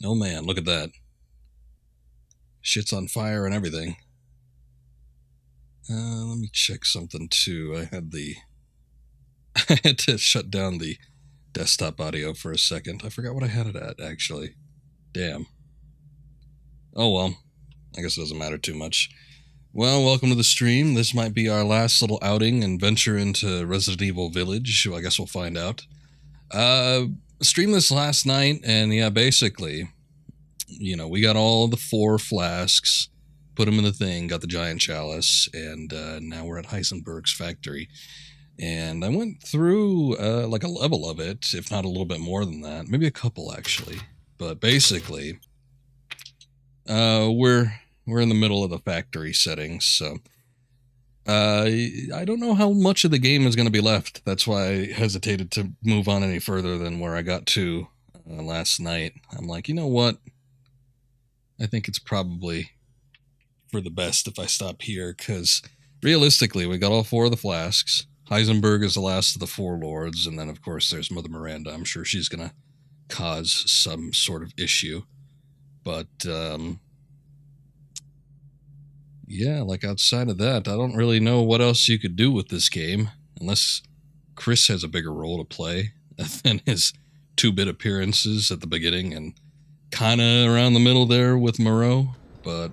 Oh man, look at that. Shit's on fire and everything. Let me check something too. I had to shut down the desktop audio for a second. I forgot what I had it at, actually. Damn. Oh well. I guess it doesn't matter too much. Well, welcome to the stream. This might be our last little outing and venture into Resident Evil Village. I guess we'll find out. Streamed this last night, and yeah, basically, you know, we got all the 4 flasks, put them in the thing, got the giant chalice, and now we're at Heisenberg's factory. And I went through like a level of it, if not a little bit more than that, maybe a couple actually. But basically, we're in the middle of the factory settings, so I don't know how much of the game is going to be left. That's why I hesitated to move on any further than where I got to last night. I'm like, you know what? I think it's probably for the best if I stop here, because realistically, we got all 4 of the flasks. Heisenberg is the last of the 4 lords, and then of course there's Mother Miranda. I'm sure she's going to cause some sort of issue. But, yeah, like outside of that, I don't really know what else you could do with this game, unless Chris has a bigger role to play than his 2-bit appearances at the beginning and kind of around the middle there with Moreau. But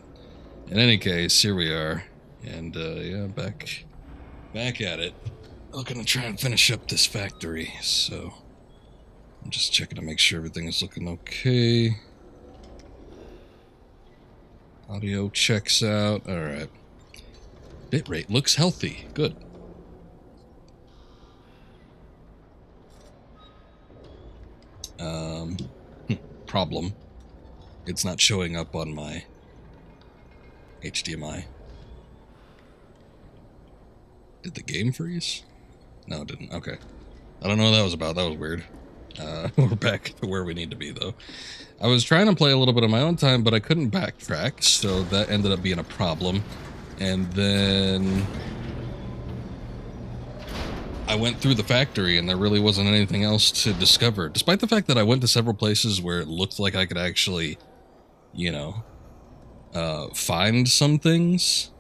in any case, here we are, and yeah, back at it. Looking to try and finish up this factory, so I'm just checking to make sure everything is looking okay. Audio checks out. Alright. Bitrate looks healthy. Good. Problem. It's not showing up on my HDMI. Did the game freeze? No, it didn't. Okay. I don't know what that was about. That was weird. We're back to where we need to be, though. I was trying to play a little bit on my own time, but I couldn't backtrack, so that ended up being a problem. And then I went through the factory, and there really wasn't anything else to discover, despite the fact that I went to several places where it looked like I could actually, you know, find some things.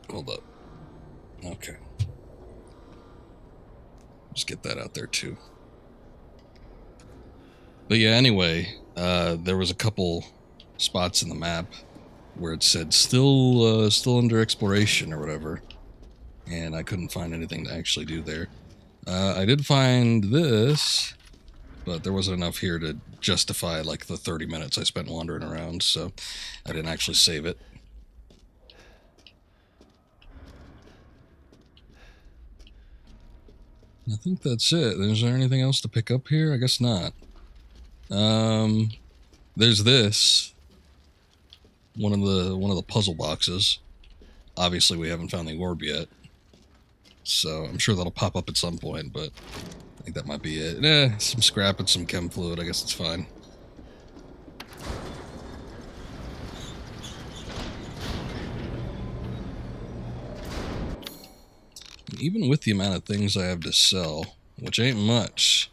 Hold up. Okay. Just get that out there, too. But yeah, anyway, there was a couple spots in the map where it said still under exploration or whatever, and I couldn't find anything to actually do there. I did find this, but there wasn't enough here to justify like the 30 minutes I spent wandering around, so I didn't actually save it. I think that's it. Is there anything else to pick up here? I guess not. There's this. One of the puzzle boxes. Obviously, we haven't found the orb yet. So, I'm sure that'll pop up at some point, but I think that might be it. Some scrap and some chem fluid. I guess it's fine. Even with the amount of things I have to sell, which ain't much,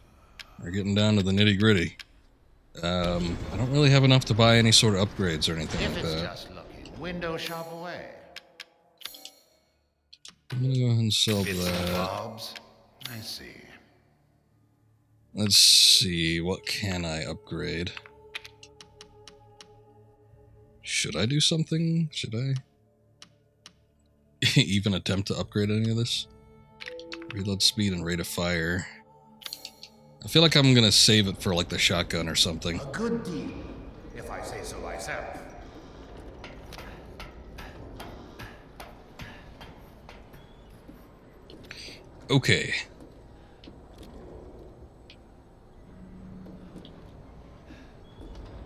we're getting down to the nitty-gritty. I don't really have enough to buy any sort of upgrades or anything like that. Just looking, window shop away. I'm gonna go ahead and sell that. Bobs. I see. Let's see, what can I upgrade? Should I do something? Should I even attempt to upgrade any of this? Reload speed and rate of fire. I feel like I'm gonna save it for like the shotgun or something. A good deal, if I say so myself. Okay.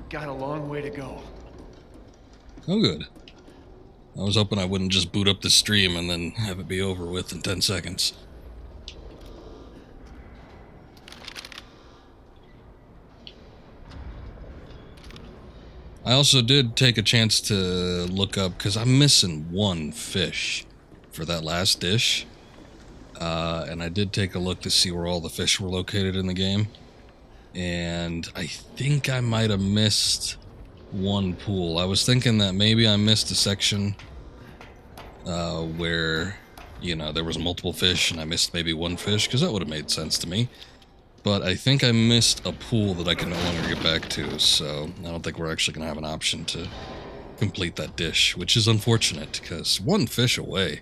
Got a long way to go. Oh, good. I was hoping I wouldn't just boot up the stream and then have it be over with in 10 seconds. I also did take a chance to look up, because I'm missing 1 fish for that last dish. And I did take a look to see where all the fish were located in the game. And I think I might have missed one pool. I was thinking that maybe I missed a section where, you know, there was multiple fish and I missed maybe one fish, because that would have made sense to me. But I think I missed a pool that I can no longer get back to, so I don't think we're actually going to have an option to complete that dish, which is unfortunate, because one fish away.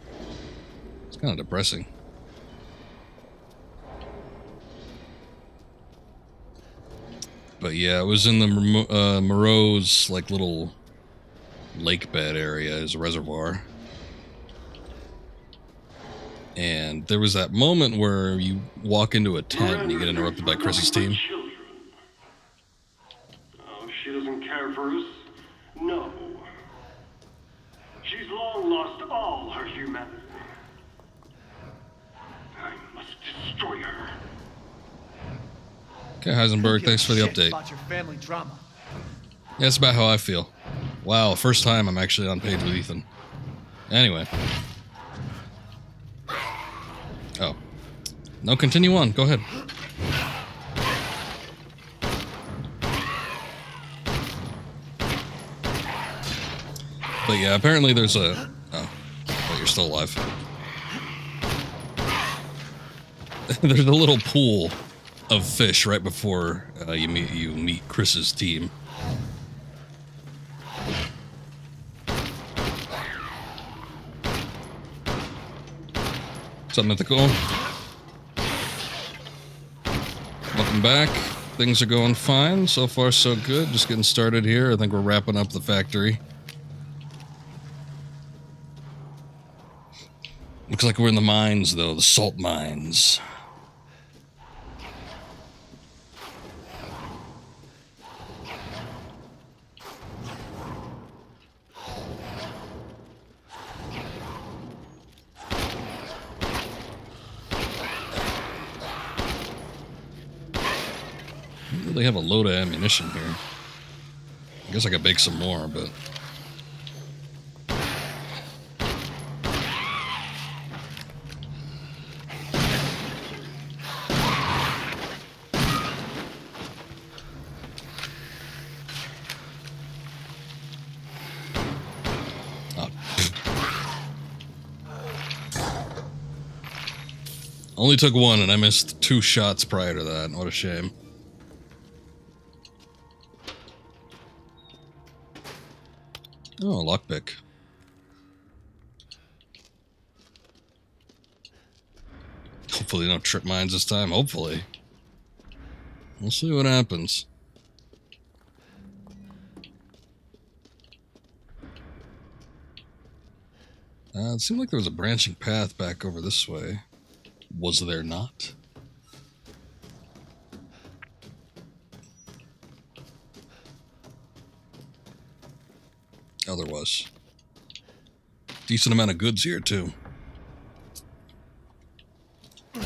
It's kind of depressing. But yeah, it was in the Moreau's, like, little lake bed area is a reservoir. And there was that moment where you walk into a tent and you get interrupted by Chris's team. Oh, she doesn't care for us? No. She's long lost all her humanity. I must destroy her. Okay, Heisenberg, thanks for the update. About your family drama. Yeah, that's about how I feel. Wow, first time I'm actually on page with Ethan. Anyway. Oh. No, continue on. Go ahead. But yeah, apparently there's a... Oh, you're still alive. There's a little pool of fish right before you meet Chris's team. What's up, Mythical? Welcome back. Things are going fine. So far, so good. Just getting started here. I think we're wrapping up the factory. Looks like we're in the mines, though. The salt mines. They have a load of ammunition here. I guess I could bake some more, but... Only took one, and I missed 2 shots prior to that. What a shame. Oh, lockpick. Hopefully no trip mines this time. Hopefully. We'll see what happens. It seemed like there was a branching path back over this way. Was there not? Oh, there was. Decent amount of goods here, too. I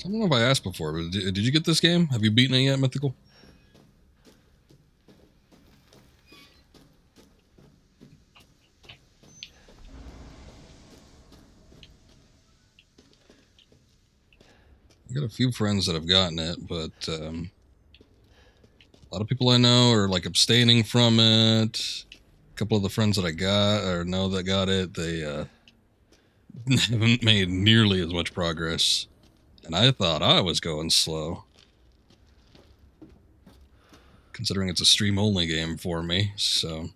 don't know if I asked before, but did you get this game? Have you beaten it yet, Mythical? I got a few friends that have gotten it, but a lot of people I know are like abstaining from it. A couple of the friends that I got or know that got it, they haven't made nearly as much progress. And I thought I was going slow, considering it's a stream-only game for me, so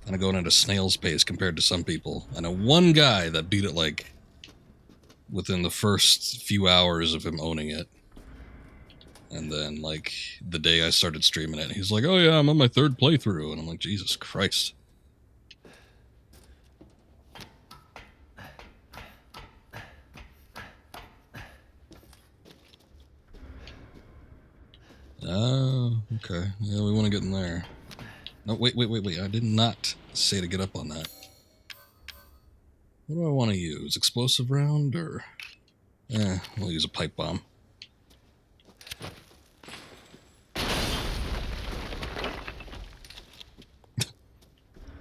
kind of going at a snail's pace compared to some people. I know one guy that beat it like within the first few hours of him owning it. And then, like, the day I started streaming it, he's like, oh yeah, I'm on my 3rd playthrough. And I'm like, Jesus Christ. Oh, okay. Yeah, we want to get in there. No, wait. I did not say to get up on that. What do I want to use? Explosive round or... we'll use a pipe bomb.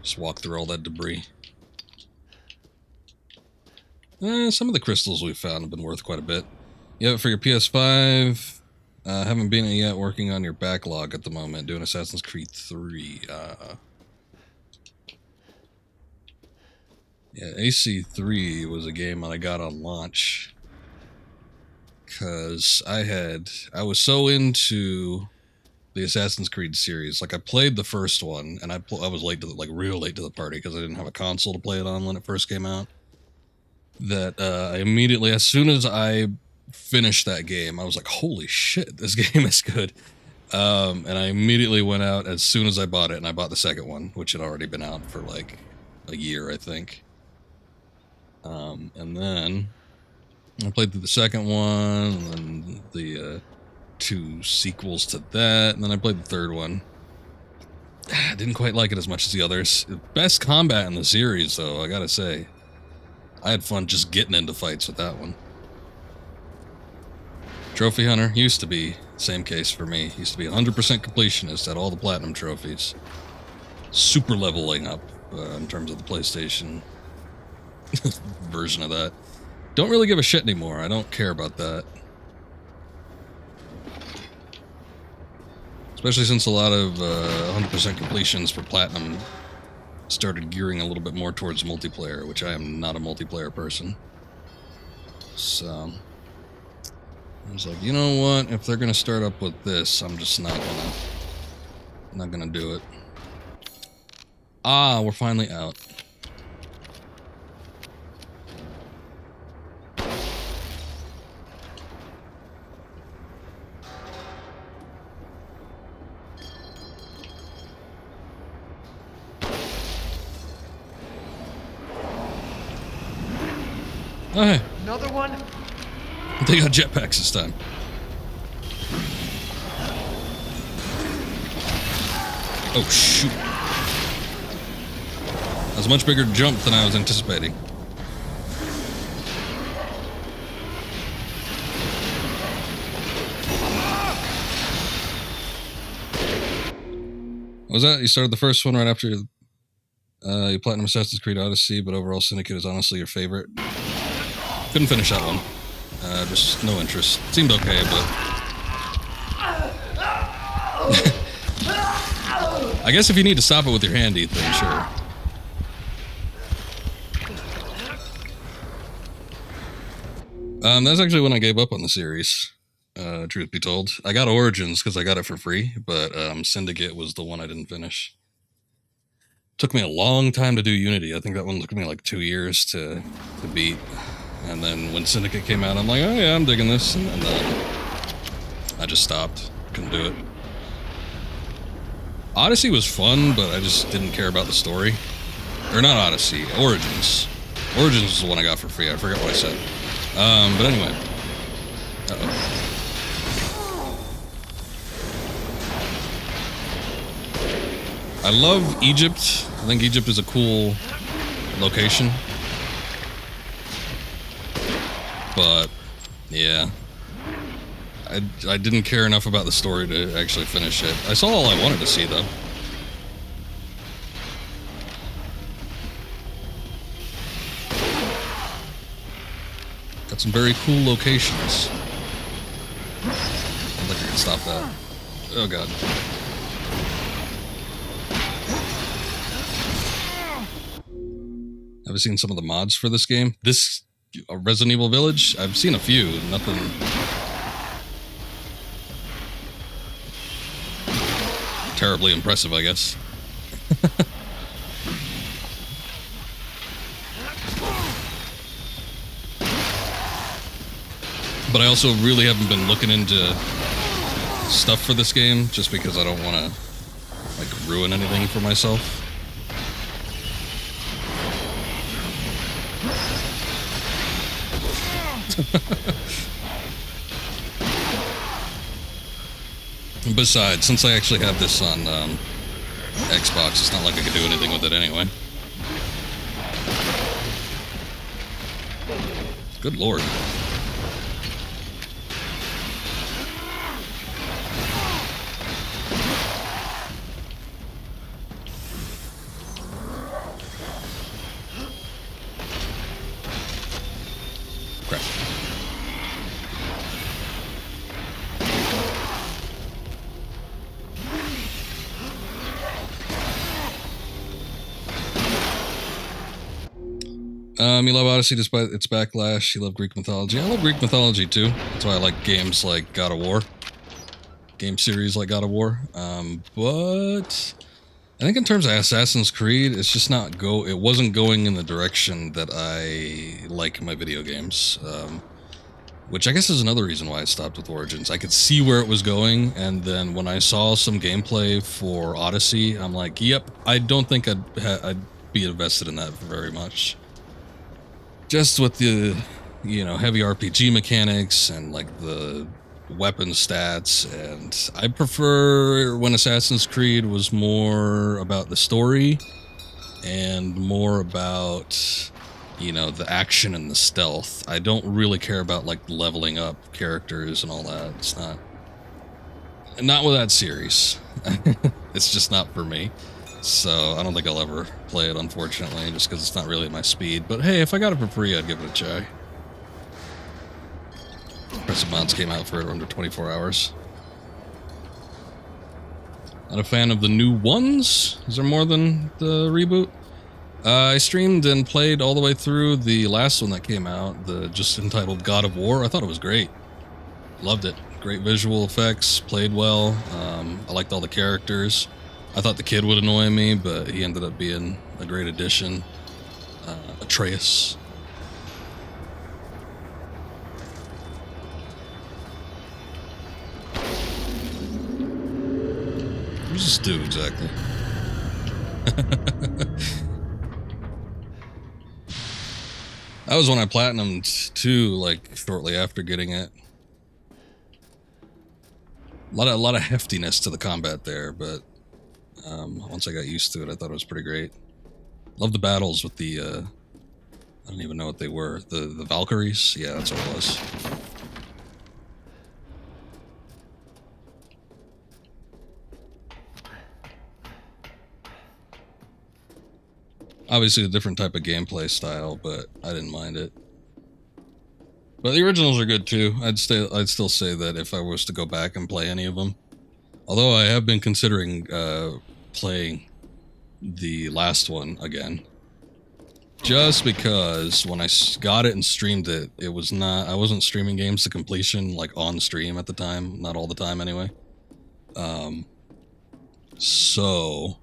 Just walk through all that debris. Some of the crystals we've found have been worth quite a bit. Yeah, for your PS5, haven't been it yet. Working on your backlog at the moment, doing Assassin's Creed 3. Yeah, AC3 was a game that I got on launch because I was so into the Assassin's Creed series. Like, I played the first one, and I was late to real late to the party because I didn't have a console to play it on when it first came out. That I immediately, as soon as I finished that game, I was like, holy shit, this game is good. And I immediately went out as soon as I bought it, and I bought the second one, which had already been out for like a year, I think. And then I played through the second one, and then the 2 sequels to that, and then I played the third one. I didn't quite like it as much as the others. Best combat in the series, though, I gotta say. I had fun just getting into fights with that one. Trophy Hunter used to be same case for me. Used to be 100% completionist at all the platinum trophies. Super leveling up in terms of the PlayStation version of that. Don't really give a shit anymore. I don't care about that. Especially since a lot of 100% completions for platinum started gearing a little bit more towards multiplayer, which I am not a multiplayer person. So I was like, you know what? If they're gonna start up with this, I'm just not gonna do it. Ah, we're finally out. Oh, hey. Another one? They got jetpacks this time. Oh, shoot. That was a much bigger jump than I was anticipating. What was that? You started the first one right after you Platinum Assassin's Creed Odyssey, but overall Syndicate is honestly your favorite. Couldn't finish that one. Just no interest. Seemed okay, but I guess if you need to stop it with your hand, Ethan, sure. That's actually when I gave up on the series. Truth be told, I got Origins because I got it for free, but Syndicate was the one I didn't finish. Took me a long time to do Unity. I think that one took me like 2 years to beat. And then when Syndicate came out, I'm like, oh yeah, I'm digging this. And then I just stopped. Couldn't do it. Odyssey was fun, but I just didn't care about the story. Or not Odyssey, Origins. Origins was the one I got for free. I forgot what I said. But anyway. Uh-oh. I love Egypt. I think Egypt is a cool location. But, yeah. I didn't care enough about the story to actually finish it. I saw all I wanted to see, though. Got some very cool locations. I don't think I can stop that. Oh, God. Have you seen some of the mods for this game? This Resident Evil Village? I've seen a few. Nothing terribly impressive, I guess. But I also really haven't been looking into stuff for this game, just because I don't want to like ruin anything for myself. Besides, since I actually have this on Xbox, it's not like I could do anything with it anyway. Good lord. You love Odyssey despite its backlash. You love Greek mythology. I love Greek mythology too. That's why I like games like God of War. Game series like God of War. But I think in terms of Assassin's Creed, it's just not it wasn't going in the direction that I like in my video games. Which I guess is another reason why I stopped with Origins. I could see where it was going, and then when I saw some gameplay for Odyssey, I'm like, yep, I don't think I'd be invested in that very much. Just with the, heavy RPG mechanics and like the weapon stats, and I prefer when Assassin's Creed was more about the story and more about the action and the stealth. I don't really care about like leveling up characters and all that. It's not with that series. It's just not for me. So I don't think I'll ever play it, unfortunately, just because it's not really my speed. But hey, if I got it for free, I'd give it a try. Impressive mods came out for it under 24 hours. Not a fan of the new ones? Is there more than the reboot? I streamed and played all the way through the last one that came out, the just entitled God of War. I thought it was great. Loved it. Great visual effects, played well. I liked all the characters. I thought the kid would annoy me, but he ended up being a great addition. Atreus. Who's this dude exactly? That was when I platinumed too, like shortly after getting it. A lot of heftiness to the combat there, but once I got used to it, I thought it was pretty great. Love the battles with the I don't even know what they were. The Valkyries? Yeah, that's what it was. Obviously a different type of gameplay style, but I didn't mind it. But the originals are good too. I'd still say that if I was to go back and play any of them, although I have been considering playing the last one again, just because when I got it and streamed it, I wasn't streaming games to completion like on stream at the time, not all the time anyway. So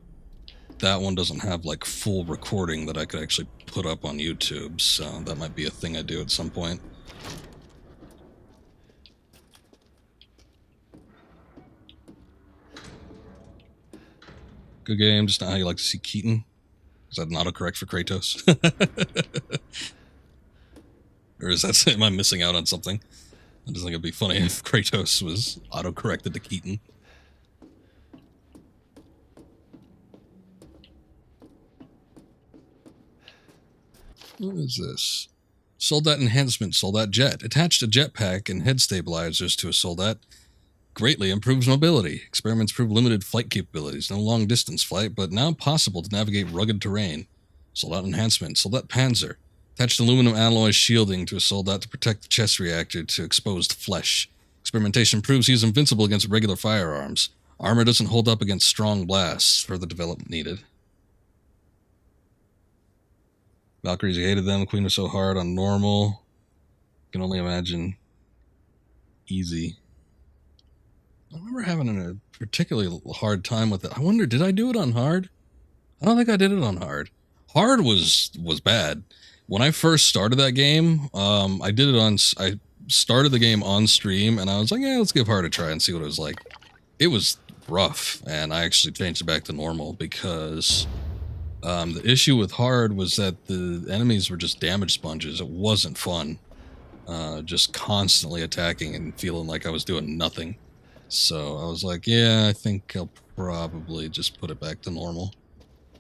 that one doesn't have like full recording that I could actually put up on YouTube, so that might be a thing I do at some point. Good game, just not how you like to see Keaton. Is that an autocorrect for Kratos? Or is that, am I missing out on something? I just think it'd be funny if Kratos was autocorrected to Keaton. What is this? Soldat enhancement, Soldat jet. Attached a jetpack and head stabilizers to a Soldat. Greatly improves mobility. Experiments prove limited flight capabilities. No long distance flight, but now possible to navigate rugged terrain. Soldat enhancement, Soldat Panzer. Attached aluminum alloy shielding to a Soldat to protect the chest reactor to exposed flesh. Experimentation proves he is invincible against regular firearms. Armor doesn't hold up against strong blasts. Further development needed. Valkyries, you hated them. Queen was so hard on normal. Can only imagine easy. I remember having a particularly hard time with it. I wonder, did I do it on hard? I don't think I did it on hard. Hard was bad. When I first started that game, I started the game on stream, and I was like, yeah, let's give hard a try and see what it was like. It was rough, and I actually changed it back to normal because the issue with hard was that the enemies were just damage sponges. It wasn't fun. Just constantly attacking and feeling like I was doing nothing. So I was like, yeah, I think I'll probably just put it back to normal.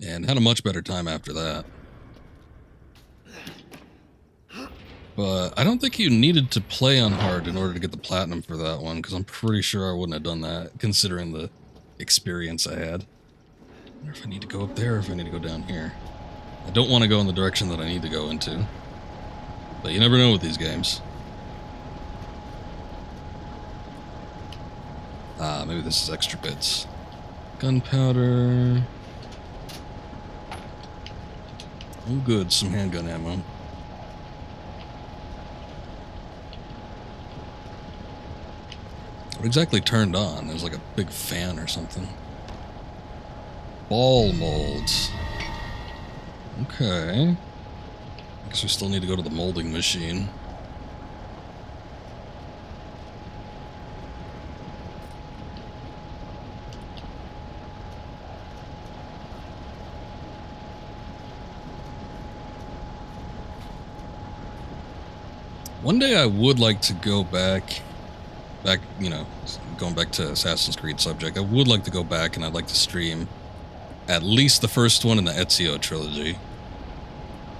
And had a much better time after that. But I don't think you needed to play on hard in order to get the platinum for that one, because I'm pretty sure I wouldn't have done that, considering the experience I had. I wonder if I need to go up there or if I need to go down here. I don't want to go in the direction that I need to go into. But you never know with these games. Maybe this is extra bits. Gunpowder. Oh good, some handgun ammo. What exactly turned on? There's like a big fan or something. Ball molds. Okay. I guess we still need to go to the molding machine. One day I would like to go back, you know, going back to Assassin's Creed subject, I would like to go back and I'd like to stream at least the first one in the Ezio trilogy.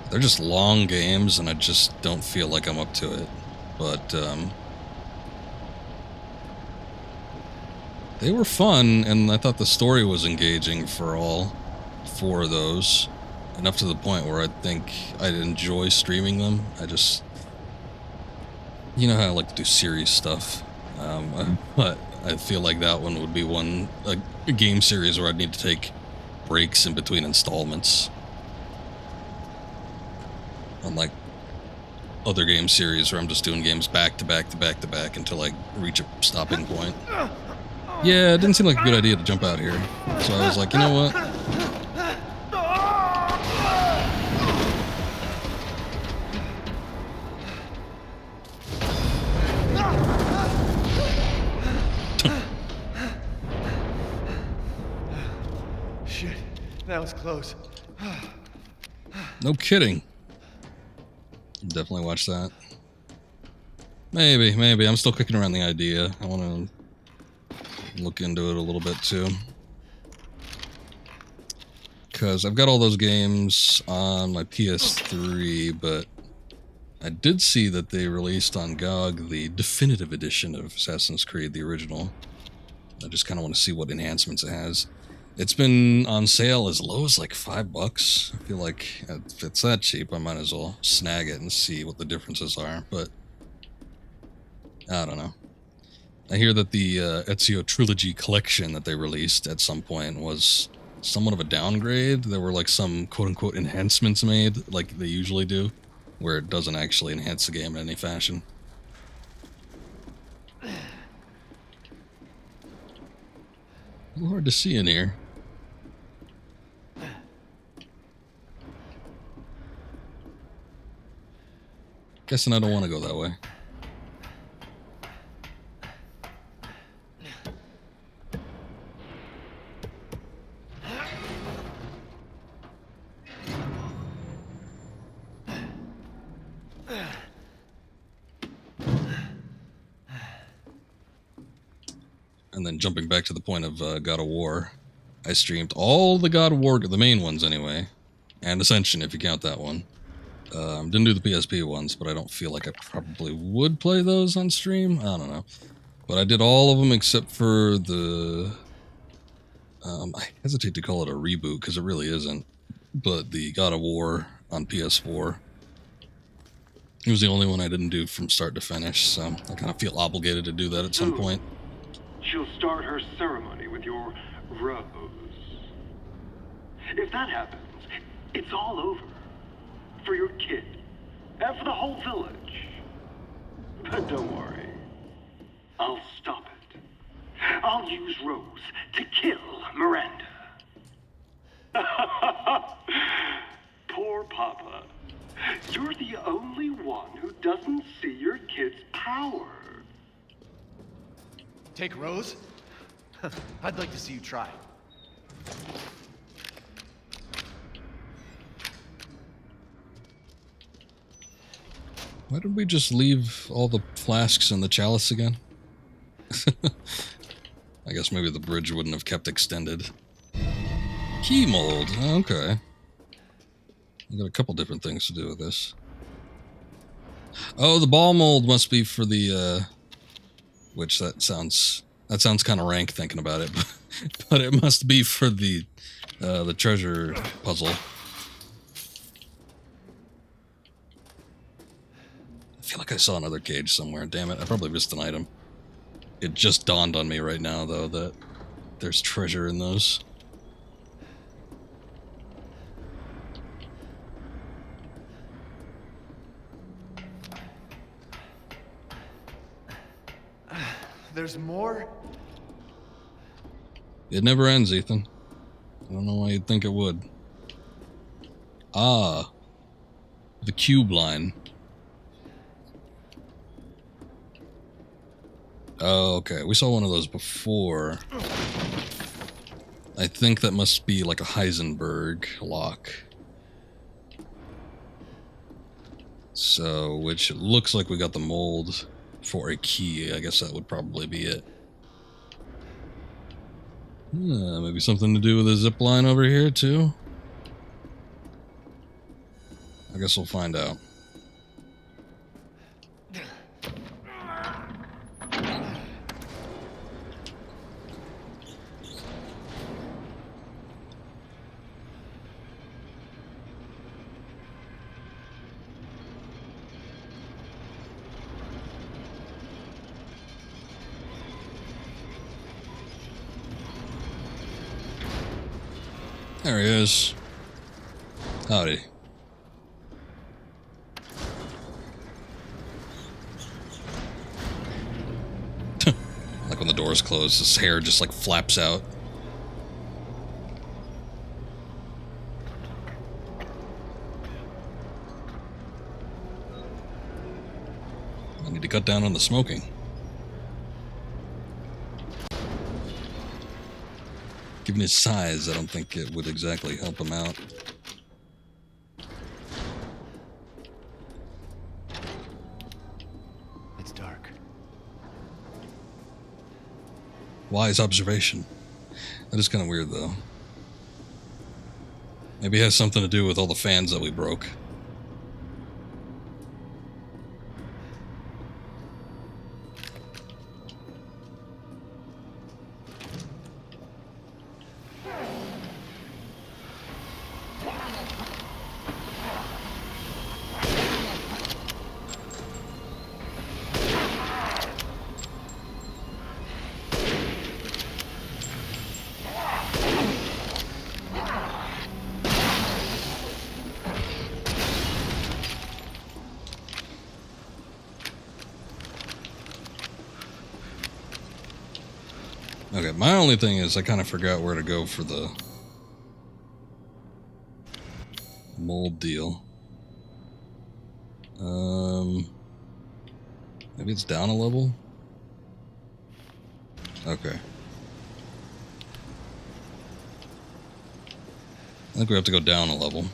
They're just long games and I just don't feel like I'm up to it. But, they were fun and I thought the story was engaging for all four of those. Enough to the point where I think I'd enjoy streaming them. I just... You know how I like to do series stuff, but I feel like that one would be a game series where I'd need to take breaks in between installments. Unlike other game series where I'm just doing games back to back to back to back until I reach a stopping point. Yeah, it didn't seem like a good idea to jump out here, so I was like, you know what? That was close. No kidding. Definitely watch that. Maybe. I'm still kicking around the idea. I want to look into it a little bit too. Because I've got all those games on my PS3, but I did see that they released on GOG the definitive edition of Assassin's Creed, the original. I just kind of want to see what enhancements it has. It's been on sale as low as like $5. I feel like if it's that cheap, I might as well snag it and see what the differences are, but I don't know. I hear that the Ezio Trilogy collection that they released at some point was somewhat of a downgrade. There were like some quote-unquote enhancements made, like they usually do, where it doesn't actually enhance the game in any fashion. A little hard to see in here. Guessing I don't want to go that way. And then jumping back to the point of God of War, I streamed all the God of War, the main ones anyway, and Ascension if you count that one. Didn't do the PSP ones, but I don't feel like I probably would play those on stream. I don't know. But I did all of them except for the... I hesitate to call it a reboot, because it really isn't. But the God of War on PS4. It was the only one I didn't do from start to finish, so I kind of feel obligated to do that at some point. She'll start her ceremony with your rose. If that happens, it's all over. For your kid. And for the whole village. But don't worry. I'll stop it. I'll use Rose to kill Miranda. Poor Papa. You're the only one who doesn't see your kid's power. Take Rose? I'd like to see you try. Why did we just leave all the flasks in the chalice again? I guess maybe the bridge wouldn't have kept extended. Key mold, okay. I've got a couple different things to do with this. Oh, the ball mold must be for the, which that sounds kind of rank thinking about it, but it must be for the treasure puzzle. I feel like I saw another cage somewhere. Damn it, I probably missed an item. It just dawned on me right now, though, that there's treasure in those. There's more? It never ends, Ethan. I don't know why you'd think it would. Ah. The cube line. Oh, okay. We saw one of those before. I think that must be like a Heisenberg lock. So, which it looks like we got the mold for a key. I guess that would probably be it. Maybe something to do with the zip line over here, too? I guess we'll find out. There he is. Howdy. Like when the doors close, his hair just like flaps out. I need to cut down on the smoking. Given his size, I don't think it would exactly help him out. It's dark. Wise observation. That is kind of weird, though. Maybe it has something to do with all the fans that we broke. Okay, my only thing is I kind of forgot where to go for the mold deal. Maybe it's down a level? Okay. I think we have to go down a level.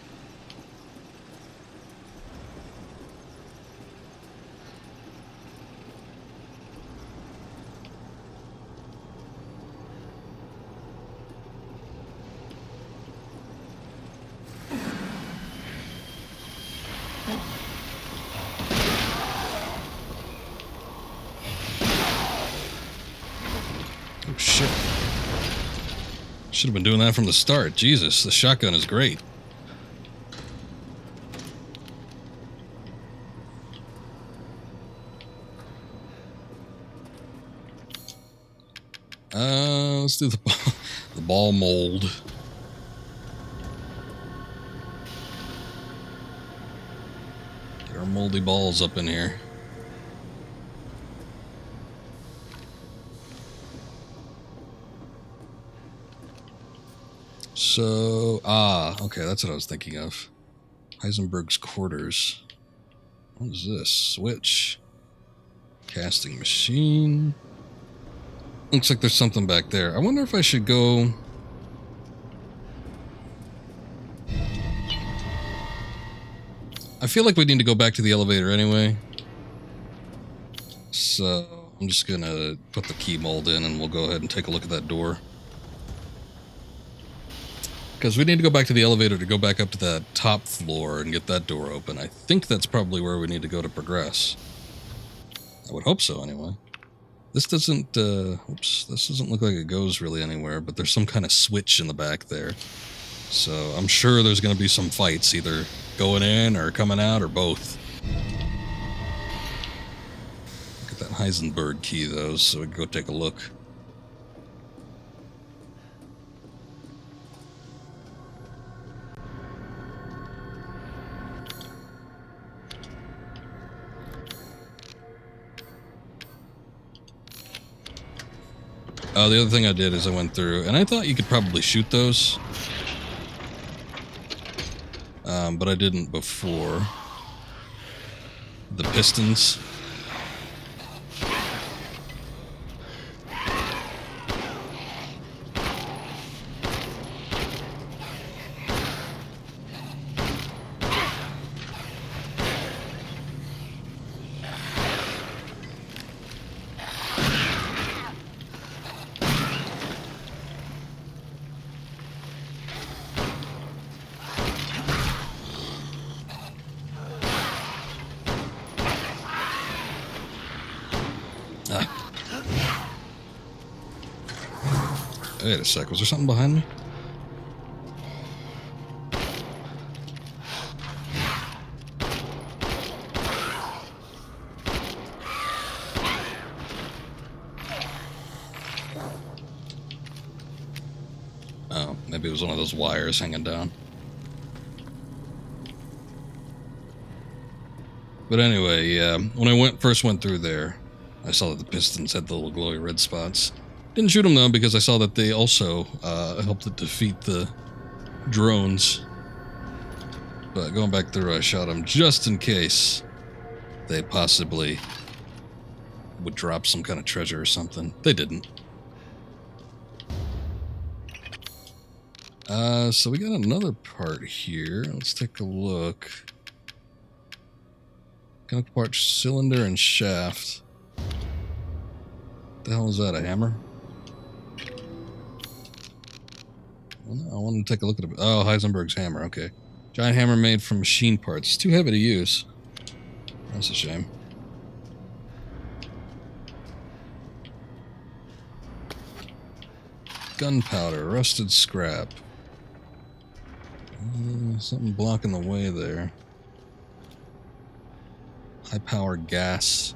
Oh shit. Should have been doing that from the start. Jesus, the shotgun is great. Let's do the ball mold. Get our moldy balls up in here. So, okay, that's what I was thinking of. Heisenberg's quarters. What is this? Switch. Casting machine. Looks like there's something back there. I wonder if I should go... I feel like we need to go back to the elevator anyway. So, I'm just gonna put the key mold in and we'll go ahead and take a look at that door. Because we need to go back to the elevator to go back up to that top floor and get that door open. I think that's probably where we need to go to progress. I would hope so, anyway. This doesn't, oops, this doesn't look like it goes really anywhere, but there's some kind of switch in the back there. So I'm sure there's going to be some fights, either going in or coming out or both. Look at that Heisenberg key, though, so we can go take a look. The other thing I did is I went through, and I thought you could probably shoot those. But I didn't before. The pistons. Wait a sec, was there something behind me? Oh, maybe it was one of those wires hanging down. But anyway, yeah, when I first went through there, I saw that the pistons had the little glowy red spots. Didn't shoot them though, because I saw that they also helped to defeat the drones. But going back through, I shot them just in case they possibly would drop some kind of treasure or something. They didn't. So we got another part here. Let's take a look. Chemical part, cylinder and shaft. What the hell is that, a hammer? Well, no, I wanted to take a look at it. Oh, Heisenberg's hammer, okay. Giant hammer made from machine parts. Too heavy to use. That's a shame. Gunpowder, rusted scrap. Something blocking the way there. High power gas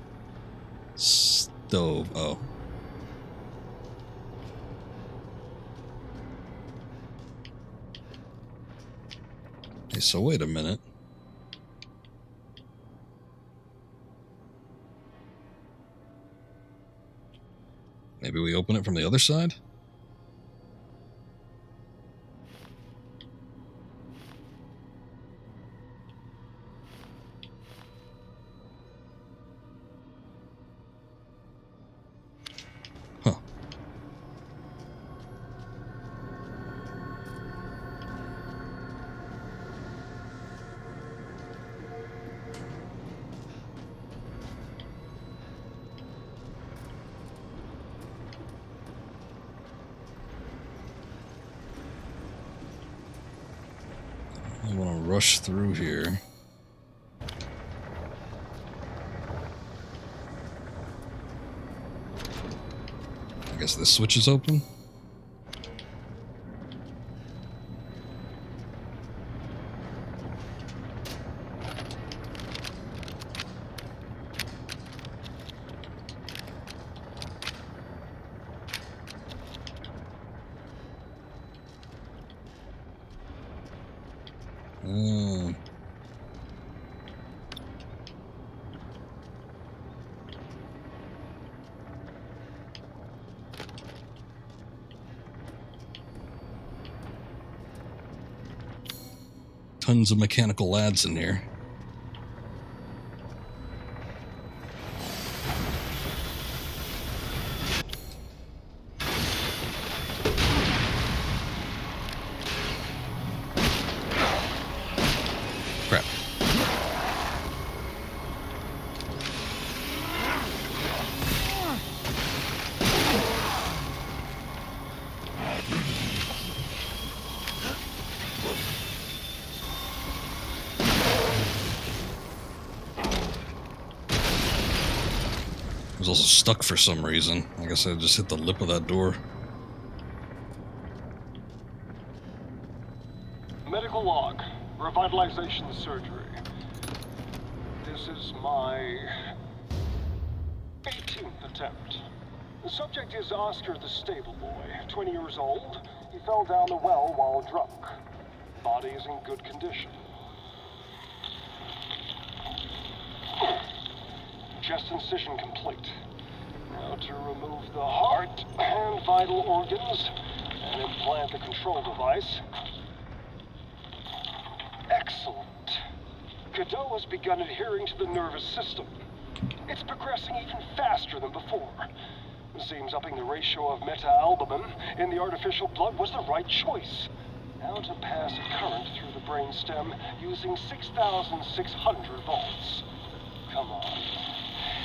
stove. Oh. Hey, so wait a minute. Maybe we open it from the other side? Huh. I want to rush through here. I guess this switch is open. Tons of mechanical lads in here. Crap. I was also stuck for some reason. I guess I just hit the lip of that door. Medical log. Revitalization surgery. This is my 18th attempt. The subject is Oscar the stable boy, 20 years old. He fell down the well while drunk. Body is in good condition. Chest incision complete. Now to remove the heart and vital organs and implant the control device. Excellent. Godot has begun adhering to the nervous system. It's progressing even faster than before. Seems upping the ratio of meta-albumin in the artificial blood was the right choice. Now to pass a current through the brainstem using 6,600 volts. Come on.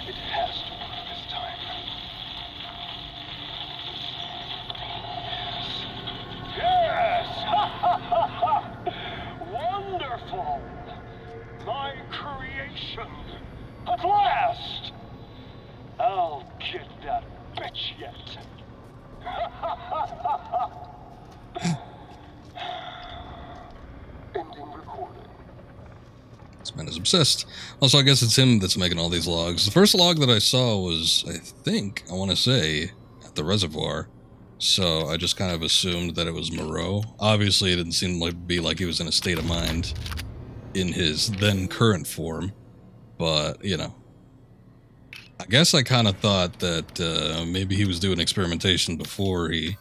It has to work this time. Yes! Yes! Wonderful! My creation! At last! I'll get that bitch yet. Ending recording. This man is obsessed. Also, I guess it's him that's making all these logs. The first log that I saw was, I want to say, at the reservoir. So I just kind of assumed that it was Moreau. Obviously, it didn't seem like be like he was in a state of mind in his then current form. But, you know. I guess I kind of thought that maybe he was doing experimentation before he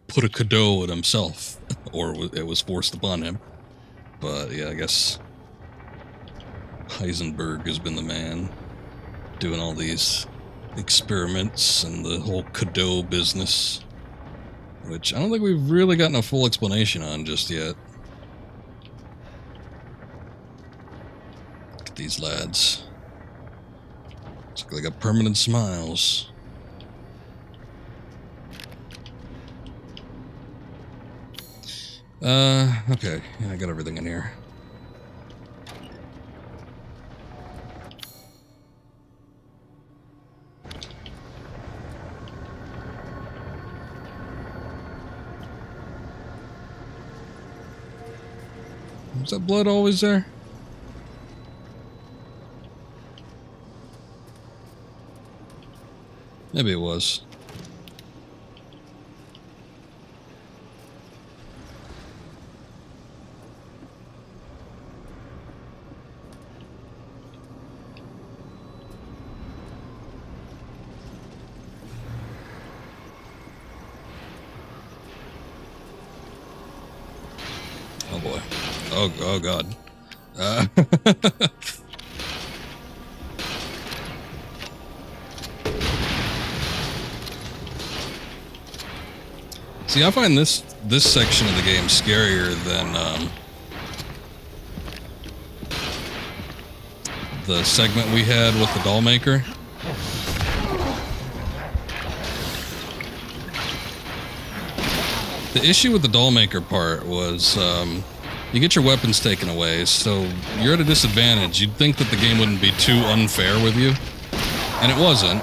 put a Godot in himself. Or it was forced upon him. But, yeah, I guess Heisenberg has been the man doing all these experiments and the whole Godot business, which I don't think we've really gotten a full explanation on just yet. Look at these lads. Looks like they got permanent smiles. Okay. Yeah, I got everything in here. Was that blood always there? Maybe it was. Oh boy. Oh god. See, I find this section of the game scarier than the segment we had with the doll maker. The issue with the doll maker part was you get your weapons taken away, so you're at a disadvantage. You'd think that the game wouldn't be too unfair with you, and it wasn't.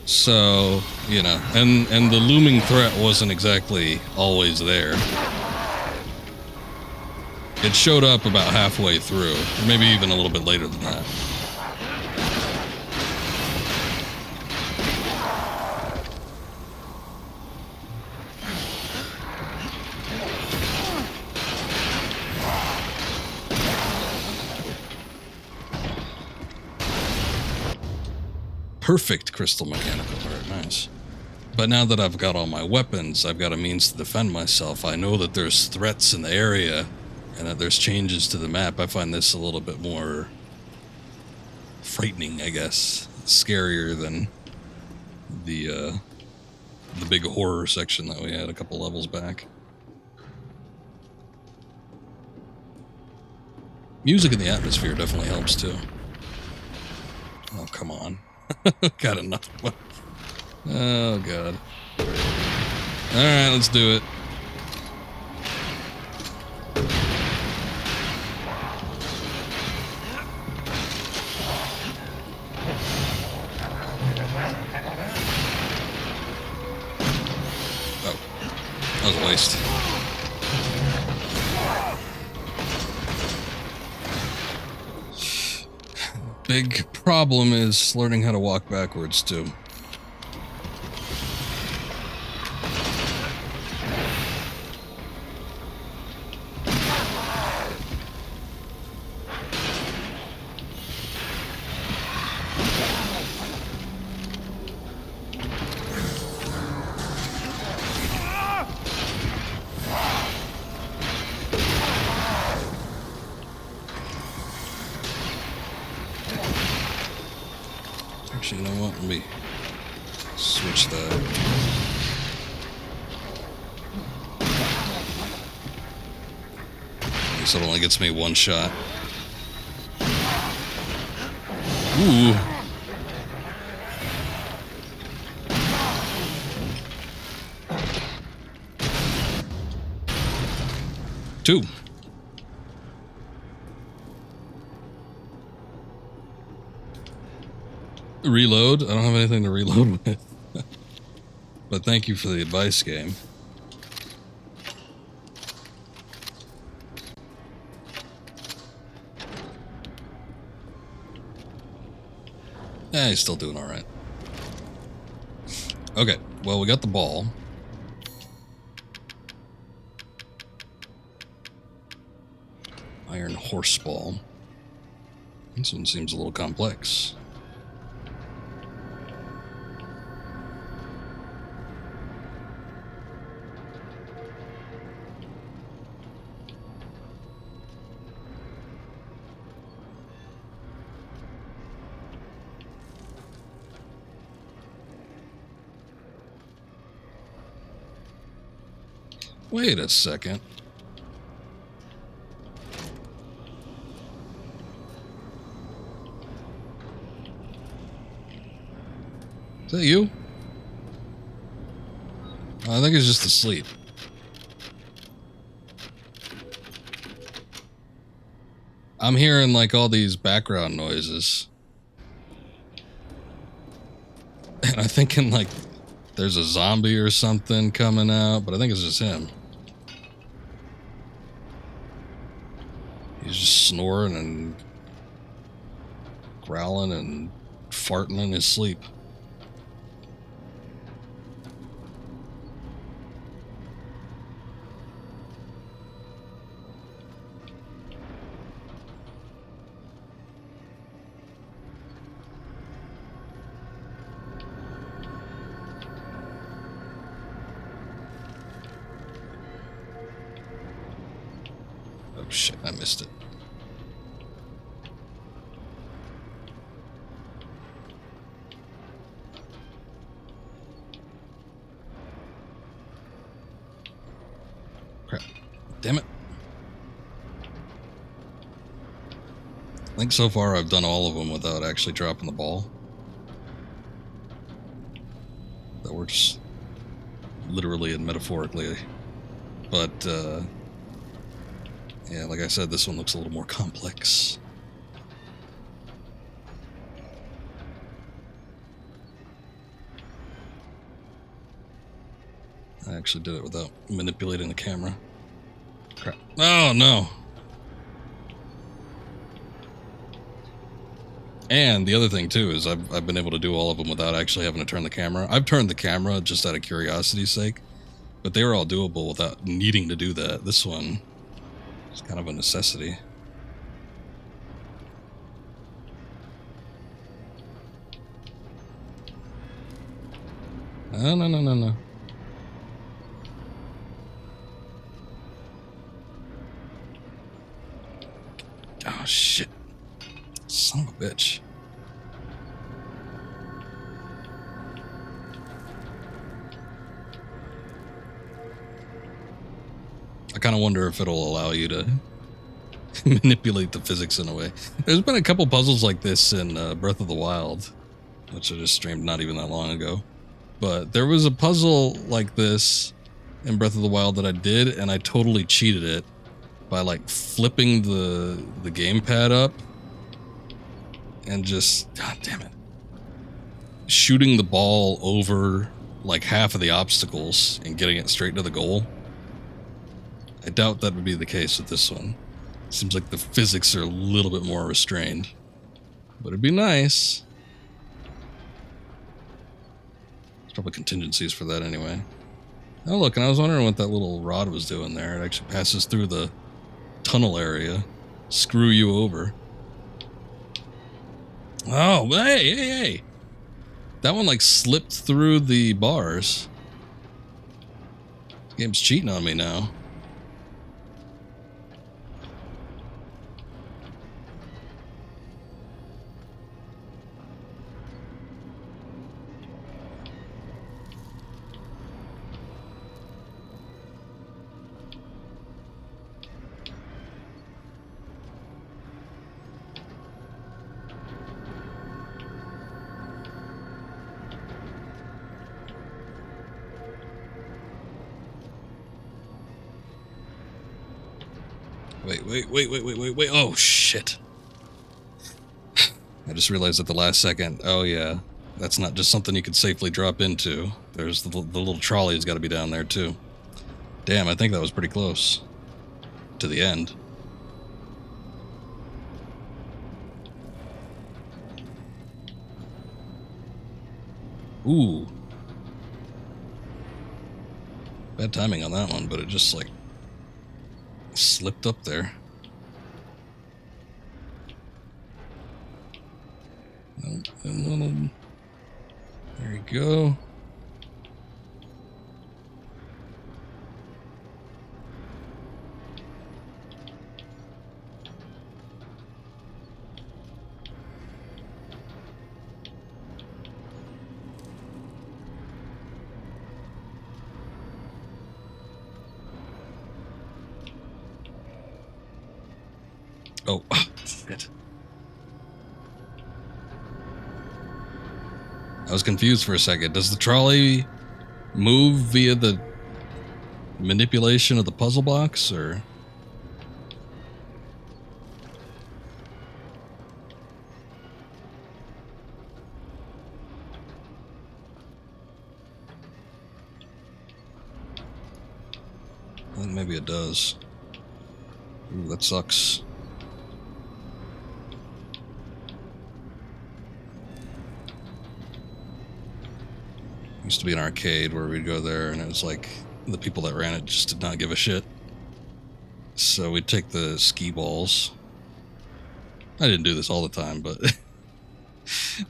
So, you know, and the looming threat wasn't exactly always there. It showed up about halfway through, or maybe even a little bit later than that. Perfect crystal mechanical art, nice. But now that I've got all my weapons, I've got a means to defend myself. I know that there's threats in the area, and that there's changes to the map. I find this a little bit more frightening, I guess. Scarier than the big horror section that we had a couple levels back. Music in the atmosphere definitely helps too. Oh, come on. Got enough. Oh, God. Alright, let's do it. Oh, that was a waste. Big problem is learning how to walk backwards, too. Actually, you know what? Let me switch that. At least it only gets me one shot. Ooh. Two. Reload? I don't have anything to reload with. But thank you for the advice, game. He's still doing alright. Okay, well, we got the ball. Iron horse ball. This one seems a little complex. Wait a second. Is that you? I think he's just asleep. I'm hearing like all these background noises. And I'm thinking like there's a zombie or something coming out, but I think it's just him. He's just snoring and growling and farting in his sleep. Oh shit, I missed it. Crap. Damn it. I think so far I've done all of them without actually dropping the ball. That works literally and metaphorically. But, yeah, like I said, this one looks a little more complex. I actually did it without manipulating the camera. Crap. Oh, no. And the other thing, too, is I've been able to do all of them without actually having to turn the camera. I've turned the camera just out of curiosity's sake, but they were all doable without needing to do that. This one is kind of a necessity. Oh, no, no, no, no. Oh, shit. Son of a bitch. I kind of wonder if it'll allow you to manipulate the physics in a way. There's been a couple puzzles like this in Breath of the Wild, which I just streamed not even that long ago. But there was a puzzle like this in Breath of the Wild that I did, and I totally cheated it by like flipping the gamepad up and just, god damn it, shooting the ball over like half of the obstacles and getting it straight to the goal. I doubt that would be the case with this one. Seems like the physics are a little bit more restrained, but it'd be nice. There's probably contingencies for that anyway. Oh look, and I was wondering what that little rod was doing there. It actually passes through the tunnel area. Screw you over. Oh, hey, hey, hey. That one like slipped through the bars. This game's cheating on me now. Wait. Oh, shit. I just realized at the last second, oh yeah, that's not just something you could safely drop into. There's the little trolley's got to be down there too. Damn, I think that was pretty close to the end. Ooh. Bad timing on that one, but it just like slipped up there. There you go. Oh, shit. I was confused for a second. Does the trolley move via the manipulation of the puzzle box, or? I think maybe it does. Ooh, that sucks. Used to be an arcade where we'd go there, and it was like the people that ran it just did not give a shit. So we'd take the ski balls. I didn't do this all the time, but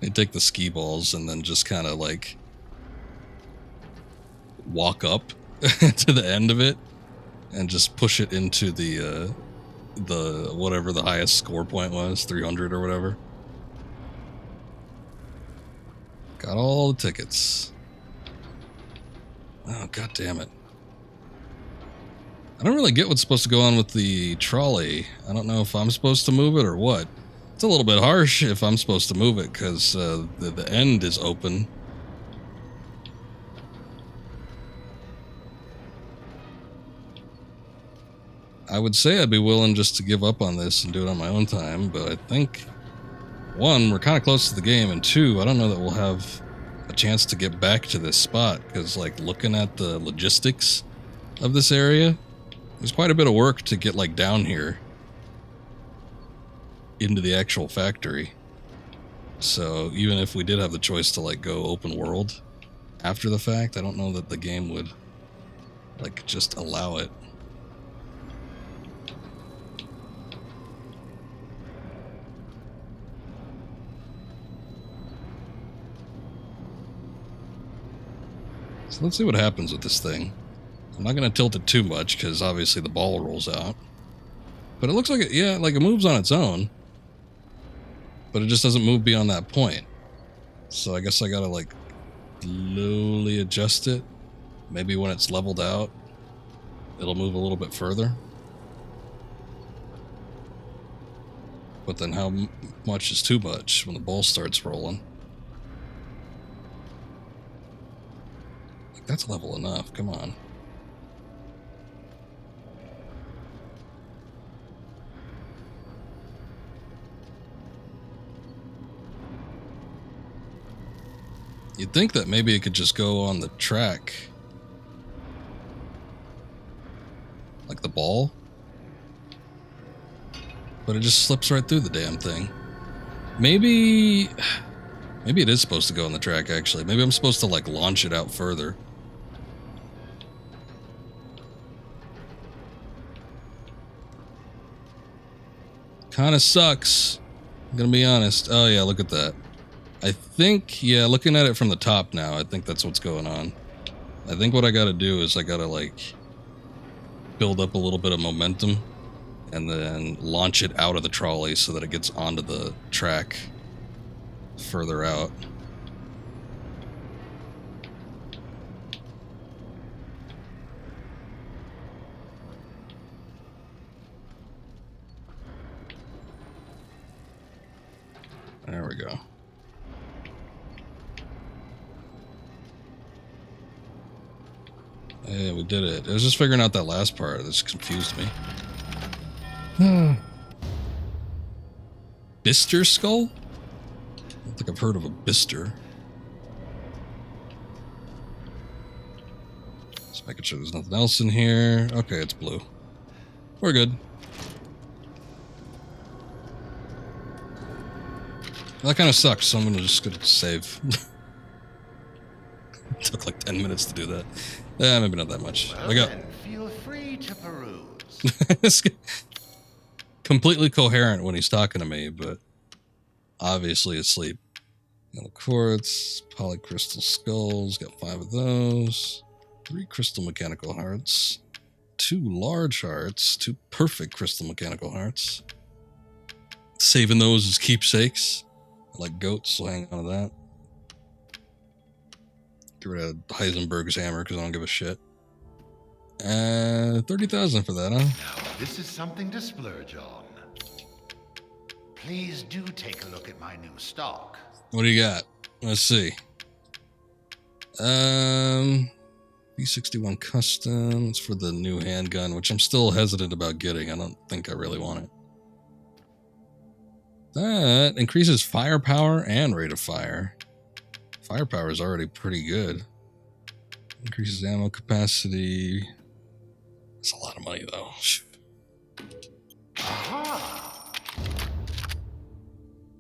they'd take the ski balls and then just kind of like walk up to the end of it and just push it into the whatever the highest score point was, 300 or whatever. Got all the tickets. Oh, god damn it. I don't really get what's supposed to go on with the trolley. I don't know if I'm supposed to move it or what. It's a little bit harsh if I'm supposed to move it, because the end is open. I would say I'd be willing just to give up on this and do it on my own time, but I think, one, we're kind of close to the game, and two, I don't know that we'll have a chance to get back to this spot, because like looking at the logistics of this area, there's quite a bit of work to get like down here into the actual factory. So even if we did have the choice to like go open world after the fact, I don't know that the game would like just allow it. So let's see what happens with this thing. I'm not going to tilt it too much because obviously the ball rolls out. But it looks like it, yeah, like it moves on its own. But it just doesn't move beyond that point. So I guess I got to like slowly adjust it. Maybe when it's leveled out, it'll move a little bit further. But then how much is too much when the ball starts rolling? That's level enough, come on. You'd think that maybe it could just go on the track. Like the ball. But it just slips right through the damn thing. Maybe it is supposed to go on the track, actually. Maybe I'm supposed to like launch it out further. Kind of sucks. I'm gonna be honest. Oh yeah, look at that. I think, yeah, looking at it from the top now, I think that's what's going on. I think what I gotta do is I gotta like build up a little bit of momentum and then launch it out of the trolley so that it gets onto the track further out. There we go. Yeah, we did it. I was just figuring out that last part. This confused me. Bister skull? I don't think I've heard of a Bister. Just making sure there's nothing else in here. Okay, it's blue. We're good. That kind of sucks, so I'm just gonna save. It took like 10 minutes to do that. Maybe not that much. Well, I got then, feel free to peruse. it's completely coherent when he's talking to me, but obviously asleep. Yellow quartz, polycrystal skulls, got 5 of those. 3 crystal mechanical hearts. 2 large hearts. 2 perfect crystal mechanical hearts. Saving those as keepsakes. I like goats, so hang on to that. Get rid of Heisenberg's hammer because I don't give a shit. 30,000 for that, huh? Now, this is something to splurge on. Please do take a look at my new stock. What do you got? Let's see. B61 custom. It's for the new handgun, which I'm still hesitant about getting. I don't think I really want it. That increases firepower and rate of fire. Firepower is already pretty good. Increases ammo capacity. That's a lot of money, though. Aha!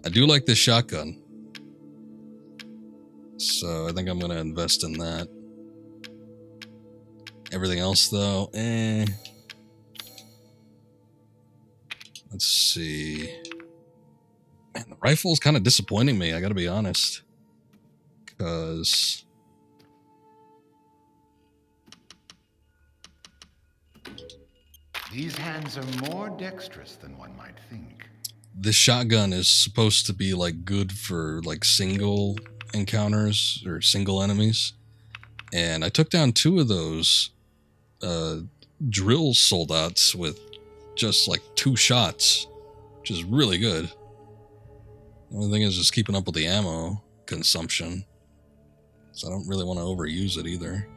I do like this shotgun. So I think I'm going to invest in that. Everything else, though, Let's see. Man, the rifle's kind of disappointing me, I gotta be honest. Because... These hands are more dexterous than one might think. this shotgun is supposed to be like good for like single encounters or single enemies. And I took down 2 of those drill soldats with just like 2 shots, which is really good. The only thing is just keeping up with the ammo consumption. So I don't really want to overuse it either.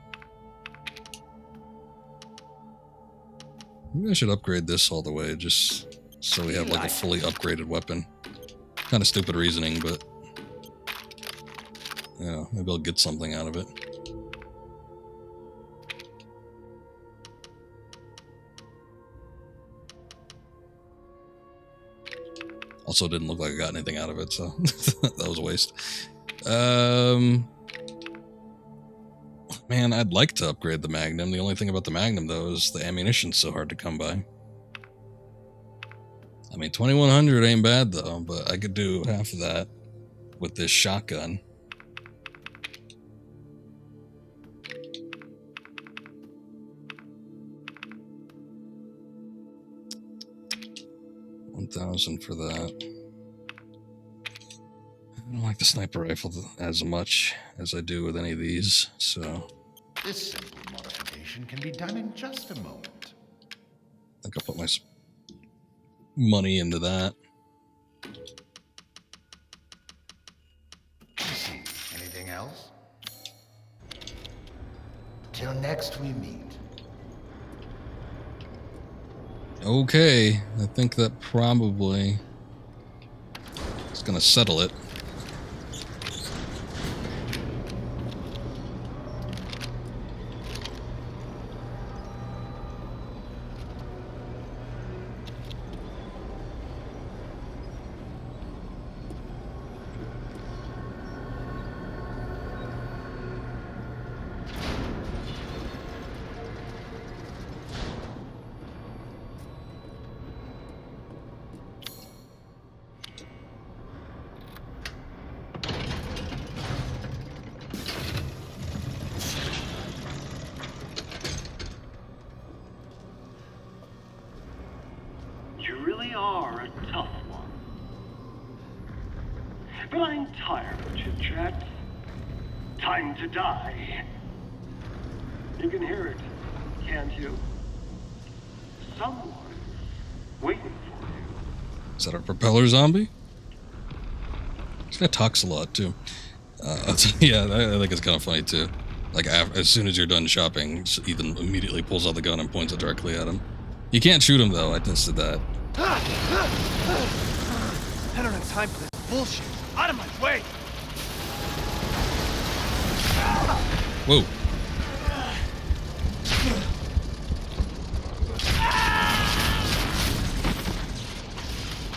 Maybe I should upgrade this all the way just so we have like a fully upgraded weapon. Kind of stupid reasoning, but yeah, maybe I'll get something out of it. Also didn't look like I got anything out of it, so that was a waste. Man, I'd like to upgrade the Magnum. The only thing about the Magnum, though, is the ammunition's so hard to come by. I mean, 2100 ain't bad, though, but I could do half of that with this shotgun. $1,000 for that. I don't like the sniper rifle as much as I do with any of these, so... This simple modification can be done in just a moment. I think I'll put my money into that. I see. Anything else? Till next we meet. Okay, I think that probably is gonna settle it. But I'm tired of chit-chat. Time to die. You can hear it, can't you? Someone's waiting for you. Is that a propeller zombie? This guy talks a lot, too. Yeah, I think it's kind of funny, too. Like, as soon as you're done shopping, Ethan immediately pulls out the gun and points it directly at him. You can't shoot him, though. I tested that. I don't have time for this bullshit. Out of my way! Whoa.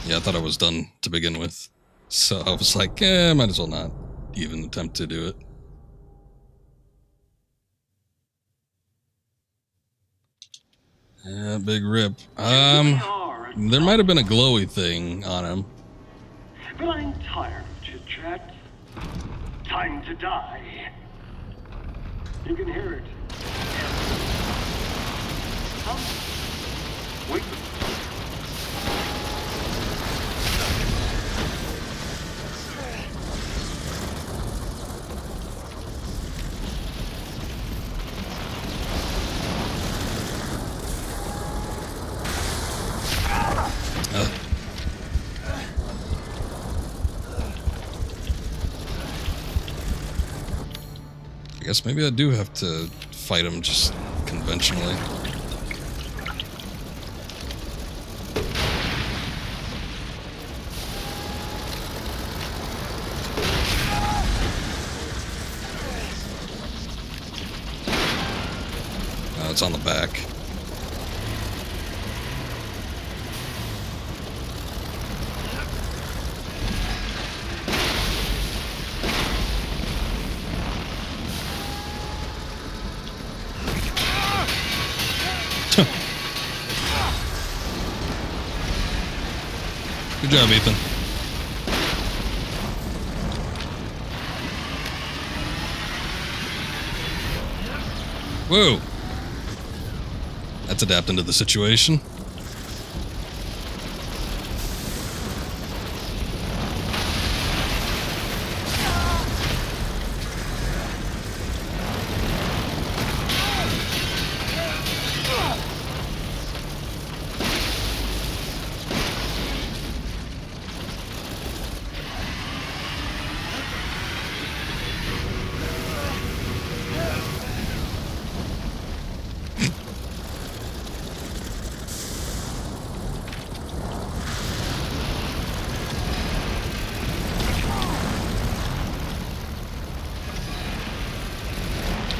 Yeah, I thought I was done to begin with. So I was like, might as well not even attempt to do it. Yeah, big rip. There might have been a glowy thing on him. But I'm tired of chit-chat. Time to die. You can hear it. Come. Wait. I guess maybe I do have to fight him just conventionally. It's on the back. Good job, Ethan. Whoa. That's adapting to the situation.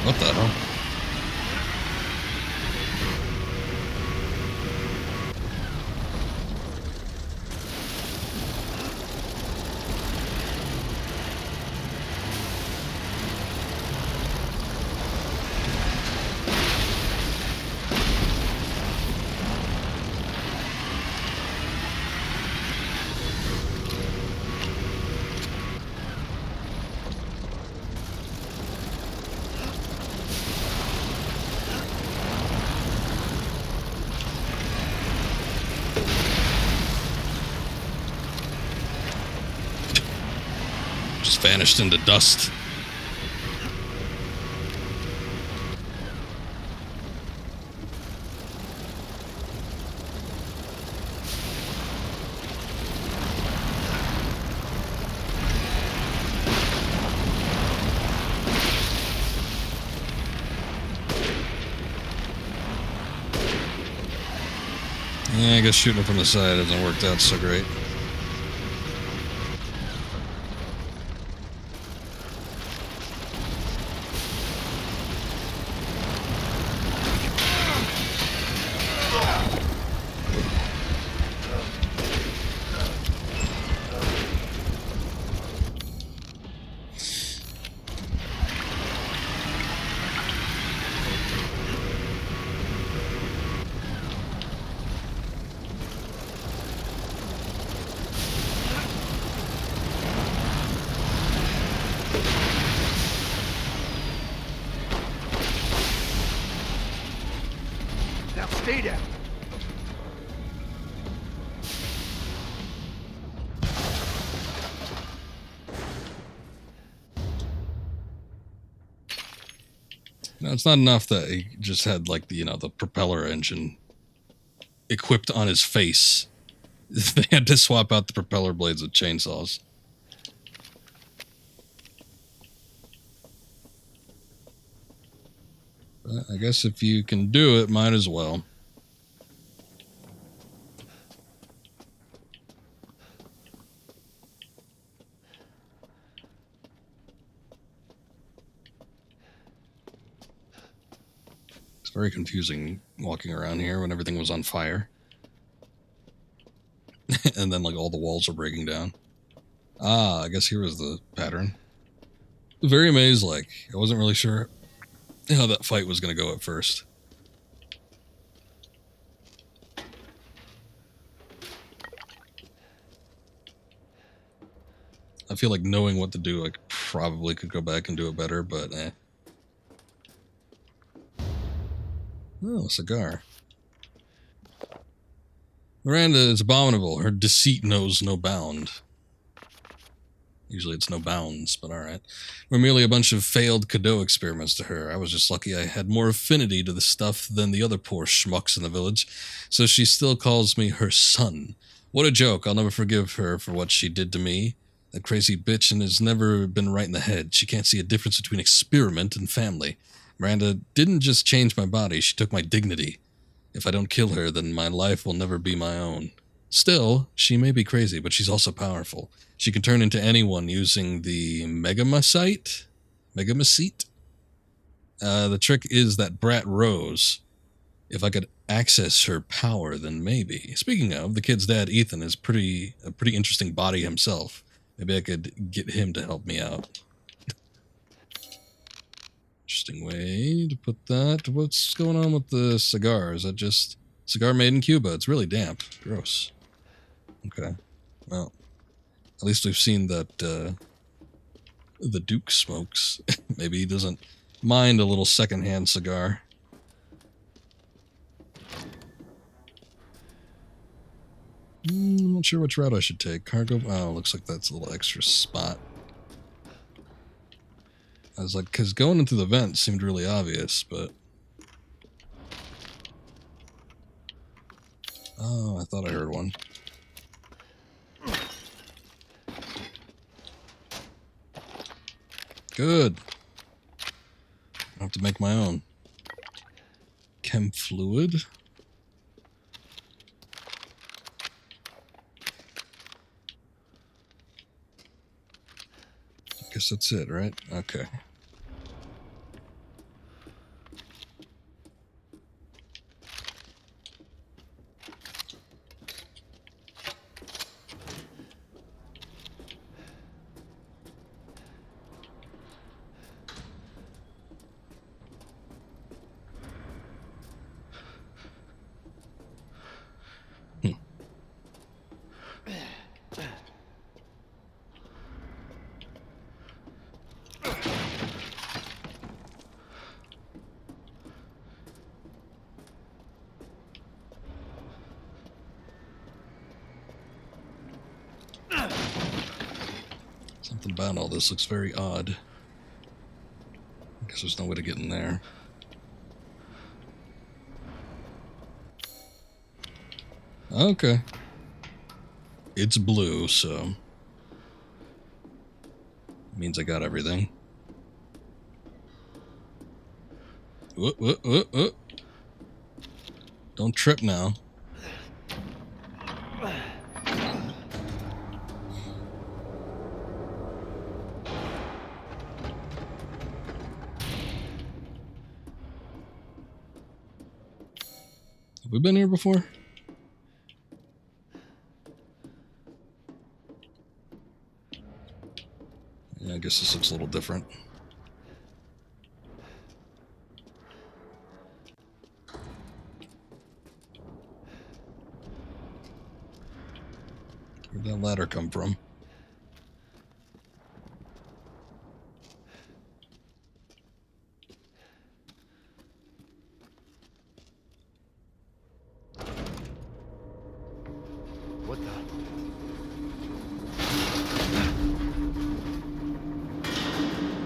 What the hell? Just vanished into dust. Yeah, I guess shooting it from the side hasn't worked out so great. Now stay down. No, it's not enough that he just had, like, the, the propeller engine equipped on his face. They had to swap out the propeller blades with chainsaws. But I guess if you can do it, might as well. very confusing walking around here when everything was on fire. And then, like, all the walls are breaking down. Ah, I guess here was the pattern. Very maze-like. I wasn't really sure how that fight was going to go at first. I feel like knowing what to do, I probably could go back and do it better, but eh. Oh, a cigar. Miranda is abominable. Her deceit knows no bound. Usually it's no bounds, but alright. We're merely a bunch of failed Cadeau experiments to her. I was just lucky I had more affinity to the stuff than the other poor schmucks in the village, so she still calls me her son. What a joke. I'll never forgive her for what she did to me. That crazy bitch and has never been right in the head. She can't see a difference between experiment and family. Miranda didn't just change my body, she took my dignity. If I don't kill her, then my life will never be my own. Still, she may be crazy, but she's also powerful. She can turn into anyone using the Megamacite? The trick is that brat Rose. If I could access her power, then maybe. Speaking of, the kid's dad, Ethan, is a pretty interesting body himself. Maybe I could get him to help me out. Interesting way to put that. What's going on with the cigar? Is that just cigar made in Cuba? It's really damp. Gross. Okay. Well, at least we've seen that the Duke smokes. Maybe he doesn't mind a little secondhand cigar. I'm not sure which route I should take. Cargo? Oh, looks like that's a little extra spot. I was like, because going into the vent seemed really obvious, but... Oh, I thought I heard one. Good. I have to make my own. Chem fluid? I guess that's it, right? Okay. Something about all this looks very odd. I guess there's no way to get in there. Okay. It's blue, so... means I got everything. Don't trip now. Have we been here before? Yeah, I guess this looks a little different. Where'd that ladder come from? What the?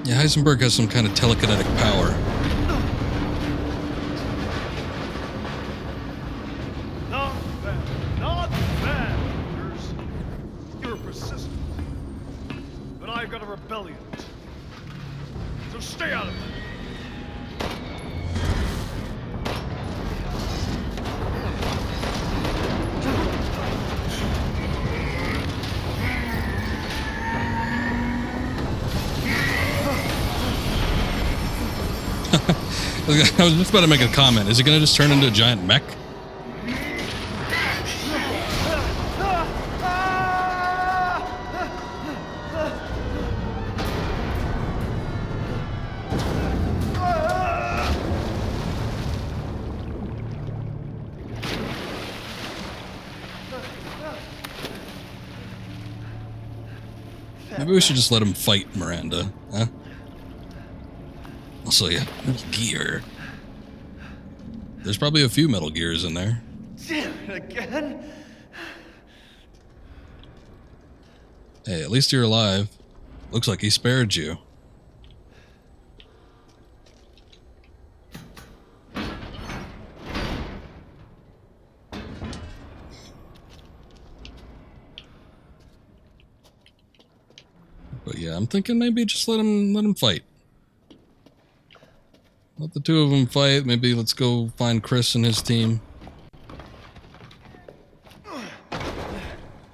Yeah, Heisenberg has some kind of telekinetic power. Not bad. Not bad, Anders. You're persistent. But I've got a rebellion. So stay out of it. I was just about to make a comment. Is it going to just turn into a giant mech? Maybe we should just let him fight Miranda, huh? Also, yeah, Metal Gear. There's probably a few Metal Gears in there. Damn it again. Hey, at least you're alive. Looks like he spared you. But yeah, I'm thinking maybe just let him fight. Let the two of them fight. Maybe let's go find Chris and his team.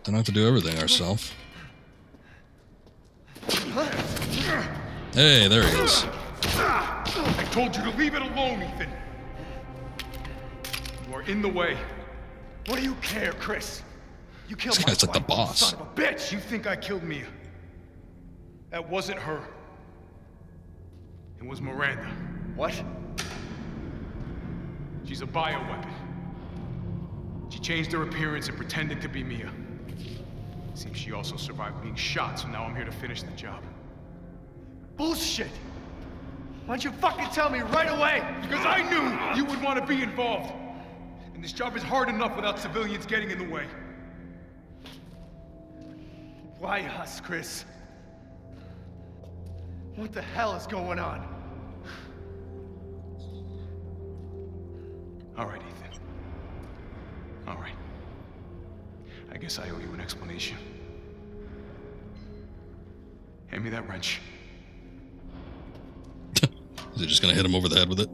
Don't have to do everything ourselves. Hey, there he is. I told you to leave it alone, Ethan. You are in the way. What do you care, Chris? You killed This my guy's like the wife, boss. Son of a bitch! You think I killed Mia? That wasn't her. It was Miranda. What? She's a bioweapon. She changed her appearance and pretended to be Mia. Seems she also survived being shot, so now I'm here to finish the job. Bullshit! Why'd you fucking tell me right away? Because I knew you would want to be involved. And this job is hard enough without civilians getting in the way. Why us, Chris? What the hell is going on? All right, Ethan. All right. I guess I owe you an explanation. Hand me that wrench. Is it just gonna hit him over the head with it?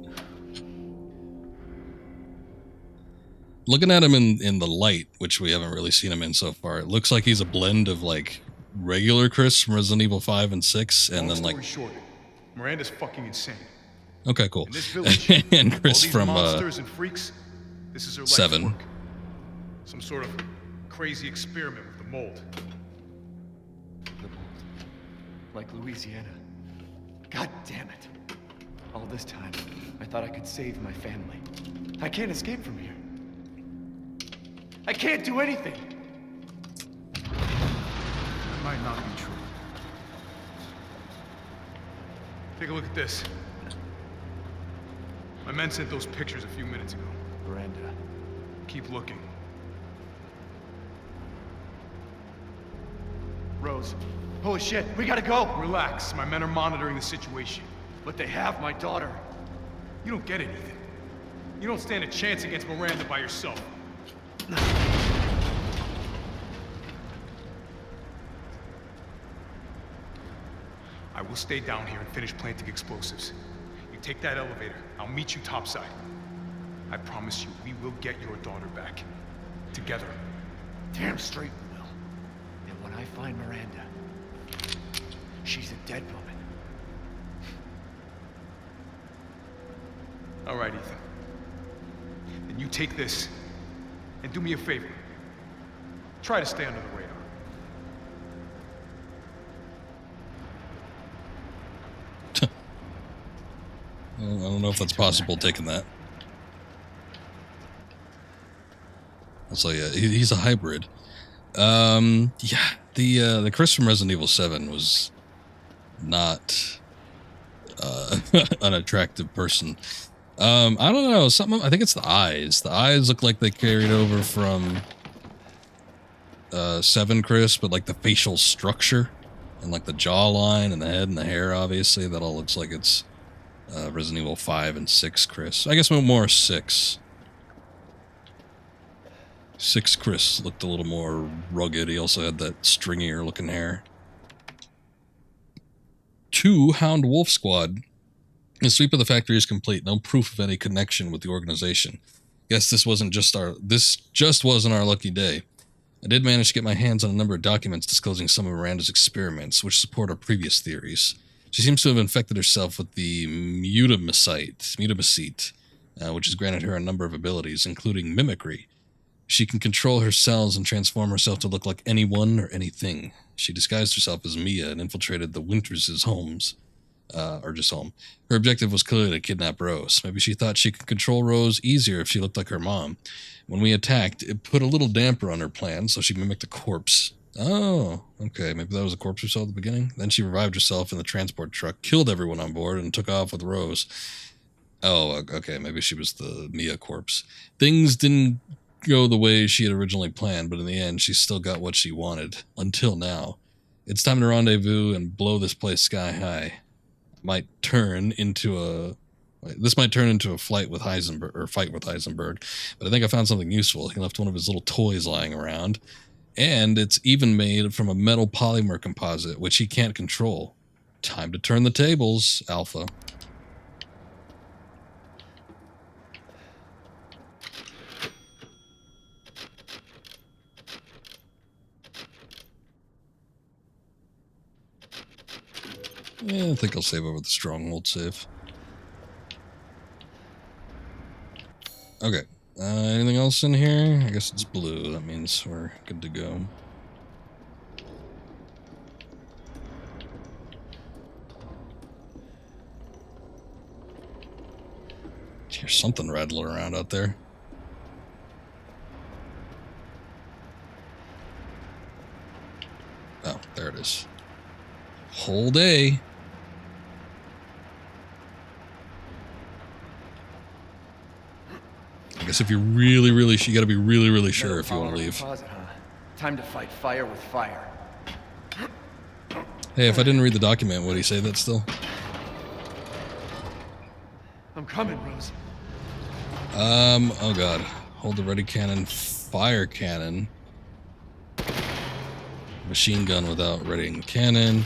Looking at him in the light, which we haven't really seen him in so far, it looks like he's a blend of like regular Chris from Resident Evil 5 and 6, and then like short, Miranda's fucking insane. okay, cool. In this village, and all Chris these from monsters and freaks, this is her life's 7. work. Some sort of crazy experiment with the mold. The mold. Like Louisiana. God damn it. All this time, I thought I could save my family. I can't escape from here. I can't do anything. That might not be true. Take a look at this. My men sent those pictures a few minutes ago. Miranda. Keep looking. Rose. Holy shit, we gotta go! Relax. My men are monitoring the situation. But they have my daughter. You don't get it, Ethan. You don't stand a chance against Miranda by yourself. I will stay down here and finish planting explosives. You take that elevator. I'll meet you topside. I promise you, we will get your daughter back. Together. Damn straight we will. And when I find Miranda, she's a dead woman. All right, Ethan. Then you take this, and do me a favor. Try to stay under the radar. I don't know if that's possible taking that. So yeah, he's a hybrid. Yeah, the Chris from Resident Evil 7 was not an attractive person. I don't know, something. I think it's the eyes. The eyes look like they carried over from 7 Chris, but like the facial structure and like the jawline and the head and the hair, obviously, that all looks like it's Resident Evil 5 and 6 Chris. I guess more 6. 6 Chris looked a little more rugged. He also had that stringier looking hair. 2 Hound Wolf Squad. The sweep of the factory is complete. No proof of any connection with the organization. Guess this just wasn't our lucky day. I did manage to get my hands on a number of documents disclosing some of Miranda's experiments, which support our previous theories. She seems to have infected herself with the mutamicite, which has granted her a number of abilities, including mimicry. She can control her cells and transform herself to look like anyone or anything. She disguised herself as Mia and infiltrated the Winters' homes. Or just home. Her objective was clearly to kidnap Rose. Maybe she thought she could control Rose easier if she looked like her mom. When we attacked, it put a little damper on her plan, so she mimicked a corpse. Oh, okay. Maybe that was a corpse we saw at the beginning. Then she revived herself in the transport truck, killed everyone on board, and took off with Rose. Oh, okay. Maybe she was the Mia corpse. Things didn't go the way she had originally planned, but in the end, she still got what she wanted. Until now. It's time to rendezvous and blow this place sky high. This might turn into a fight with Heisenberg, but I think I found something useful. He left one of his little toys lying around, and it's even made from a metal polymer composite, which he can't control. Time to turn the tables, Alpha. Yeah, I think I'll save over the stronghold save. Okay. Anything else in here? I guess it's blue. That means we're good to go. Here's something rattling around out there. Oh, there it is. Whole day. I guess if you're really, you gotta be really sure if you want to leave. Time to fight fire with fire. Hey, if I didn't read the document, would he say that still? I'm coming, Rose. Oh god. Hold the ready cannon, fire cannon. Machine gun without readying cannon.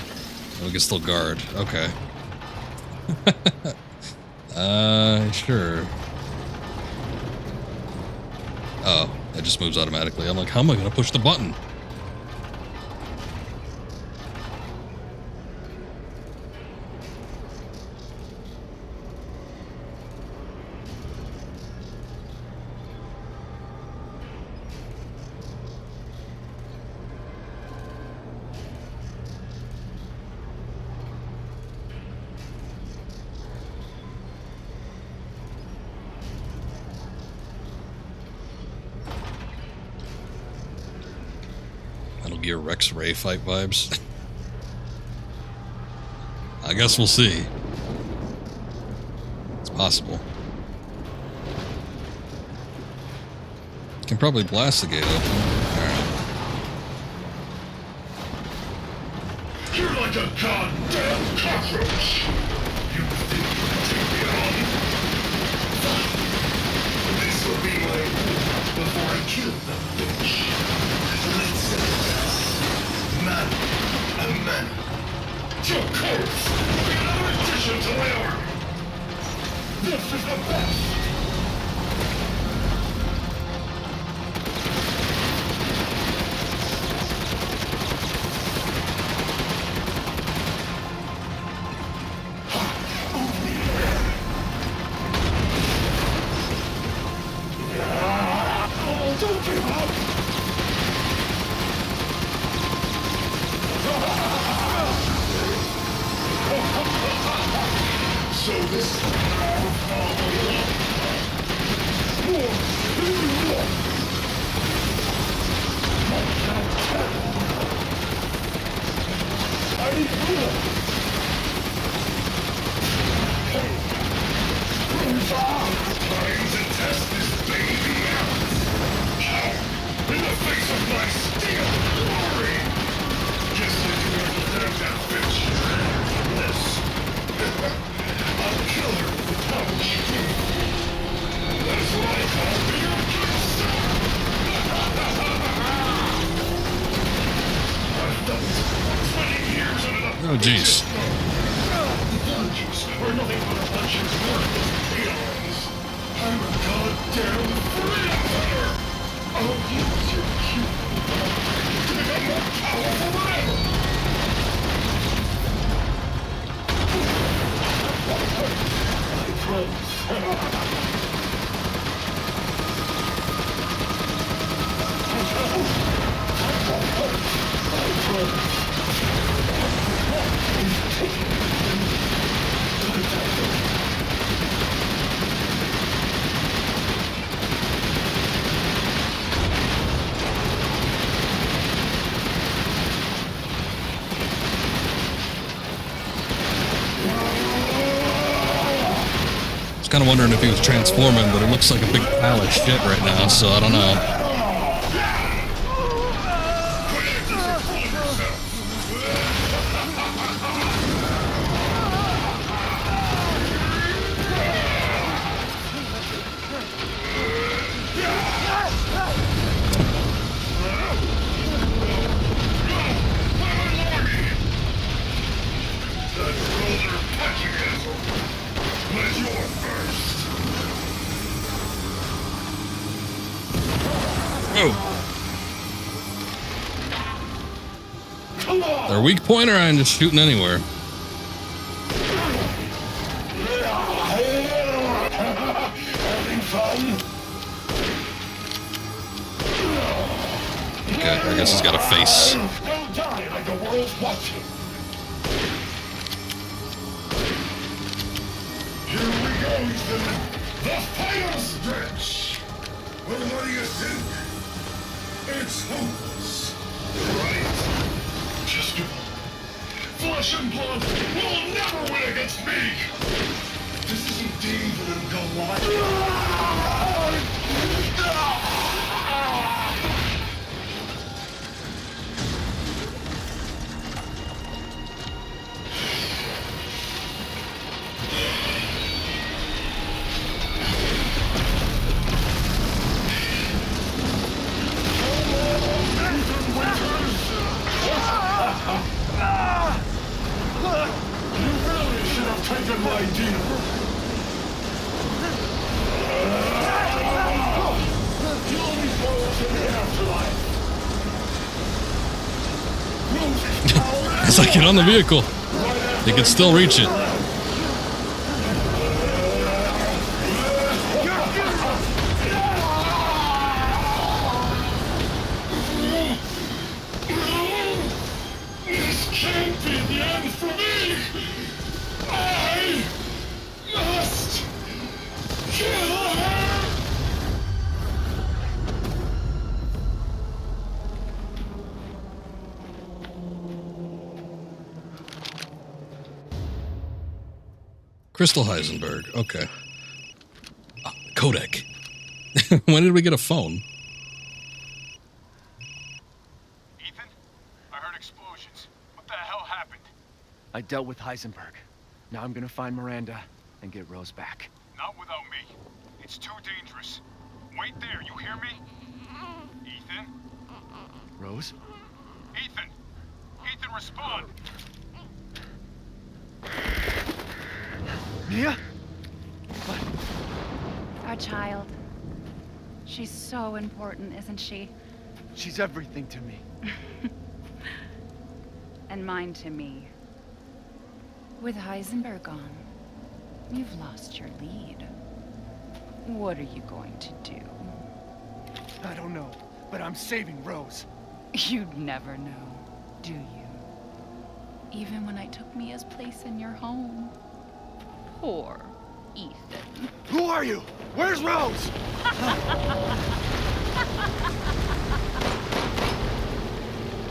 And we can still guard. Okay. Sure. Oh, it just moves automatically. I'm like, how am I gonna push the button? Metal Gear Rex Ray fight vibes. I guess we'll see. It's possible. Can probably blast the gate open. Alright. You're like a goddamn cockroach! You think you can take me on? Fine. This will be my rule before I kill the bitch. Let's say this. Man, a man. Your corpse will be another addition to my army. This is the best. Don't give up! So this is I need more! Time to test this baby out! In the face of my steel glory! Guess I do understand that bitch. This. I'll kill her with the power she gave. That's what I call being a gangster! I've done this for 20 years and enough. Oh, jeez. The villages were nothing but a bunch of worthless peons. I'm a goddamn freedom fighter! I'll use your cute to become more powerful than ever! Kind of wondering if he was transforming, but it looks like a big pile of shit right now, so I don't know. Their weak point, or I'm just shooting anywhere? Okay, I guess he's got a face. Don't die like the world's watching. Here we go, Ethan. The final stretch. Well, what do you think? It's hopeless, right? Just flesh and blood will never win against me. This isn't David and Goliath. As I get on the vehicle, they can still reach it. This can't be the end for me. I must kill her. Crystal Heisenberg. Okay. Codec. When did we get a phone? Ethan? I heard explosions. What the hell happened? I dealt with Heisenberg. Now I'm gonna find Miranda and get Rose back. Not without me. It's too dangerous. Wait there, you hear me? Ethan? Rose? Ethan! Ethan, respond! Mia? Our child. She's so important, isn't she? She's everything to me. And mine to me. With Heisenberg gone, you've lost your lead. What are you going to do? I don't know, but I'm saving Rose. You'd never know, do you? Even when I took Mia's place in your home. Poor Ethan. Who are you? Where's Rose?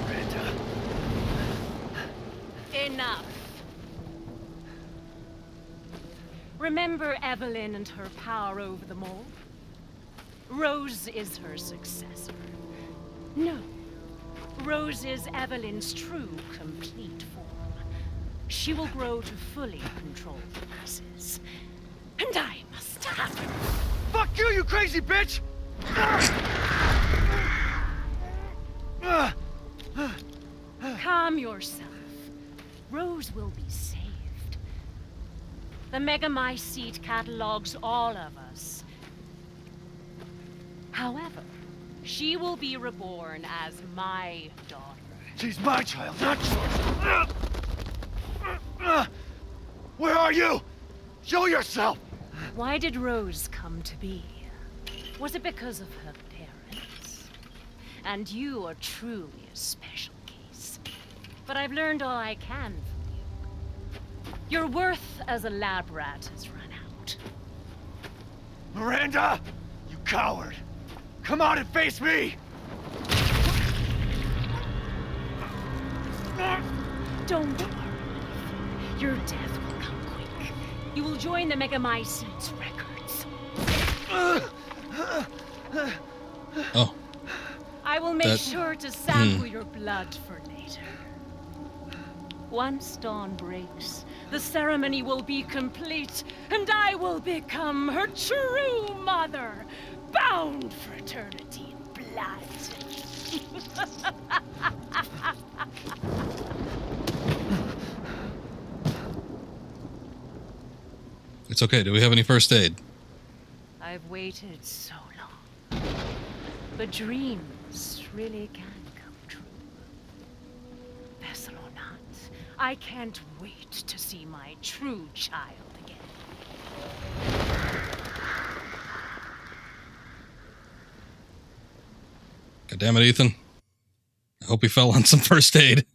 Miranda. Enough. Remember Evelyn and her power over them all? Rose is her successor. No. Rose is Evelyn's true, complete form. She will grow to fully control the masses. And I must have her. Fuck you, you crazy bitch! Calm yourself. Rose will be saved. The Megamycete catalogs all of us. However, she will be reborn as my daughter. She's my child, not yours. Where are you? Show yourself! Why did Rose come to be? Was it because of her parents? And you are truly a special case. But I've learned all I can from you. Your worth as a lab rat has run out. Miranda! You coward! Come out and face me! Don't worry. Your death will come quick. You will join the Megamycetes records. Oh. I will make sure to sample your blood for later. Once dawn breaks, the ceremony will be complete, and I will become her true mother, bound for eternity in blood. It's okay. Do we have any first aid? I've waited so long. But dreams really can come true. Vessel or not, I can't wait to see my true child again. God damn it, Ethan. I hope he fell on some first aid.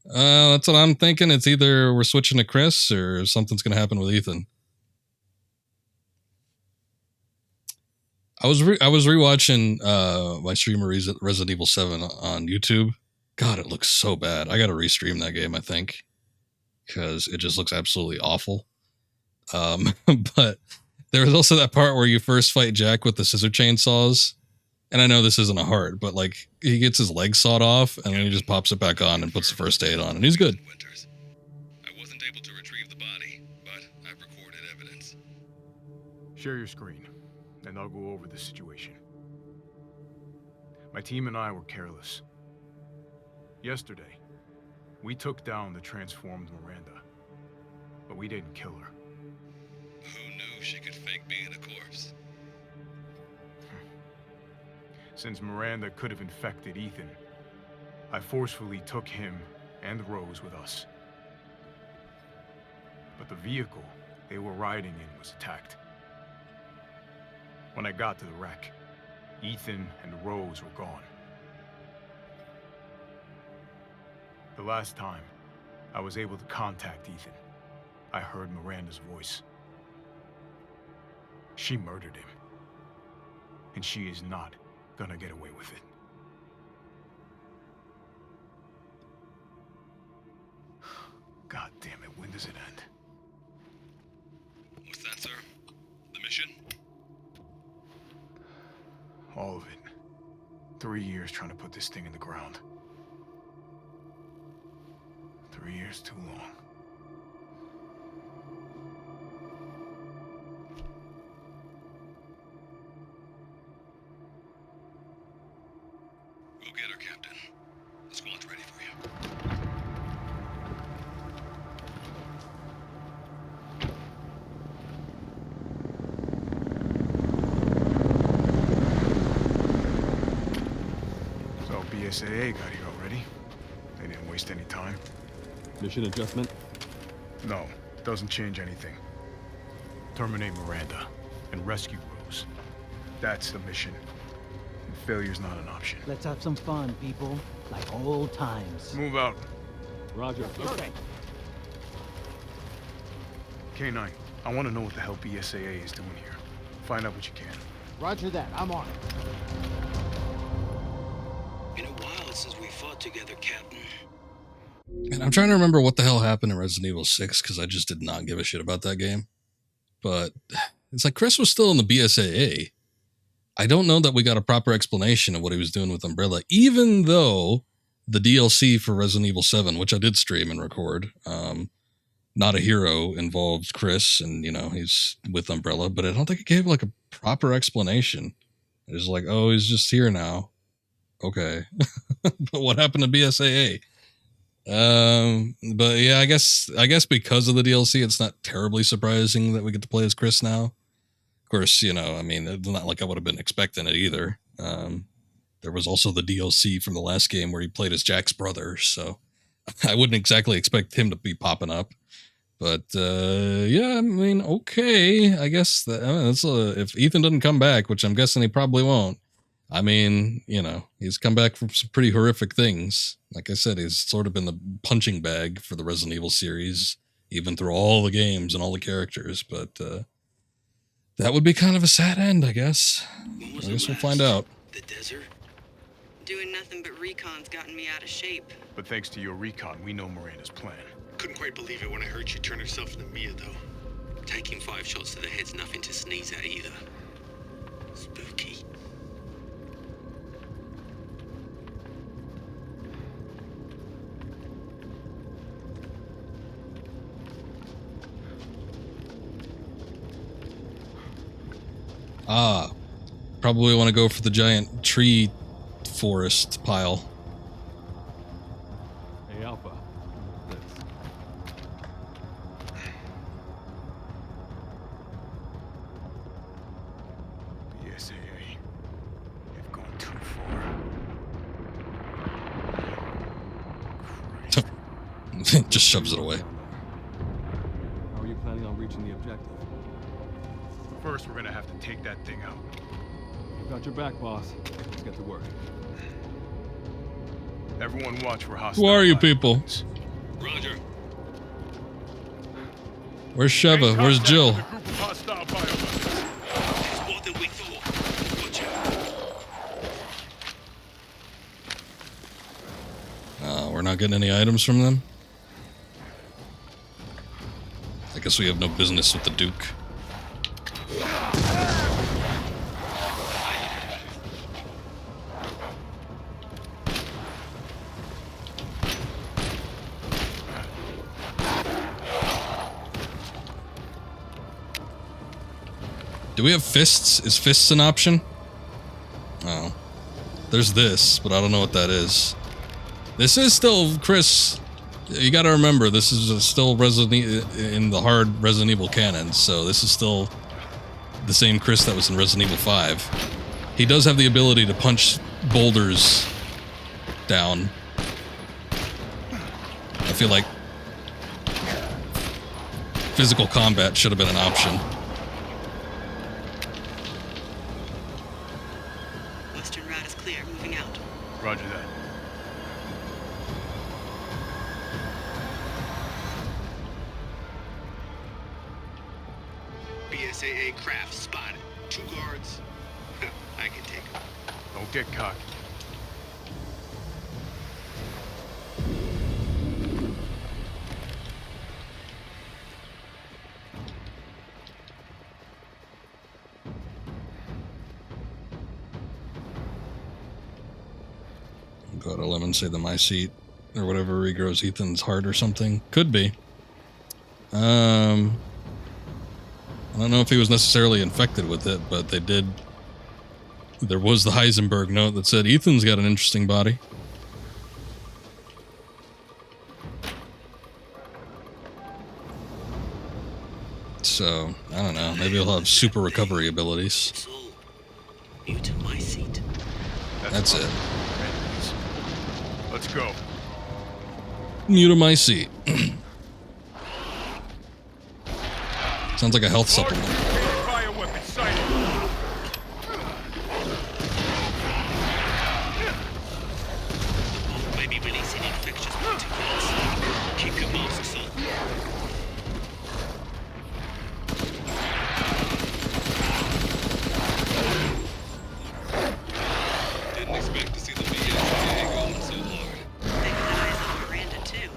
That's what I'm thinking. It's either we're switching to Chris or something's going to happen with Ethan. I was rewatching my streamer Resident Evil 7 on YouTube. God, it looks so bad. I got to restream that game, I think, because it just looks absolutely awful. But there was also that part where you first fight Jack with the scissor chainsaws. And I know this isn't a heart, but like he gets his leg sawed off and then he just pops it back on and puts the first aid on and he's good. I wasn't able to retrieve the body, but I've recorded evidence. Share your screen, and I'll go over the situation. My team and I were careless. Yesterday, we took down the transformed Miranda, but we didn't kill her. Who knew she could fake being a corpse? Since Miranda could have infected Ethan, I forcefully took him and Rose with us. But the vehicle they were riding in was attacked. When I got to the wreck, Ethan and Rose were gone. The last time I was able to contact Ethan, I heard Miranda's voice. She murdered him, and she is not gonna get away with it. God damn it, when does it end? What's that, sir? The mission? All of it. 3 years trying to put this thing in the ground. 3 years too long. Go get her, Captain. The squad's ready for you. So BSAA got here already. They didn't waste any time. Mission adjustment? No, doesn't change anything. Terminate Miranda and rescue Rose. That's the mission. And failure's not an option. Let's have some fun, people. Like old times. Move out. Roger. Okay. K9, I want to know what the hell BSAA is doing here. Find out what you can. Roger that. I'm on it. Been a while since we fought together, Captain. And I'm trying to remember what the hell happened in Resident Evil 6 because I just did not give a shit about that game. But it's like Chris was still in the BSAA. I don't know that we got a proper explanation of what he was doing with Umbrella, even though the DLC for Resident Evil 7, which I did stream and record, Not a Hero, involved Chris, and, you know, he's with Umbrella, but I don't think it gave, like, a proper explanation. It was like, oh, he's just here now. Okay. But what happened to BSAA? But yeah, I guess because of the DLC, it's not terribly surprising that we get to play as Chris now. Of course, you know, I mean, it's not like I would have been expecting it either. There was also the DLC from the last game where he played as Jack's brother, so I wouldn't exactly expect him to be popping up. But yeah, I mean, okay, I guess that, if Ethan doesn't come back, which I'm guessing he probably won't. I mean, you know, he's come back from some pretty horrific things. Like I said, he's sort of been the punching bag for the Resident Evil series, even through all the games and all the characters. But that would be kind of a sad end, I guess. I guess we'll find out. The desert? Doing nothing but recon's gotten me out of shape. But thanks to your recon, we know Miranda's plan. Couldn't quite believe it when I heard she turned herself into Mia, though. Taking 5 shots to the head's nothing to sneeze at either. Spooky. Ah, probably want to go for the giant tree forest pile. Hey, Alpha. This. BSAA. They've gone too far. Just shoves it away. How are you planning on reaching the objective? First, we're gonna have to take that thing out. Got your back, boss. Let's get to work. Everyone watch for hostile. Who are you people? Roger. Where's Sheva? Where's Jill? There's more than we thought. Roger. We're not getting any items from them? I guess we have no business with the Duke. Do we have fists? Is fists an option? Oh. There's this, but I don't know what that is. This is still, Chris, you gotta remember, this is still in the hard Resident Evil canon, so this is still the same Chris that was in Resident Evil 5. He does have the ability to punch boulders down. I feel like physical combat should have been an option. Western route is clear. Moving out. Roger that. BSAA craft spotted. 2 guards. I can take them. Don't get cocky. God, a lemon say the my seat or whatever regrows Ethan's heart or something. Could be. I don't know if he was necessarily infected with it, but they did. There was the Heisenberg note that said Ethan's got an interesting body. So, I don't know. Maybe he'll have super recovery abilities. So, you to my seat. That's it. Let's go. New to my seat. Sounds like a health supplement. Fire weapon sighted. Maybe releasing infectious particulates. Keep your masks on. Didn't expect to see the BSAA going so hard. They got eyes on Miranda too.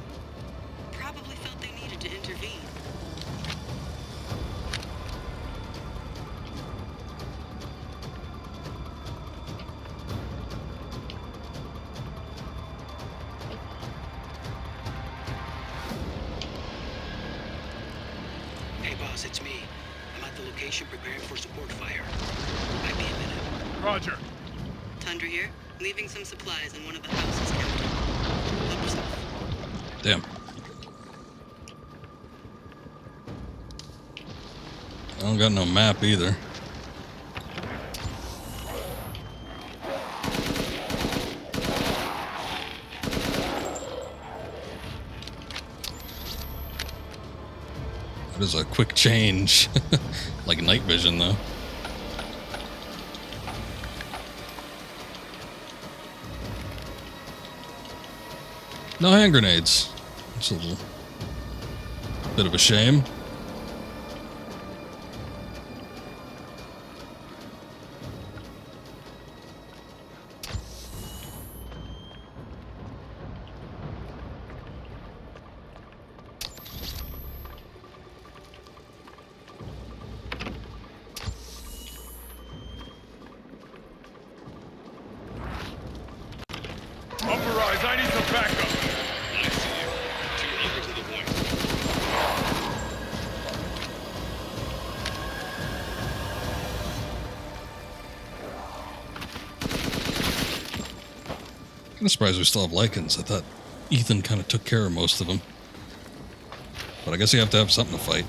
Probably felt they needed to intervene. Hey boss, it's me. I'm at the location preparing for support fire. Might be a minute. Roger. Tundra here, leaving some supplies in one of the houses, Captain. Help yourself. Damn. I don't got no map either. It is a quick change. Like night vision, though. No hand grenades. It's a little bit of a shame. Uprise, I need some backup. I see you. Too eager to the point. Kind of surprised we still have Lycans. I thought Ethan kind of took care of most of them. But I guess you have to have something to fight.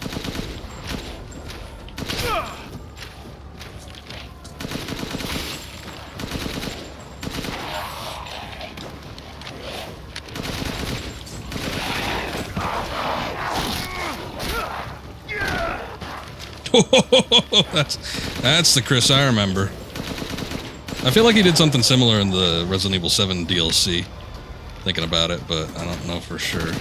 That's the Chris I remember. I feel like he did something similar in the Resident Evil 7 DLC. Thinking about it, but I don't know for sure.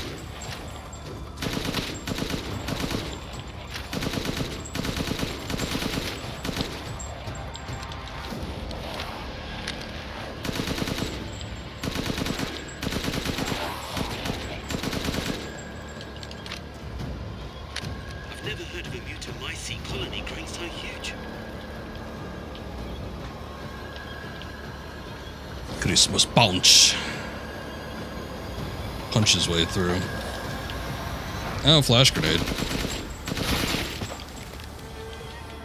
I've never heard of a mutant mycete colony growing so huge. Christmas punch. Punch his way through. Oh, flash grenade.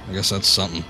I guess that's something.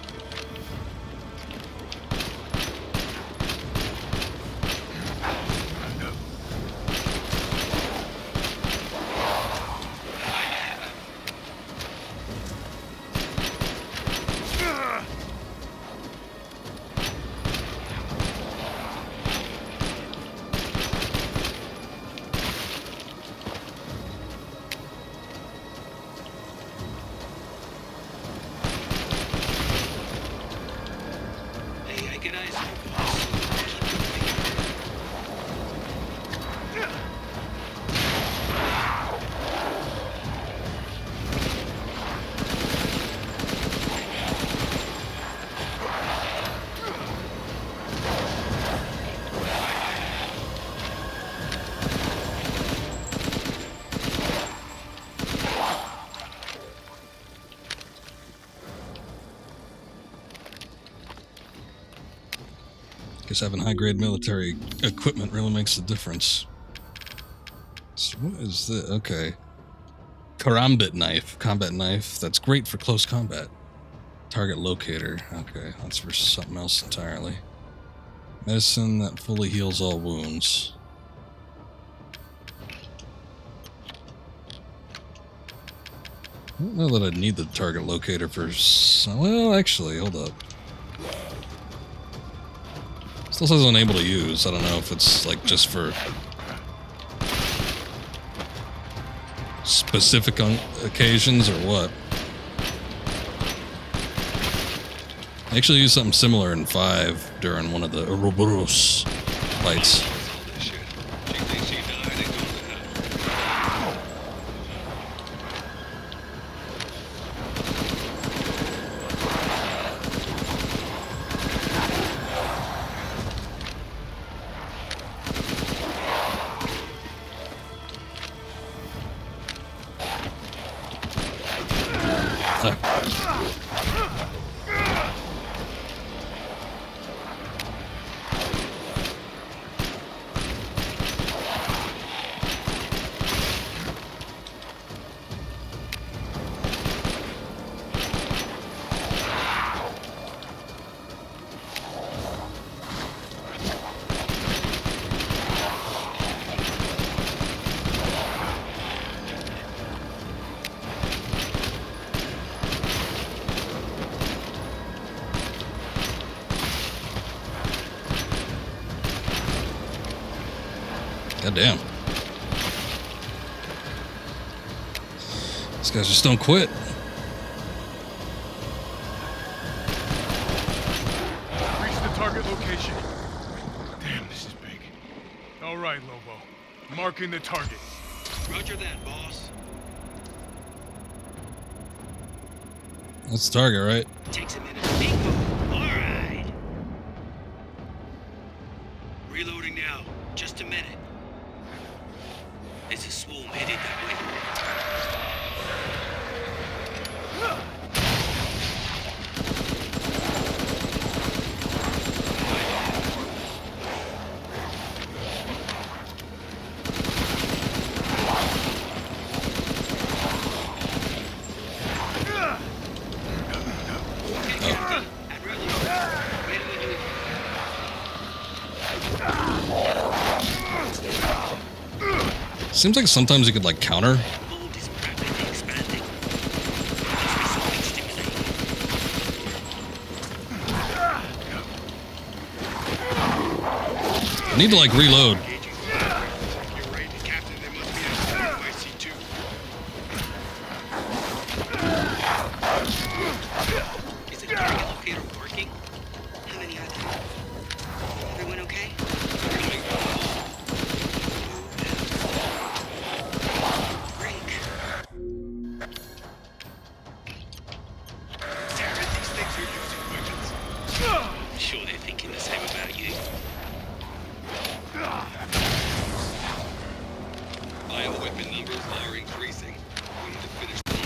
Guess having high-grade military equipment really makes a difference. So what is this? Okay. Karambit knife. Combat knife. That's great for close combat. Target locator. Okay, that's for something else entirely. Medicine that fully heals all wounds. I don't know that I'd need the target locator for... Well, actually, hold up. Still says unable to use. I don't know if it's like just for specific occasions or what. I actually used something similar in 5 during one of the Ouroboros fights. God damn. These guys just don't quit. Reach the target location. Damn, this is big. All right, Lobo. Marking the target. Roger that, boss. That's the target, right? Takes a minute to make move. All right. Reloading now. Just a minute. It's a swarm headed that way. Seems like sometimes you could like counter. I need to like reload. Is the target locator working? How many are there? Everyone okay? I'm sure they're thinking the same about you. Bioweapon numbers are increasing. We need to finish them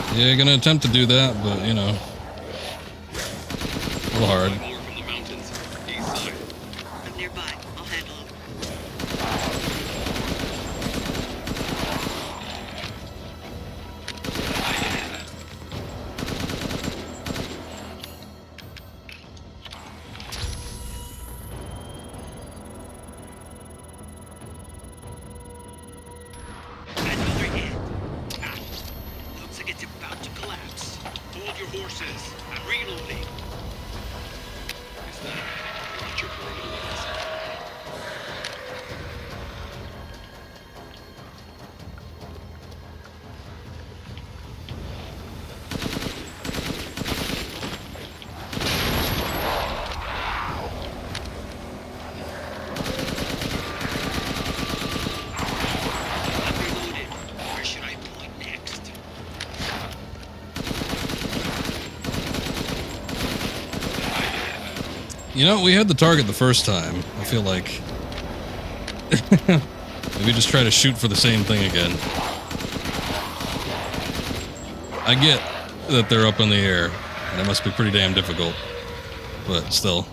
quick. Yeah, gonna attempt to do that, but you know, a little hard. More from the mountains, east side. I'm nearby. I'll handle them. Another hit. Ah, looks like it's about to collapse. Hold your horses. I'm reloading. Is that what your perimeter is? I'm reloaded. Where should I point next? You know, we had the target the first time. I feel like maybe just try to shoot for the same thing again. I get that they're up in the air, and it must be pretty damn difficult, but still.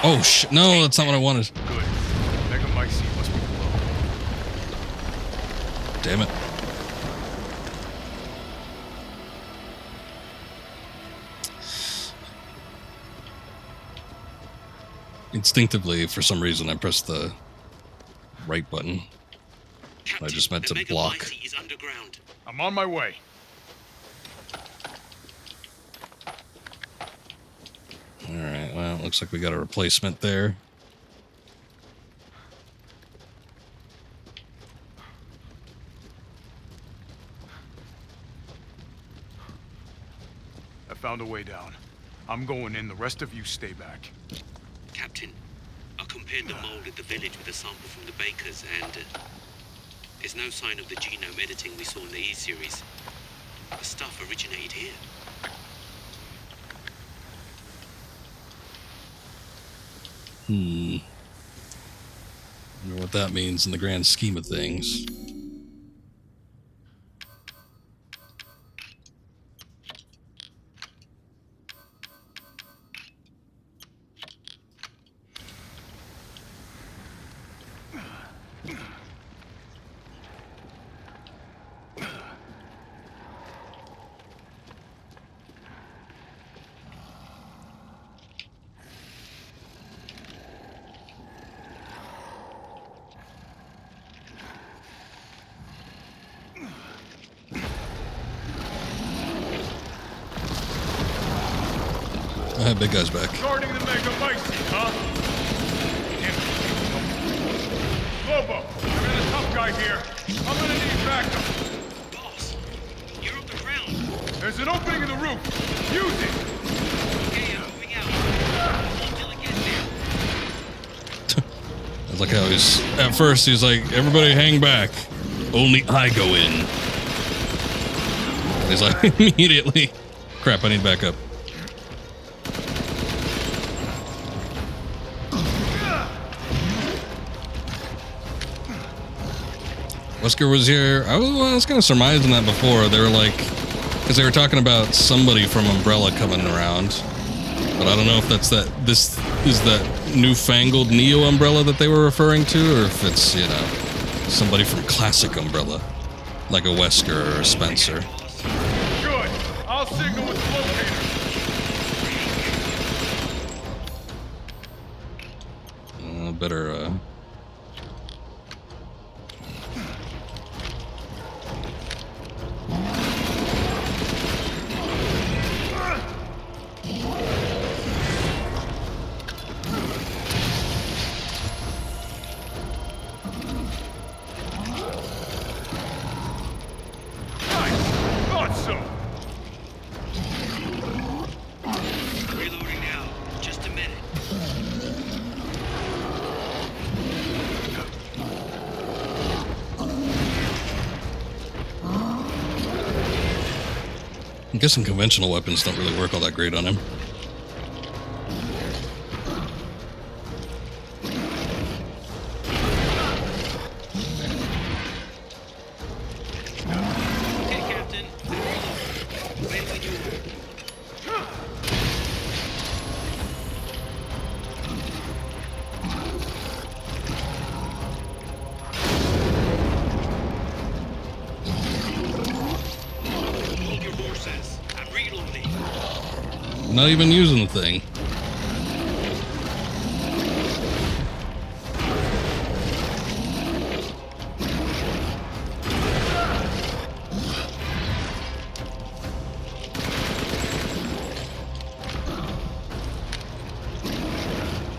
Oh shit! No, that's not what I wanted. Good. Mega Mycete must be below. Damn it. Instinctively, for some reason, I pressed the right button. I just meant to Mega block. Mycete is underground. I'm on my way. Alright, well, looks like we got a replacement there. I found a way down. I'm going in. The rest of you stay back. Captain, I compared the mold at the village with a sample from the bakers, and there's no sign of the genome editing we saw in the E-series. The stuff originated here. I wonder what that means in the grand scheme of things. Big guy's back. Guarding the Mega Mycene, huh? Lobo, I'm in a tough guy here. I'm gonna need backup. Boss, you're on the ground. There's an opening in the roof. Use it. Okay, I'm moving out. Until it gets there. I like how he's, at first he's like, everybody hang back. Only I go in. And he's like, immediately, crap, I need backup. Wesker was here. I was kind of surmising that before. They were like, because they were talking about somebody from Umbrella coming around. But I don't know if that's this is that newfangled Neo Umbrella that they were referring to, or if it's, you know, somebody from classic Umbrella, like a Wesker or a Spencer. Good. I'll signal with the locator. Better, Reloading now. Just a minute. I'm guessing conventional weapons don't really work all that great on him. Okay, Captain. When we do. Hold your horses. I'm reloading. I'm not even using the thing.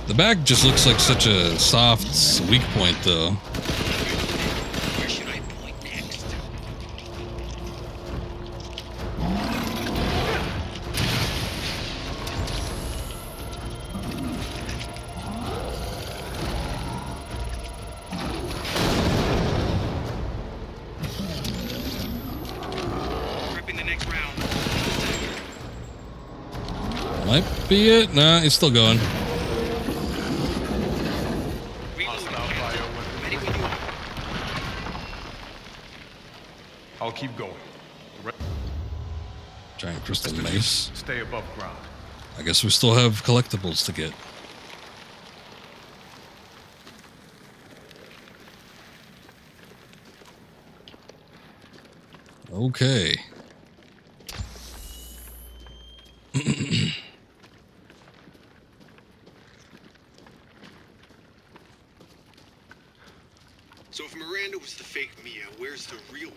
The back just looks like such a soft weak point, though. Where should I point next? Prepping the next round. Might be it. Nah, it's still going. I'll keep going. Giant crystal mace. Stay above ground. I guess we still have collectibles to get. Okay. So if Miranda was the fake Mia, where's the real one?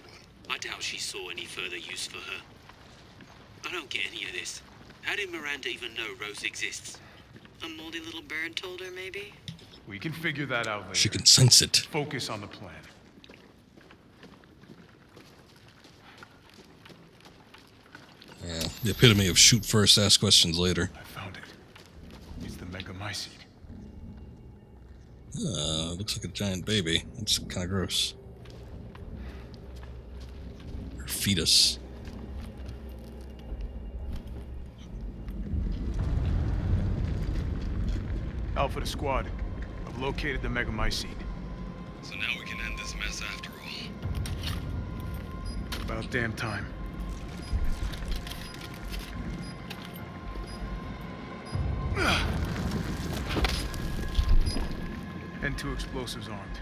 I doubt she saw any further use for her. I don't get any of this. How did Miranda even know Rose exists? A moldy little bird told her, maybe? We can figure that out later. She can sense it. Focus on the plan. Yeah, the epitome of shoot first, ask questions later. I found it. It's the Mega Mycene. Looks like a giant baby. That's kind of gross. Or fetus. Alpha to squad. I've located the Mega Mycene. So now we can end this mess after all. About damn time. And 2 explosives armed.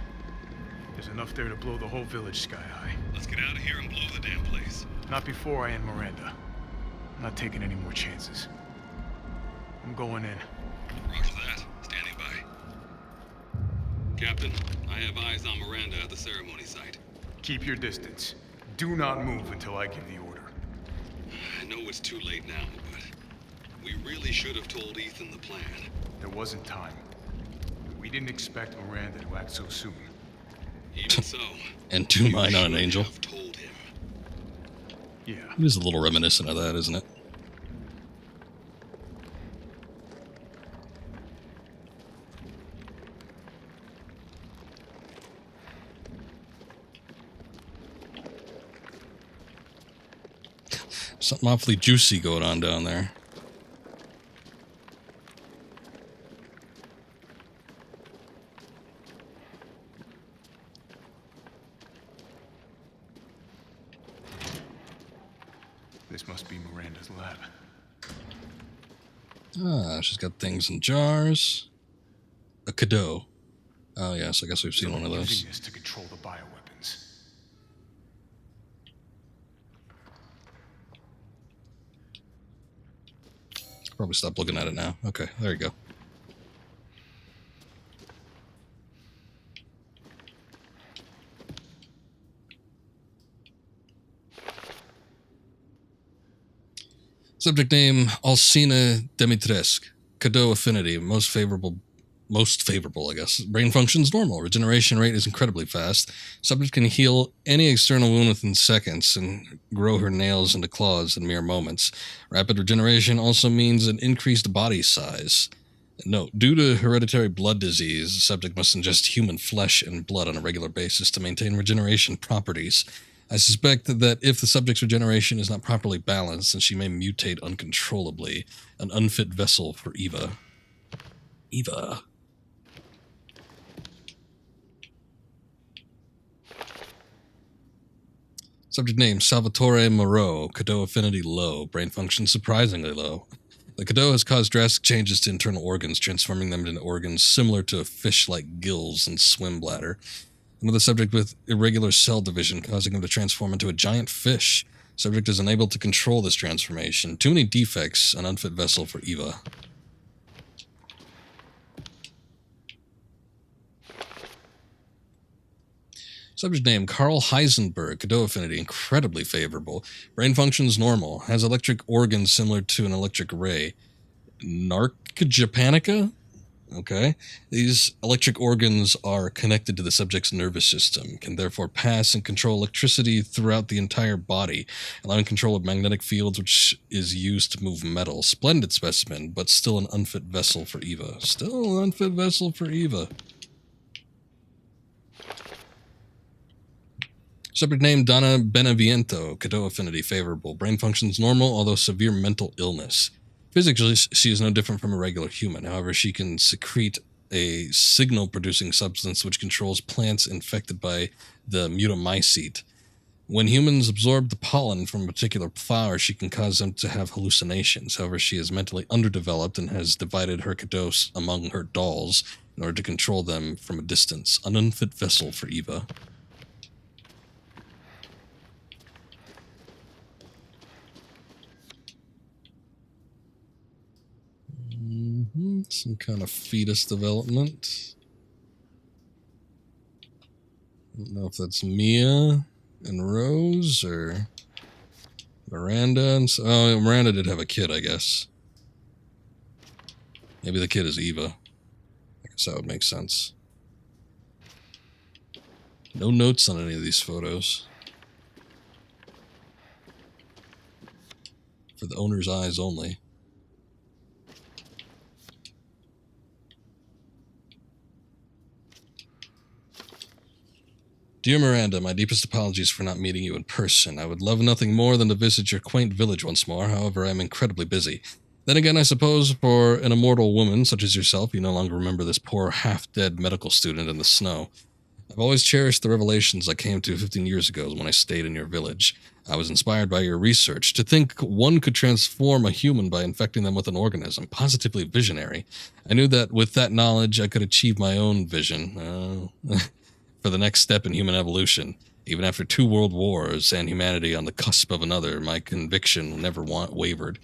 There's enough there to blow the whole village sky high. Let's get out of here and blow the damn place. Not before I end Miranda. I'm not taking any more chances. I'm going in. Roger that. Standing by. Captain, I have eyes on Miranda at the ceremony site. Keep your distance. Do not move until I give the order. I know it's too late now, but We really should have told Ethan the plan. There wasn't time. We didn't expect Miranda to act so soon. Even so. And 2 mine on an angel. Have told him. Yeah. It is a little reminiscent of that, isn't it? Something awfully juicy going on down there. This must be Miranda's lab. Ah, she's got things in jars. A cadeau. Oh, yes, I guess we've seen one of those. Using this to control the bioweapons. Probably stop looking at it now. Okay, there you go. Subject name, Alcina Dimitrescu. Cadeau affinity, most favorable, I guess. Brain functions normal. Regeneration rate is incredibly fast. Subject can heal any external wound within seconds and grow her nails into claws in mere moments. Rapid regeneration also means an increased body size. Note, due to hereditary blood disease, the subject must ingest human flesh and blood on a regular basis to maintain regeneration properties. I suspect that if the subject's regeneration is not properly balanced, then she may mutate uncontrollably. An unfit vessel for Eva. Eva. Subject name, Salvatore Moreau. Cadeau affinity low. Brain function surprisingly low. The Cadeau has caused drastic changes to internal organs, transforming them into organs similar to fish-like gills and swim bladder. Another subject with irregular cell division, causing him to transform into a giant fish. Subject is unable to control this transformation. Too many defects, an unfit vessel for Eva. Subject name, Carl Heisenberg. Cadeau affinity, incredibly favorable. Brain functions normal. Has electric organs similar to an electric ray. Narca japanica? Okay. These electric organs are connected to the subject's nervous system, can therefore pass and control electricity throughout the entire body, allowing control of magnetic fields, which is used to move metal. Splendid specimen, but still an unfit vessel for Eva. Still an unfit vessel for Eva. Subject name, Donna Beneviento. Cadeau affinity, favorable. Brain functions normal, although severe mental illness. Physically, she is no different from a regular human. However, she can secrete a signal-producing substance which controls plants infected by the mutamycete. When humans absorb the pollen from a particular flower, she can cause them to have hallucinations. However, she is mentally underdeveloped and has divided her Cadeau among her dolls in order to control them from a distance. An unfit vessel for Eva. Some kind of fetus development. I don't know if that's Mia and Rose or Miranda. And oh, Miranda did have a kid, I guess. Maybe the kid is Eva. I guess that would make sense. No notes on any of these photos. For the owner's eyes only. Dear Miranda, my deepest apologies for not meeting you in person. I would love nothing more than to visit your quaint village once more. However, I am incredibly busy. Then again, I suppose for an immortal woman such as yourself, you no longer remember this poor half-dead medical student in the snow. I've always cherished the revelations I came to 15 years ago when I stayed in your village. I was inspired by your research. To think one could transform a human by infecting them with an organism, positively visionary. I knew that with that knowledge, I could achieve my own vision. For the next step in human evolution. Even after 2 world wars and humanity on the cusp of another, my conviction never wavered.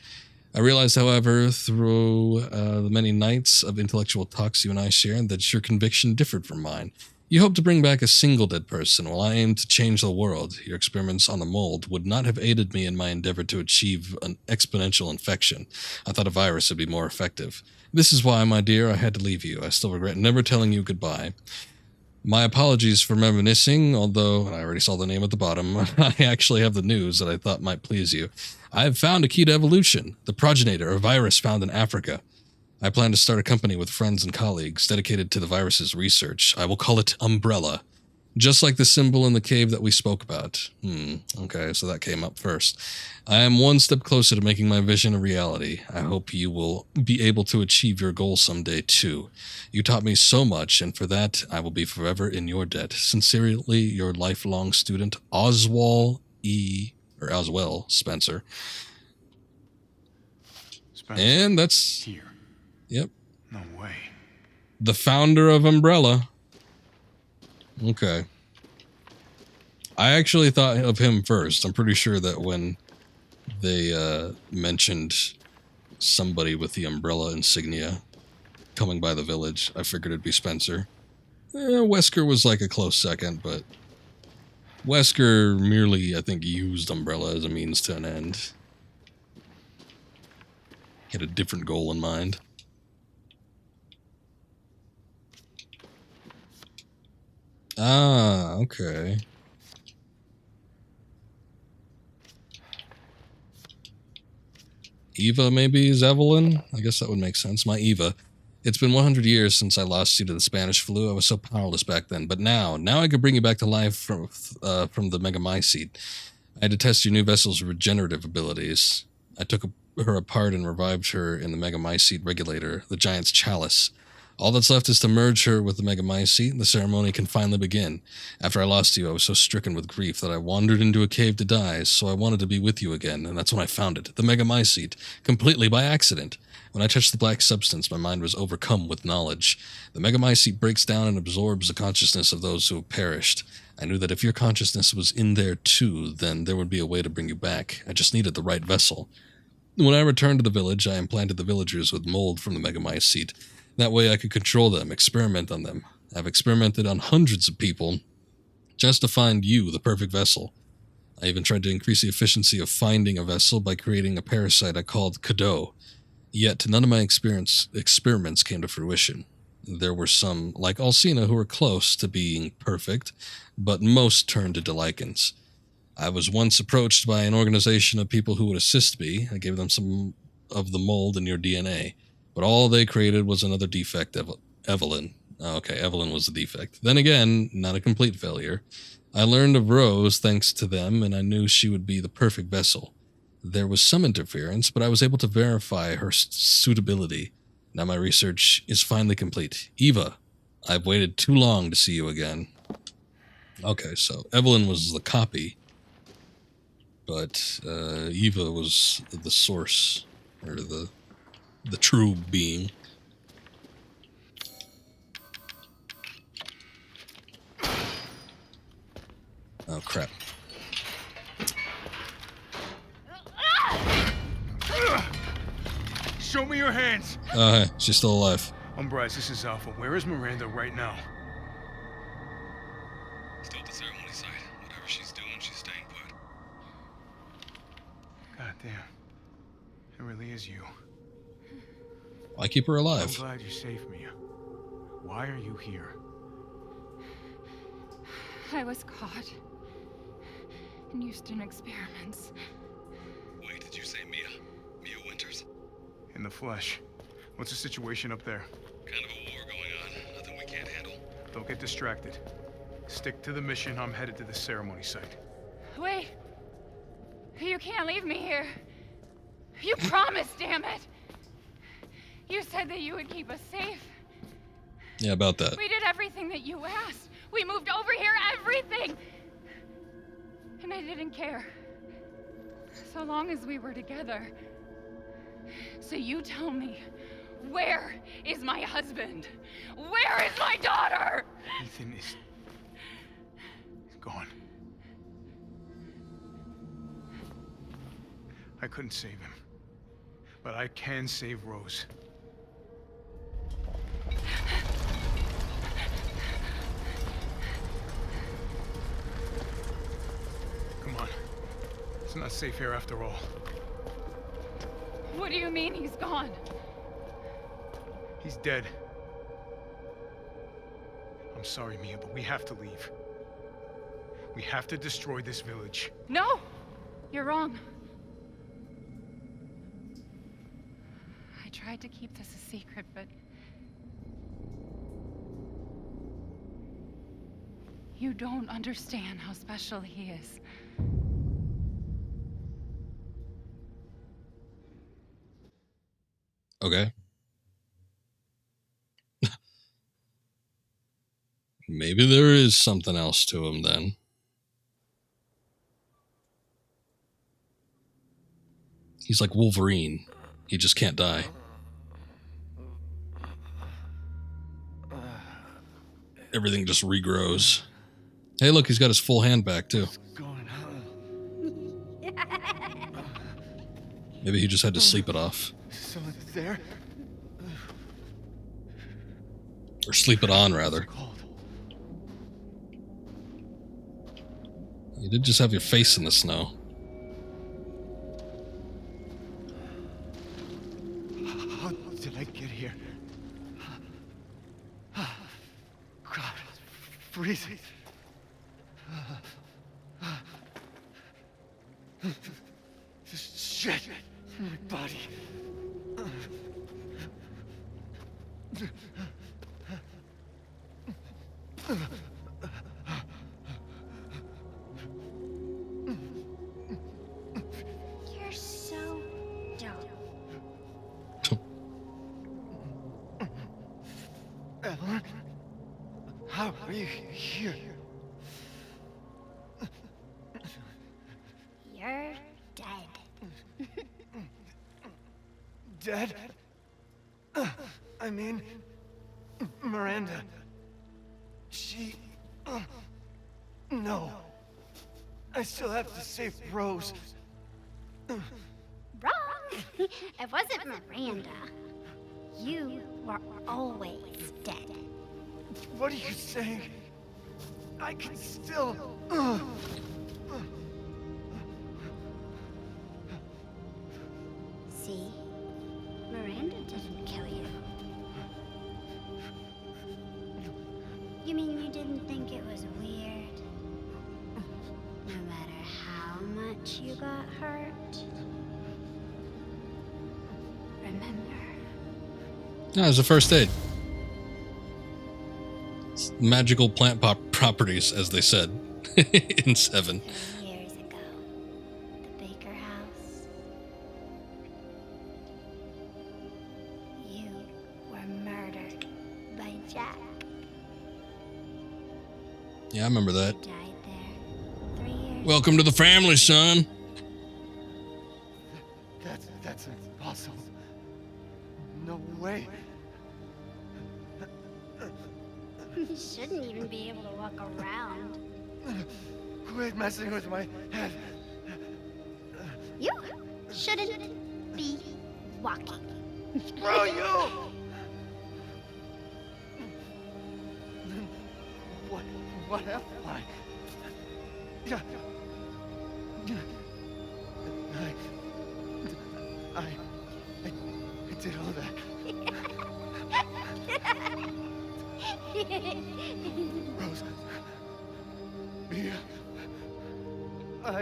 I realized, however, through the many nights of intellectual talks you and I shared, that your conviction differed from mine. You hope to bring back a single dead person, while I aim to change the world. Your experiments on the mold would not have aided me in my endeavor to achieve an exponential infection. I thought a virus would be more effective. This is why, my dear, I had to leave you. I still regret never telling you goodbye. My apologies for reminiscing, although I already saw the name at the bottom. I actually have the news that I thought might please you. I have found a key to evolution, the progenitor, a virus found in Africa. I plan to start a company with friends and colleagues dedicated to the virus's research. I will call it Umbrella, just like the symbol in the cave that we spoke about. Okay, so that came up first. I am one step closer to making my vision a reality. I hope you will be able to achieve your goal someday, too. You taught me so much, and for that, I will be forever in your debt. Sincerely, your lifelong student, Oswald Spencer. And that's... Here. Yep. No way. The founder of Umbrella. Okay. I actually thought of him first. I'm pretty sure that when they mentioned somebody with the Umbrella insignia coming by the village, I figured it'd be Spencer. Wesker was like a close second, but Wesker merely, I think, used Umbrella as a means to an end. He had a different goal in mind. Ah, okay. Eva maybe is Evelyn? I guess that would make sense. My Eva. It's been 100 years since I lost you to the Spanish flu. I was so powerless back then. But now I could bring you back to life from the Megamycete. I had to test your new vessel's regenerative abilities. I took her apart and revived her in the Megamycete regulator, the Giant's Chalice. All that's left is to merge her with the Megamycete, and the ceremony can finally begin. After I lost you, I was so stricken with grief that I wandered into a cave to die, so I wanted to be with you again, and that's when I found it, the Megamycete, completely by accident. When I touched the black substance, my mind was overcome with knowledge. The Megamycete breaks down and absorbs the consciousness of those who have perished. I knew that if your consciousness was in there too, then there would be a way to bring you back. I just needed the right vessel. When I returned to the village, I implanted the villagers with mold from the Megamycete. That way I could control them, experiment on them. I've experimented on hundreds of people just to find you, the perfect vessel. I even tried to increase the efficiency of finding a vessel by creating a parasite I called Cadeau. Yet none of my experiments came to fruition. There were some, like Alcina, who were close to being perfect, but most turned into lichens. I was once approached by an organization of people who would assist me. I gave them some of the mold in your DNA. But all they created was another defect of Evelyn. Okay, Evelyn was the defect. Then again, not a complete failure. I learned of Rose thanks to them, and I knew she would be the perfect vessel. There was some interference, but I was able to verify her suitability. Now my research is finally complete. Eva, I've waited too long to see you again. Okay, so Evelyn was the copy, but Eva was the source, or the true being. Oh, crap. Show me your hands! Hey, she's still alive. Umbrise, this is Alpha. Where is Miranda right now? Still at the ceremony site. Whatever she's doing, she's staying put. God damn. It really is you. Why keep her alive? I'm glad you saved me. Why are you here? I was caught and used in experiments. Wait, did you say Mia? Mia Winters? In the flesh. What's the situation up there? Kind of a war going on. Nothing we can't handle. Don't get distracted. Stick to the mission. I'm headed to the ceremony site. Wait! You can't leave me here. You promised, damn it! You said that you would keep us safe. Yeah, about that. We did everything that you asked. We moved over here, everything! And I didn't care. So long as we were together. So you tell me, where is my husband? Where is my daughter? Ethan is gone. I couldn't save him. But I can save Rose. not safe here after all. What do you mean he's gone? He's dead. I'm sorry, Mia, but we have to leave. We have to destroy this village. No! You're wrong. I tried to keep this a secret, but... you don't understand how special he is. Okay. Maybe there is something else to him then. He's like Wolverine. He just can't die. Everything just regrows. Hey, look, he's got his full hand back, too. Maybe he just had to sleep it off. Someone there? Or sleep it on, rather. You did just have your face in the snow. How did I get here? God, it's freezing. Shit, my body. You're so dumb. Evelyn, how are you here? You're dead. Dead? I mean, Miranda. She... no. I still have to save Rose. Wrong. It wasn't Miranda. You were always dead. What are you saying? I can still... See? Miranda didn't kill you. You mean you didn't think it was weird? No matter how much you got hurt? Remember. No, it was a first aid. It's magical plant properties, as they said in 7. 3 years ago, the Baker house. You were murdered by Jack. Yeah, I remember that. You died there 3 years. Welcome to the family, son. That's impossible. No way. You shouldn't even be able to walk around. Quit messing with my head. You shouldn't be walking. Screw you! What am I? Yeah. I did all that. Rose. Mia. Now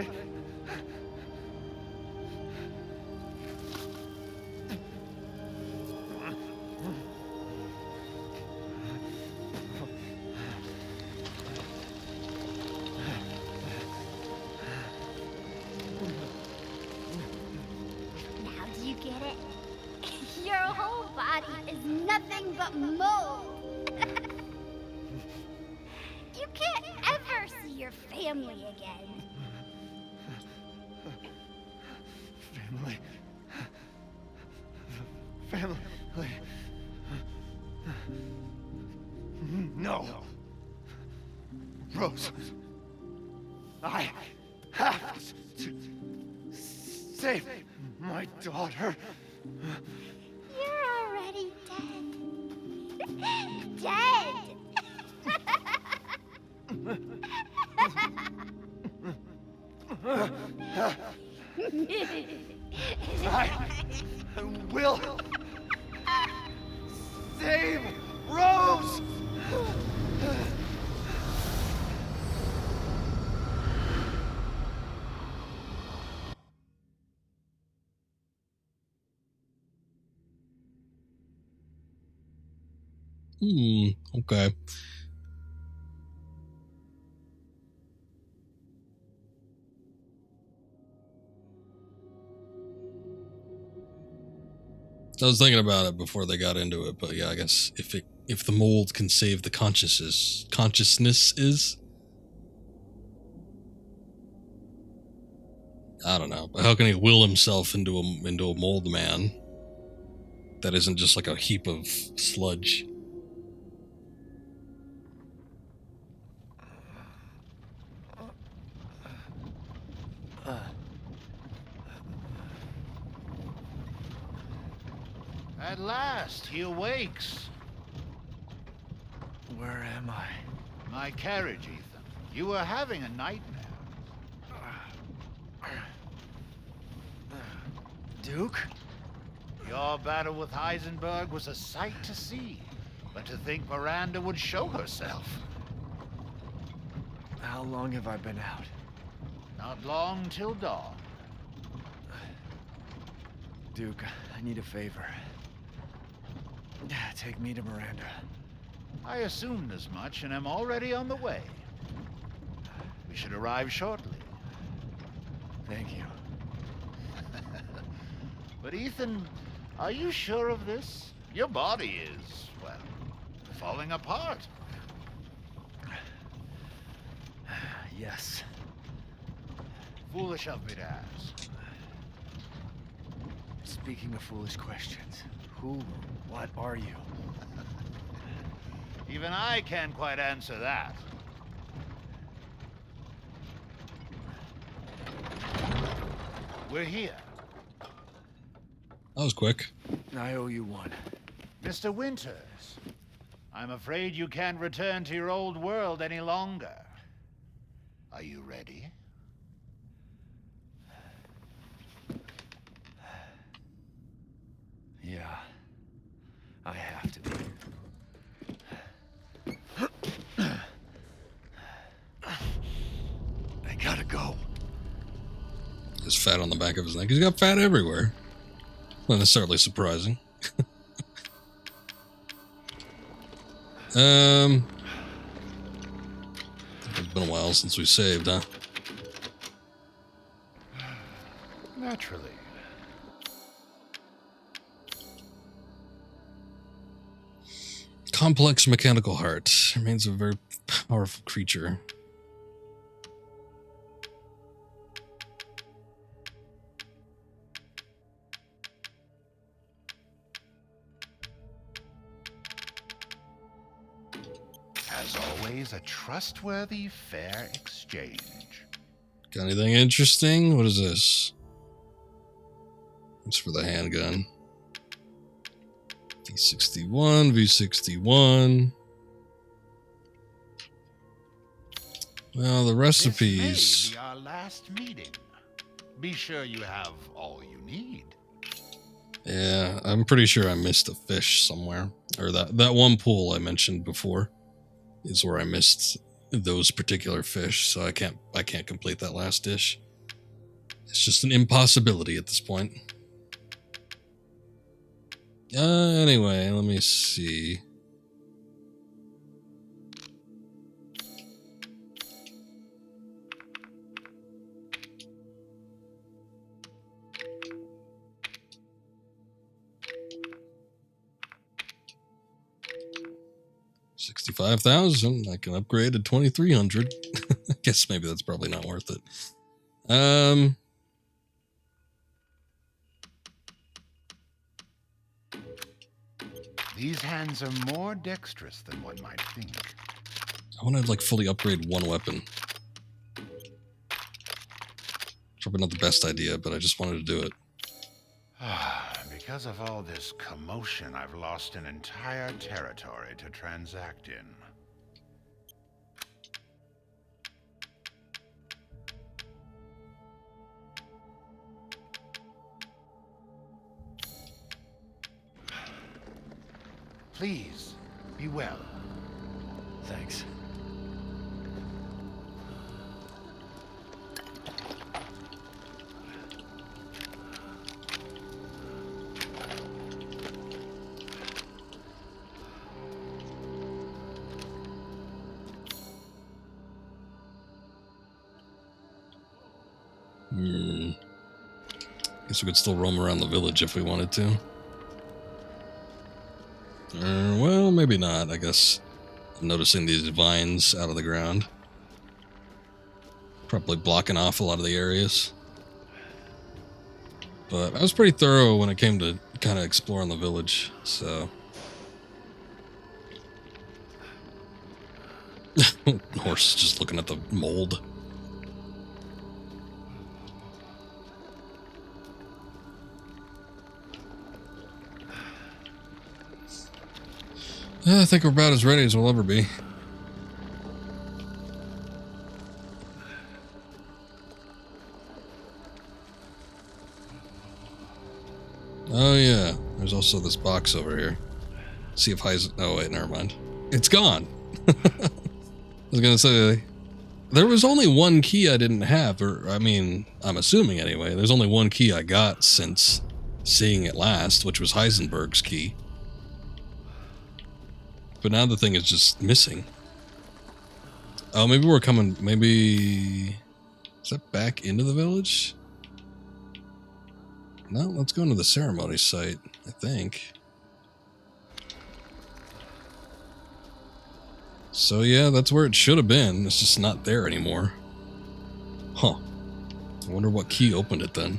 do you get it? Your whole body is nothing but mold. You can't ever see your family again. Family. No. Rose. I have to save my daughter. You're already dead. Dead! I will save Rose! Okay. I was thinking about it before they got into it, but yeah, I guess if the mold can save the consciousness is, I don't know. But how can he will himself into a mold man that isn't just like a heap of sludge? At last, he awakes. Where am I? My carriage, Ethan. You were having a nightmare. Duke? Your battle with Heisenberg was a sight to see. But to think Miranda would show herself. How long have I been out? Not long till dawn. Duke, I need a favor. Take me to Miranda. I assumed as much and am already on the way. We should arrive shortly. Thank you. But Ethan, are you sure of this? Your body is, well, falling apart. Yes. Foolish of me to ask. Speaking of foolish questions, who, what are you? Even I can't quite answer that. We're here. That was quick. I owe you one. Mr. Winters, I'm afraid you can't return to your old world any longer. Are you ready? Yeah, I have to be. I gotta go. There's fat on the back of his neck. He's got fat everywhere. Not necessarily surprising. It's been a while since we saved, huh? Naturally. Complex mechanical heart. Remains a very powerful creature. As always, a trustworthy, fair exchange. Got anything interesting? What is this? It's for the handgun. V61, V61. Well, the recipes. This may be our last meeting. Be sure you have all you need. Yeah, I'm pretty sure I missed a fish somewhere. Or that one pool I mentioned before is where I missed those particular fish, so I can't complete that last dish. It's just an impossibility at this point. Anyway, let me see. $65,000. I can upgrade to 2,300. I guess maybe that's probably not worth it. These hands are more dexterous than one might think. I want to like fully upgrade one weapon. Probably not the best idea, but I just wanted to do it. Because of all this commotion, I've lost an entire territory to transact in. Please, be well. Thanks. Guess we could still roam around the village if we wanted to. Well, maybe not. I guess I'm noticing these vines out of the ground. Probably blocking off a lot of the areas. But I was pretty thorough when it came to kind of exploring the village, so... Horse just looking at the mold. I think we're about as ready as we'll ever be. Oh yeah, there's also this box over here. See if oh wait, never mind. It's gone. I was gonna say, there was only one key I didn't have, or I mean, I'm assuming anyway, there's only one key I got since seeing it last, which was Heisenberg's key. But now the thing is just missing. Oh, maybe we're coming, maybe... Is that back into the village? No, let's go into the ceremony site, I think. So yeah, that's where it should have been. It's just not there anymore. Huh. I wonder what key opened it then.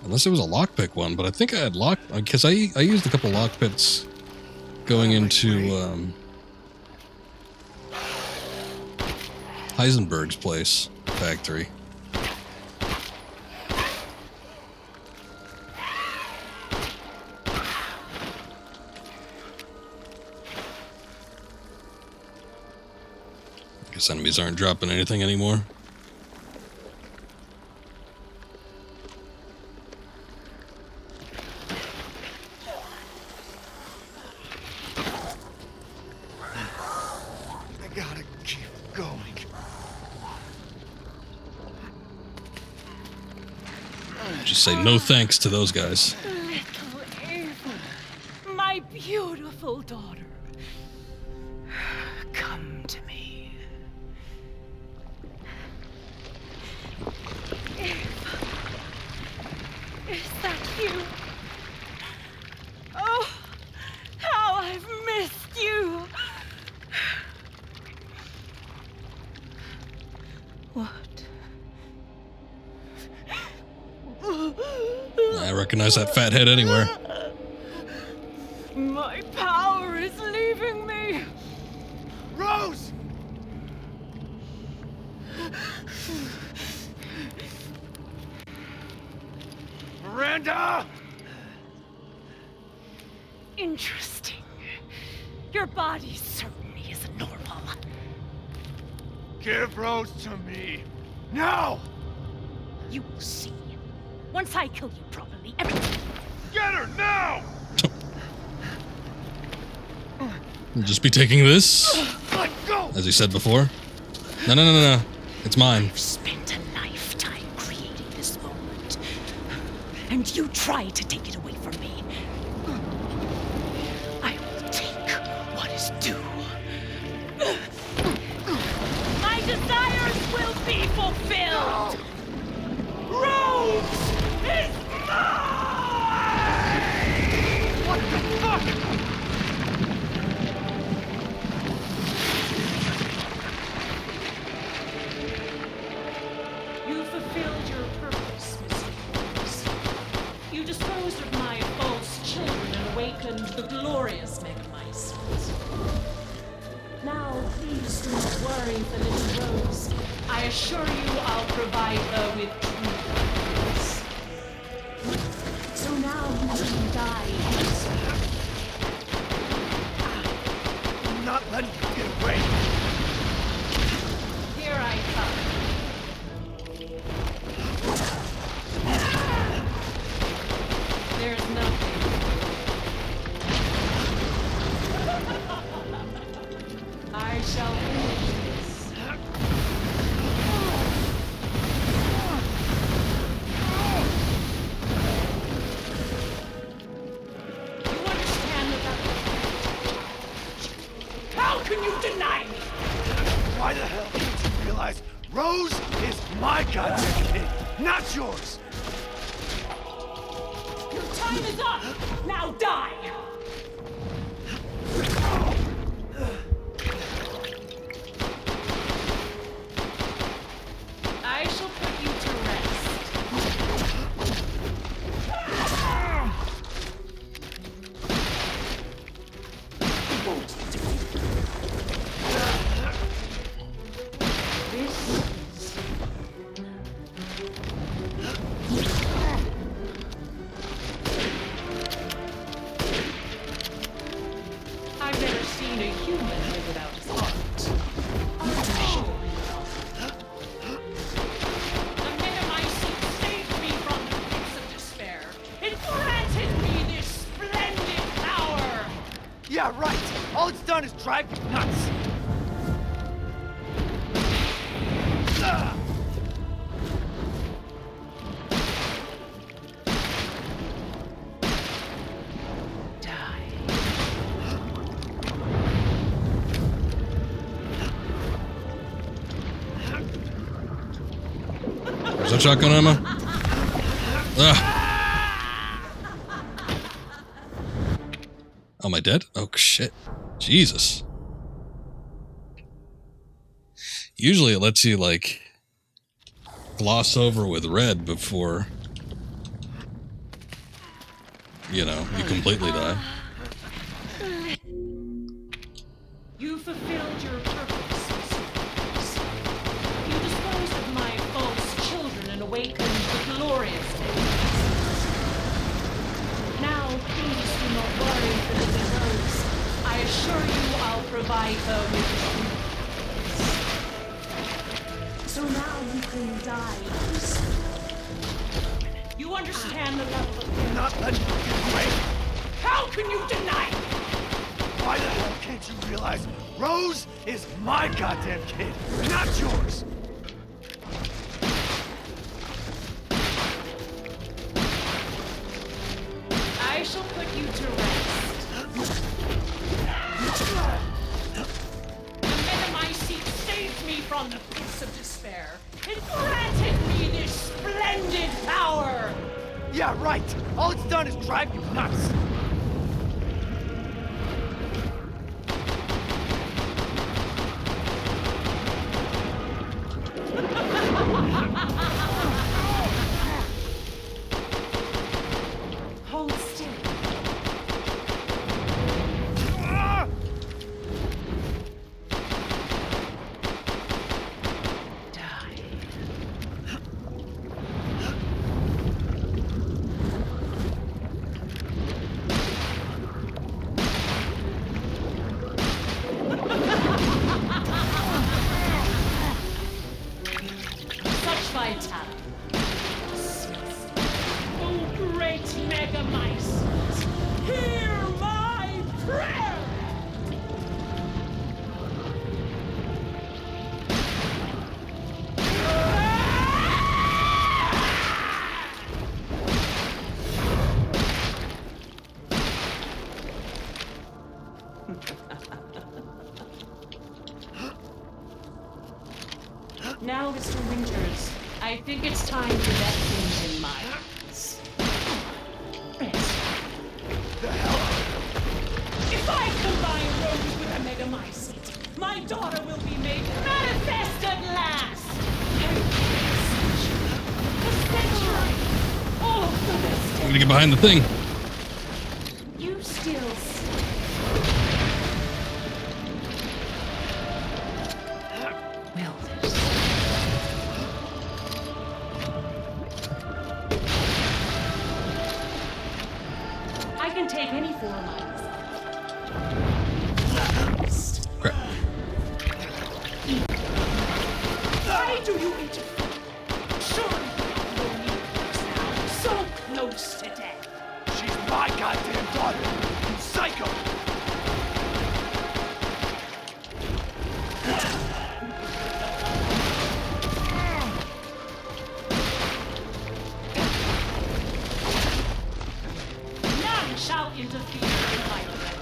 Unless it was a lockpick one, but I think I had because I used a couple lockpicks going into Heisenberg's place, factory. Guess enemies aren't dropping anything anymore. Just say no thanks to those guys. Little Ava, my beautiful daughter. Come to me. Ava, is that you? Oh, how I've missed you. What? I recognize that fat head anywhere. My power is leaving me. Rose! Miranda! Interesting. Your body certainly isn't normal. Give Rose to me. Now! You will see. Once I kill you properly, everything... Get her now! We'll just be taking this, Let go! as he said before. No. It's mine. I've spent a lifetime creating this moment. And you try to take it away from me. I will take what is due. My desires will be fulfilled! Rose is mine! What the fuck? You fulfilled your purpose, Mr. Orbs. You disposed of my false children and awakened the glorious Megamycete. Now, please do not worry for little Rose. I assure you I'll provide her with true happiness. So now you can die peacefully. I'm not letting you get away. Here I come. There's nothing. can you deny me? Why the hell can't you realize Rose is my goddamn kid, not yours? Your time is up! Now die! I shall put you to rest. I've never seen a human live without his heart. I'm sure the Metamycete saved me from the pits of despair. It granted me this splendid power! Yeah, right. All it's done is drive you nuts. Is that shotgun ammo? Ugh. Am I dead? Oh shit. Jesus. Usually it lets you like gloss over with red before, you know, you completely die. You fulfilled your purpose. You disposed of my false children and awakened the glorious days. Now, please do not worry for little Rose. I assure you I'll provide her with peace. So now you can die. You understand the level of danger. Not letting you get away. How can you deny me? Why the hell can't you realize Rose is my goddamn kid, not yours? I shall put you to rest. The Metamycete saved me from the pits of despair. It granted me this splendid power! Yeah, right. All it's done is drive you nuts. Hold still. Such vitality. Oh, great Megamycete, hear my prayer! Now, Mr. Winters, I think it's time to let things in my hands. If I combine Rose with a Megamycete, my daughter will be made manifest at last! A century! All of the best. I'm gonna get behind the thing. You still I can take any form I Crap. Why do you interfere? Surely you don't need us now. So close to death. She's my goddamn daughter, you psycho! None shall interfere in my plans.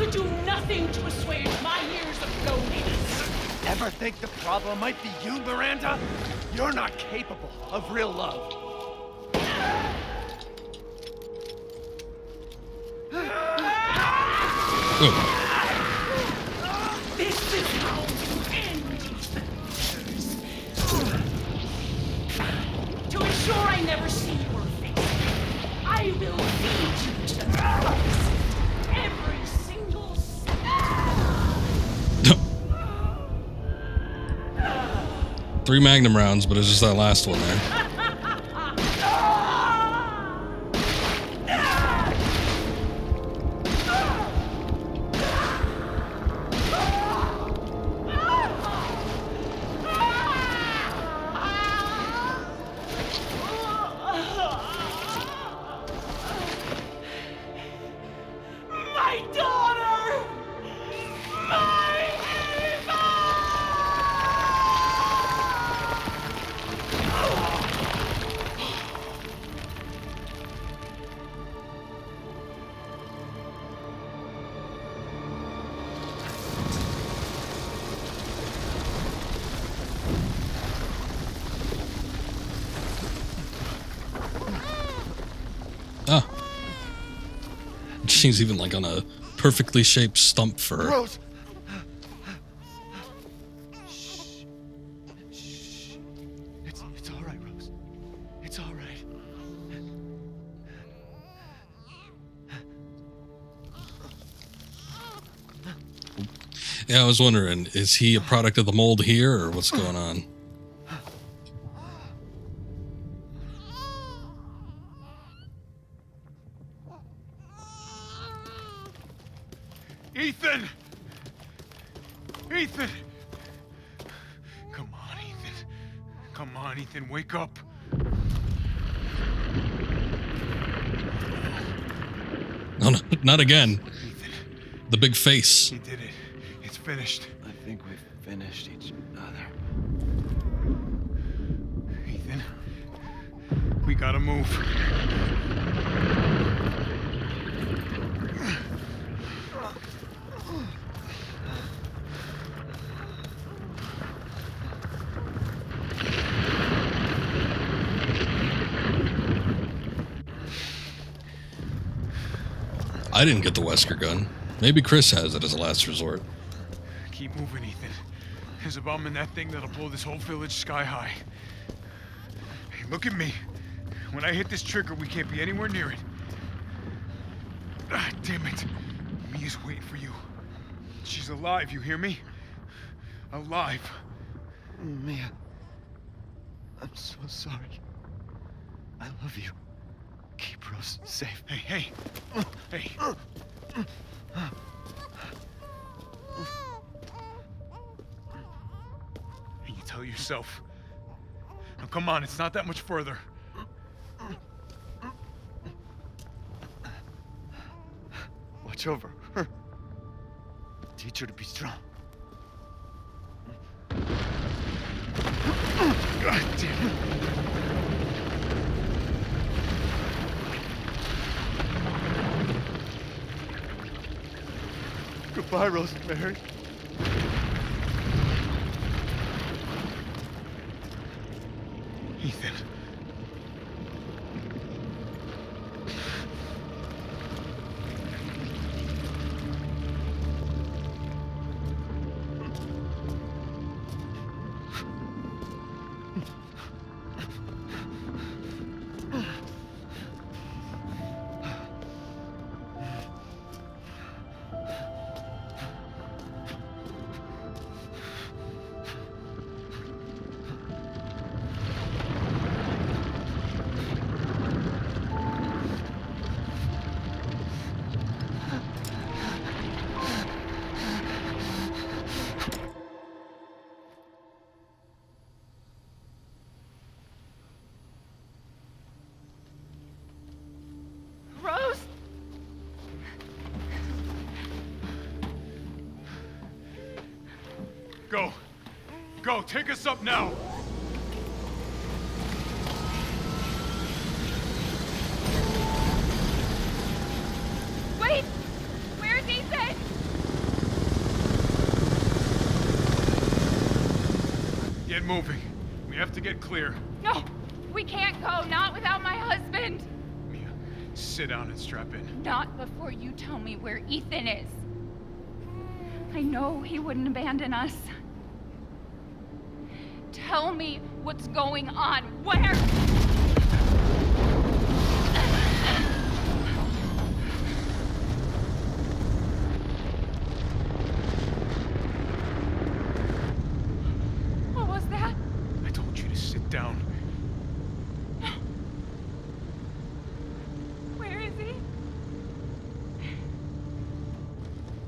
would do nothing to assuage my years of loneliness. Ever think the problem might be you, Miranda? You're not capable of real love. This is how you end these adventures. To ensure I never see your face, I will feed you to the dogs every single second. 3 Magnum rounds, but it's just that last one there. My daughter! My Eva! Ah. She's even like on a perfectly shaped stump for her. Rose! It's all right, Rose. It's all right. Yeah, I was wondering, is he a product of the mold here, or what's going on? Ethan! Ethan! Come on, Ethan. Come on, Ethan, wake up. No, no, not again. The big face. He did it. It's finished. I think we've finished each other. Ethan, we gotta move. I didn't get the Wesker gun. Maybe Chris has it as a last resort. Keep moving, Ethan. There's a bomb in that thing that'll blow this whole village sky high. Hey, look at me. When I hit this trigger, we can't be anywhere near it. Ah, damn it. Mia's waiting for you. She's alive, you hear me? Alive. Mia, I'm so sorry. I love you. Keep Rose safe. Hey, hey. Hey. And you tell yourself. Now come on, it's not that much further. Watch over her. Teach her to be strong. God damn it. Goodbye, Rosemary. Ethan. Rose? Go. Go, take us up now. Wait! Where's Ethan? moving. We have to get clear. No, we can't go. Not without my husband. Mia, sit down and strap in. Not before you tell me where Ethan is. I know he wouldn't abandon us. Tell me what's going on. Where? What was that? I told you to sit down. Where is he?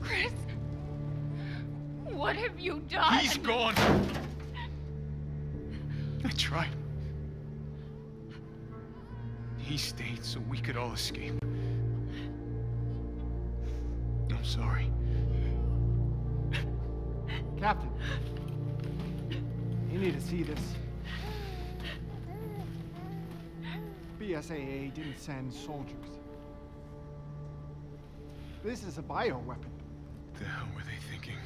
Chris? What have you done? He's gone. I tried. He stayed so we could all escape. I'm sorry. Captain, you need to see this. BSAA didn't send soldiers. This is a bioweapon. The hell were they thinking?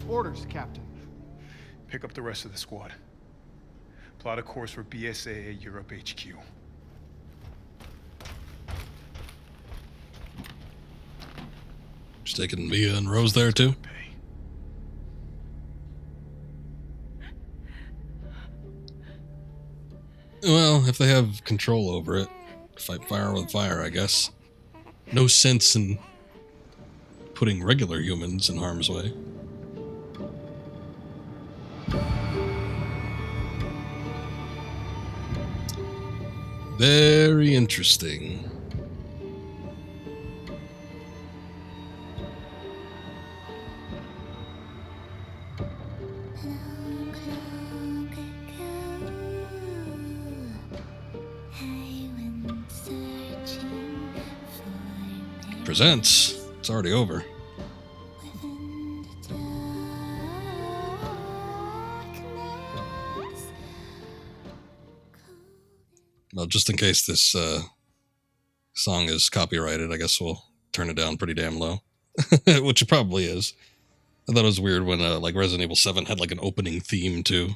Orders, Captain. Pick up the rest of the squad. Plot a course for BSAA Europe HQ. Just taking Mia and Rose there too. Well, if they have control over it, fight fire with fire, I guess. No sense in putting regular humans in harm's way. Very interesting. Presents. It's already over. Well, just in case this song is copyrighted, I guess we'll turn it down pretty damn low. Which it probably is. I thought it was weird when like Resident Evil 7 had like an opening theme too.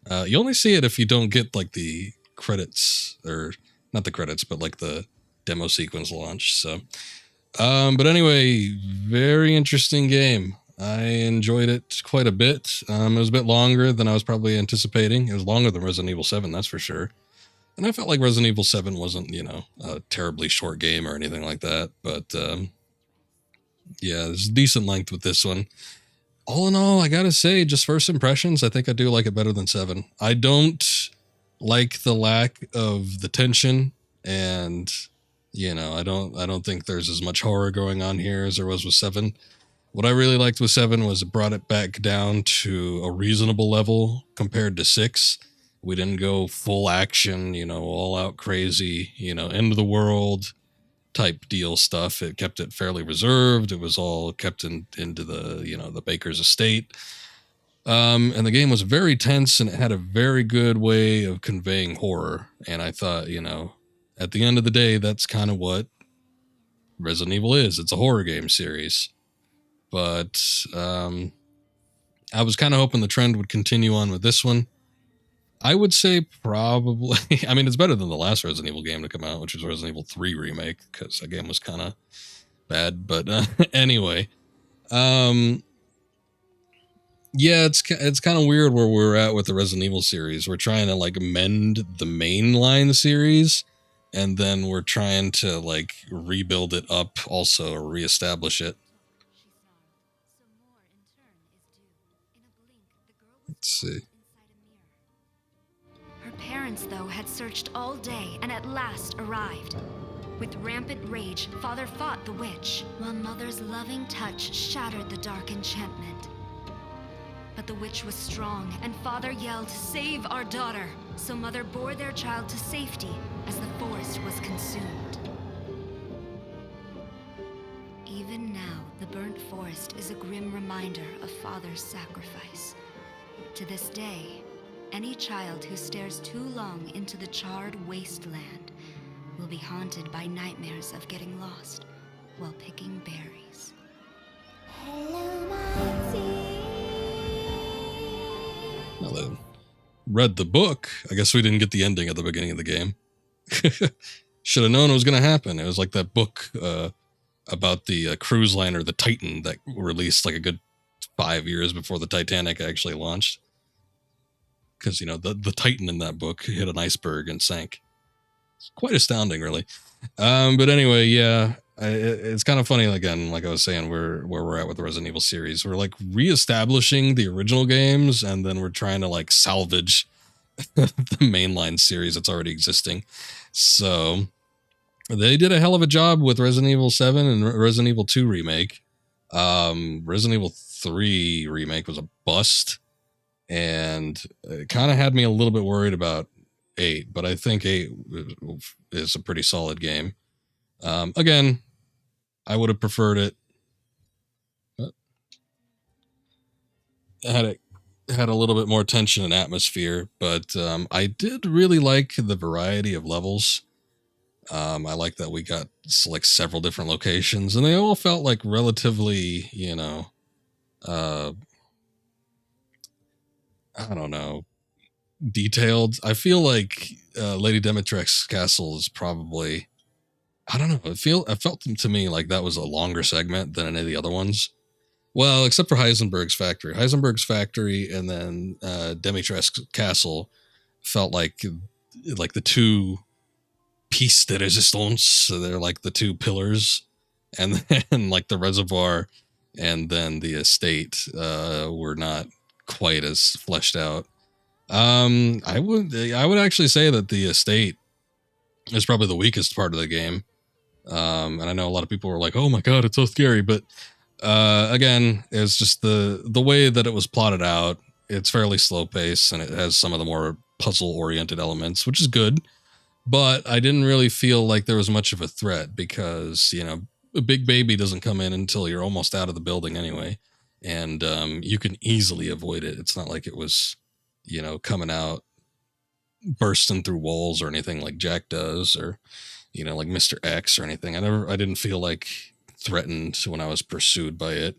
You only see it if you don't get like the credits, or not the credits, but like the demo sequence launch. So, but anyway, very interesting game. I enjoyed it quite a bit. It was a bit longer than I was probably anticipating. It was longer than Resident Evil 7, that's for sure. And I felt like Resident Evil 7 wasn't, you know, a terribly short game or anything like that. But, yeah, there's a decent length with this one. All in all, I gotta say, just first impressions, I think I do like it better than 7. I don't like the lack of the tension, and, you know, I don't think there's as much horror going on here as there was with 7. What I really liked with 7 was it brought it back down to a reasonable level compared to 6. We didn't go full action, you know, all out crazy, you know, end of the world type deal stuff. It kept it fairly reserved. It was all kept into the, you know, the Baker's estate. And the game was very tense, and it had a very good way of conveying horror. And I thought, you know, at the end of the day, that's kind of what Resident Evil is. It's a horror game series. But I was kind of hoping the trend would continue on with this one. I would say probably, I mean, it's better than the last Resident Evil game to come out, which was Resident Evil 3 Remake, because that game was kind of bad. But anyway, yeah, it's kind of weird where we're at with the Resident Evil series. We're trying to like mend the mainline series, and then we're trying to like rebuild it up also, or reestablish it. Let's see. Her parents, though, had searched all day and at last arrived. With rampant rage, Father fought the witch, while Mother's loving touch shattered the dark enchantment. But the witch was strong, and Father yelled, "Save our daughter!" So Mother bore their child to safety as the forest was consumed. Even now, the burnt forest is a grim reminder of Father's sacrifice. To this day, any child who stares too long into the charred wasteland will be haunted by nightmares of getting lost while picking berries. Hello, my dear. Well, then, read the book. I guess we didn't get the ending at the beginning of the game. Should have known it was going to happen. It was like that book about the cruise liner, the Titan, that released like a good 5 years before the Titanic actually launched. Because, the Titan in that book hit an iceberg and sank. It's quite astounding, really. But anyway, yeah, it's kind of funny, again, like I was saying, where we're at with the Resident Evil series. We're like reestablishing the original games, and then we're trying to like salvage the mainline series that's already existing. So they did a hell of a job with Resident Evil 7 and Resident Evil 2 remake. Resident Evil 3 remake was a bust, and it kind of had me a little bit worried about 8, but I think 8 is a pretty solid game. Again, I would have preferred it. Had a little bit more tension and atmosphere, but I did really like the variety of levels. I like that we got like several different locations, and they all felt like relatively, I don't know, detailed. I feel like Lady Dimitrescu's castle is probably, I don't know, it felt to me like that was a longer segment than any of the other ones. Well, except for Heisenberg's factory. Heisenberg's factory and then Dimitrescu's castle felt like the two piece de resistance. So they're like the two pillars, and then like the reservoir and then the estate were not quite as fleshed out. I would actually say that the estate is probably the weakest part of the game. And I know a lot of people were like, "Oh my god, it's so scary," but again, it's just the way that it was plotted out. It's fairly slow paced, and it has some of the more puzzle oriented elements, which is good. But I didn't really feel like there was much of a threat because, a big baby doesn't come in until you're almost out of the building anyway. And you can easily avoid it. It's not like it was, coming out, bursting through walls or anything like Jack does, or, like Mr. X or anything. I didn't feel like threatened when I was pursued by it.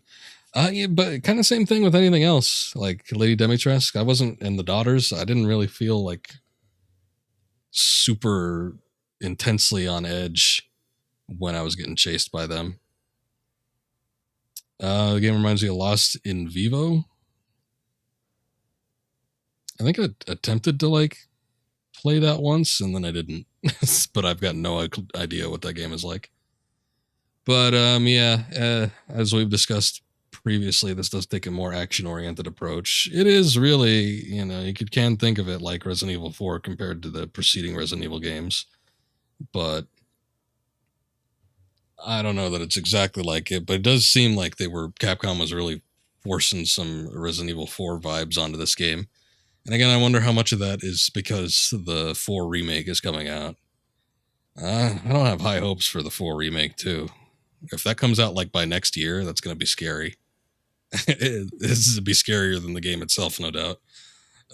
Yeah, but kind of same thing with anything else. Like Lady Dimitrescu, I wasn't, and the daughters, I didn't really feel like super intensely on edge when I was getting chased by them. The game reminds me of Lost in Vivo. I think I attempted to play that once, and then I didn't. But I've got no idea what that game is like. But as we've discussed previously, this does take a more action-oriented approach. It is really, you can think of it like Resident Evil 4 compared to the preceding Resident Evil games. But I don't know that it's exactly like it, but it does seem like Capcom was really forcing some Resident Evil 4 vibes onto this game. And again, I wonder how much of that is because the 4 remake is coming out. I don't have high hopes for the 4 remake too. If that comes out by next year, that's going to be scary. This would be scarier than the game itself, no doubt.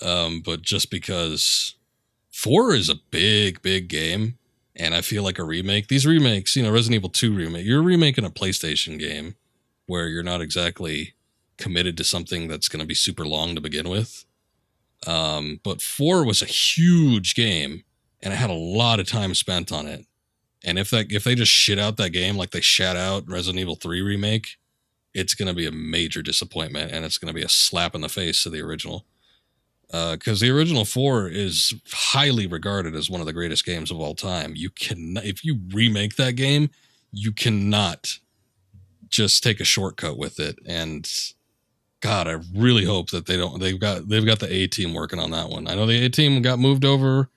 But just because 4 is a big, big game, and I feel like a remake, these remakes, Resident Evil 2 remake, you're remaking a PlayStation game where you're not exactly committed to something that's going to be super long to begin with. But 4 was a huge game, and it had a lot of time spent on it. And if they just shit out that game like they shat out Resident Evil 3 remake, it's going to be a major disappointment, and it's going to be a slap in the face to the original. Because the original 4 is highly regarded as one of the greatest games of all time. If you remake that game, you cannot just take a shortcut with it. And God, I really hope that they don't. They've got the A team working on that one. I know the A team got moved over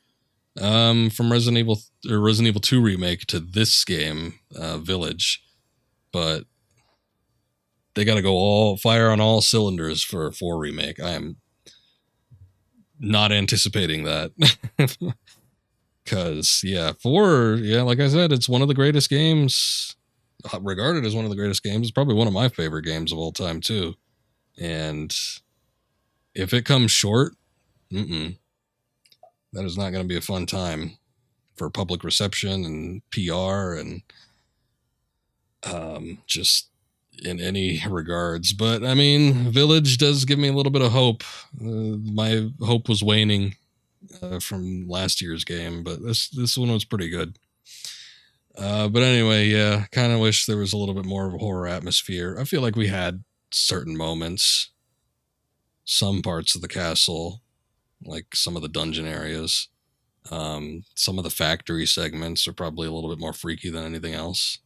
from Resident Evil 2 remake to this game, Village, but they got to go all fire on all cylinders for a 4 remake. I am not anticipating that. Because 4, like I said, it's one of the greatest games, regarded as one of the greatest games. It's probably one of my favorite games of all time too. And if it comes short, that is not going to be a fun time for public reception and PR and in any regards. But I mean, Village does give me a little bit of hope. My hope was waning from last year's game, but this one was pretty good. But anyway, yeah, kind of wish there was a little bit more of a horror atmosphere. I feel like we had certain moments, some parts of the castle, like some of the dungeon areas. Some of the factory segments are probably a little bit more freaky than anything else.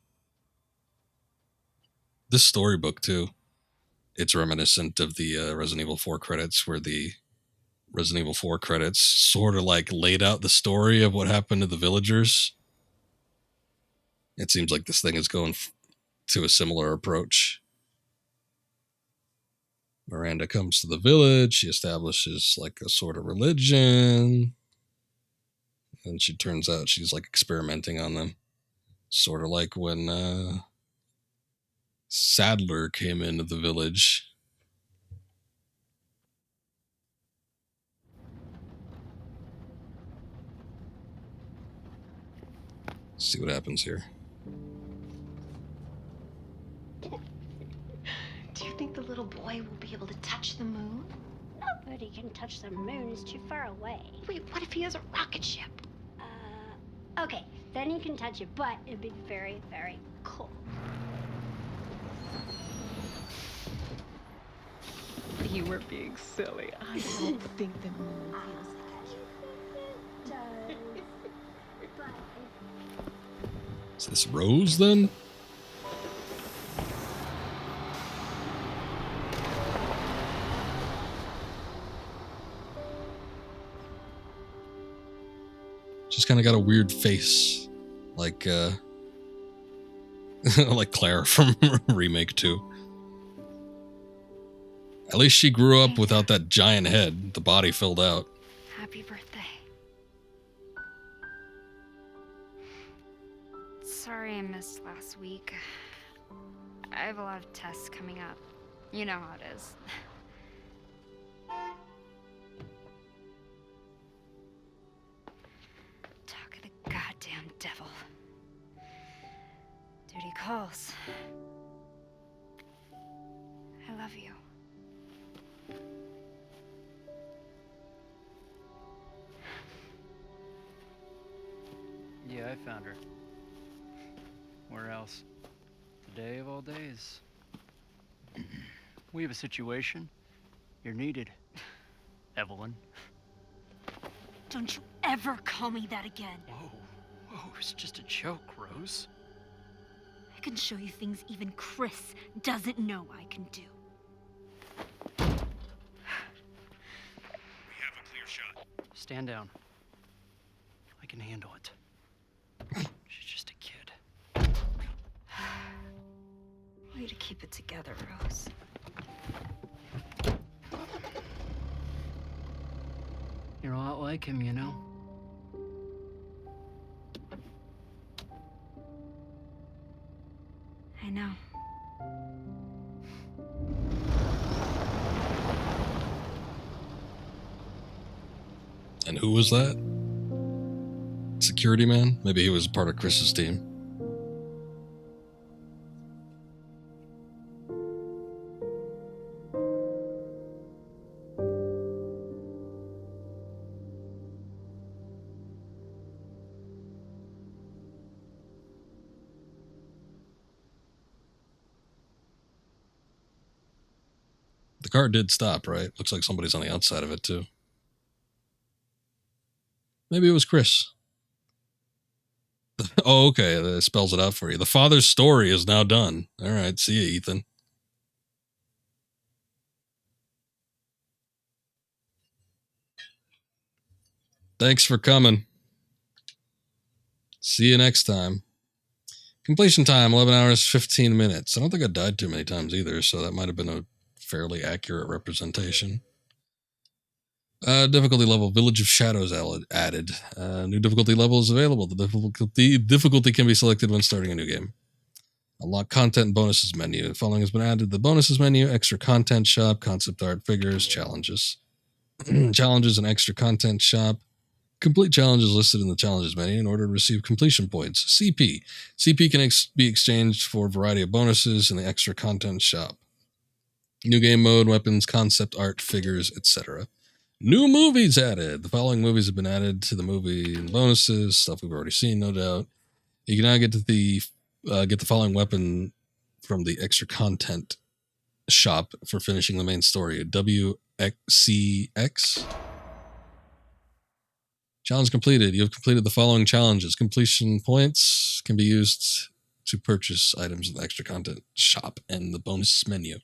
This storybook, too, it's reminiscent of the Resident Evil 4 credits, where the Resident Evil 4 credits sort of like laid out the story of what happened to the villagers. It seems like this thing is going to a similar approach. Miranda comes to the village. She establishes like a sort of religion. And she turns out she's like experimenting on them. Sort of like when Sadler came into the village. Let's see what happens here. Do you think the little boy will be able to touch the moon? Nobody can touch the moon. It's too far away. Wait, what if he has a rocket ship? Okay, then you can touch it, but it'd be very, very cool. You were being silly. I don't think the moon feels like Is this Rose then? She's kind of got a weird face, like like Claire from Remake 2. At least she grew up without that giant head, the body filled out. Happy birthday. Sorry I missed last week. I have a lot of tests coming up. You know how it is. Talk of the goddamn devil. Duty calls. I love you. Yeah, I found her. Where else? Today of all days. We have a situation. You're needed, Evelyn. Don't you ever call me that again. Whoa, it's just a joke, Rose. I can show you things even Chris doesn't know I can do. We have a clear shot. Stand down. I can handle it. She's just a kid. Way to keep it together, Rose. You're a lot like him, you know? I know. And who was that? Security man? Maybe he was part of Chris's team. The car did stop, right? Looks like somebody's on the outside of it, too. Maybe it was Chris. Oh, okay. That spells it out for you. The father's story is now done. All right. See you, Ethan. Thanks for coming. See you next time. Completion time, 11 hours, 15 minutes. I don't think I died too many times either, so that might have been a fairly accurate representation. Difficulty level, Village of Shadows added. New difficulty level is available. The difficulty can be selected when starting a new game. Unlock content and bonuses menu. The following has been added. The bonuses menu, extra content shop, concept art, figures, challenges. Challenges and extra content shop. Complete challenges listed in the challenges menu in order to receive completion points. CP. CP can be exchanged for a variety of bonuses in the extra content shop. New game mode, weapons, concept art, figures, etc. New movies added. The following movies have been added to the movie and bonuses. Stuff we've already seen, no doubt. You can now get the following weapon from the extra content shop for finishing the main story. WXCX. Challenge completed. You have completed the following challenges. Completion points can be used to purchase items in the extra content shop and the bonus menu.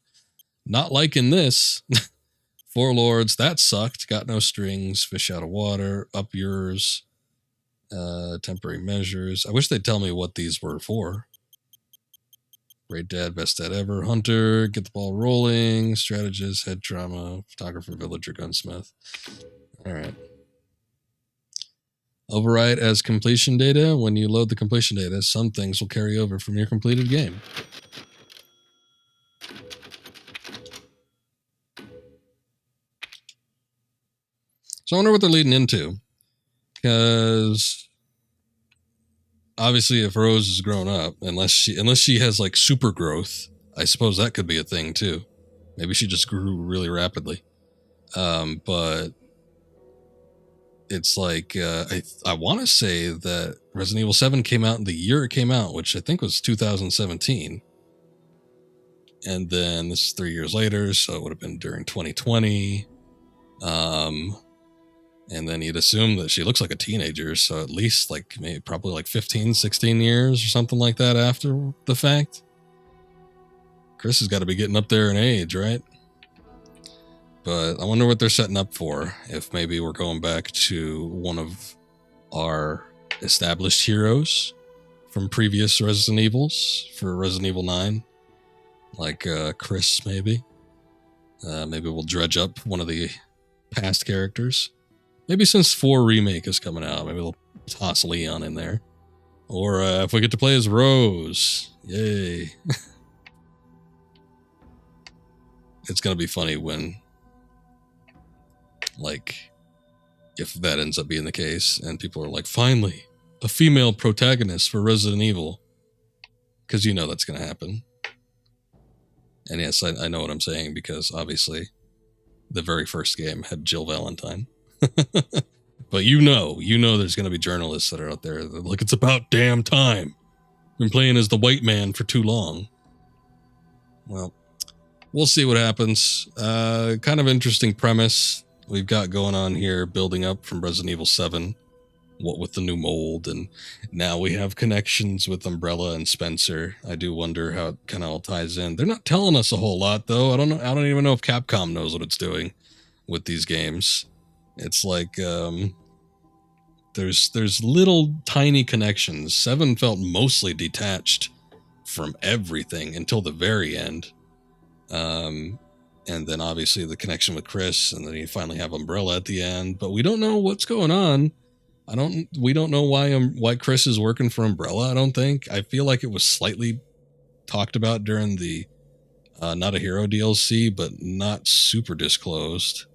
Not like in this. Four Lords, that sucked. Got no strings. Fish out of water. Up yours. Temporary measures. I wish they'd tell me what these were for. Great Dad, Best Dad Ever. Hunter, Get the Ball Rolling. Strategist, Head Trauma. Photographer, Villager, Gunsmith. Alright. Overwrite as completion data. When you load the completion data, some things will carry over from your completed game. So I wonder what they're leading into. Because obviously if Rose has grown up, unless she has like super growth, I suppose that could be a thing too. Maybe she just grew really rapidly. But it's like, I want to say that Resident Evil 7 came out in the year it came out, which I think was 2017. And then this is 3 years later, so it would have been during 2020. And then you'd assume that she looks like a teenager, so at least like maybe probably like 15, 16 years or something like that after the fact. Chris has got to be getting up there in age, right? But I wonder what they're setting up for. If maybe we're going back to one of our established heroes from previous Resident Evils for Resident Evil 9. Like Chris, maybe. Maybe we'll dredge up one of the past characters. Maybe since 4 Remake is coming out, maybe we'll toss Leon in there. Or if we get to play as Rose. Yay. It's going to be funny when, like, if that ends up being the case and people are like, finally, a female protagonist for Resident Evil. Because you know that's going to happen. And yes, I know what I'm saying because obviously the very first game had Jill Valentine. But you know there's going to be journalists that are out there that are like, it's about damn time. Been playing as the white man for too long. Well, we'll see what happens. Kind of interesting premise we've got going on here, building up from Resident Evil 7. What with the new mold, and now we have connections with Umbrella and Spencer. I do wonder how it kind of all ties in. They're not telling us a whole lot, though. I don't even know if Capcom knows what it's doing with these games. It's like there's little tiny connections. 7 felt mostly detached from everything until the very end. And then obviously the connection with Chris, and then you finally have Umbrella at the end. But we don't know what's going on. We don't know why Chris is working for Umbrella. I don't think. I feel like it was slightly talked about during the Not a Hero DLC, but not super disclosed.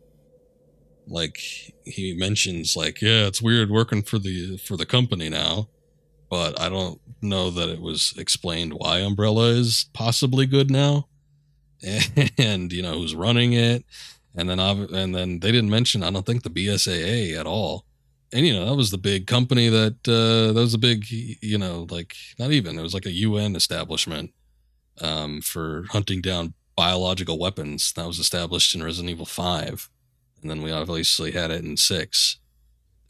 Like he mentions, like, yeah, it's weird working for the company now, but I don't know that it was explained why Umbrella is possibly good now, and who's running it, and then they didn't mention, I don't think, the BSAA at all. And, that was the big company that was a big, like, not even, it was like a UN establishment for hunting down biological weapons. That was established in Resident Evil 5. And then we obviously had it in 6.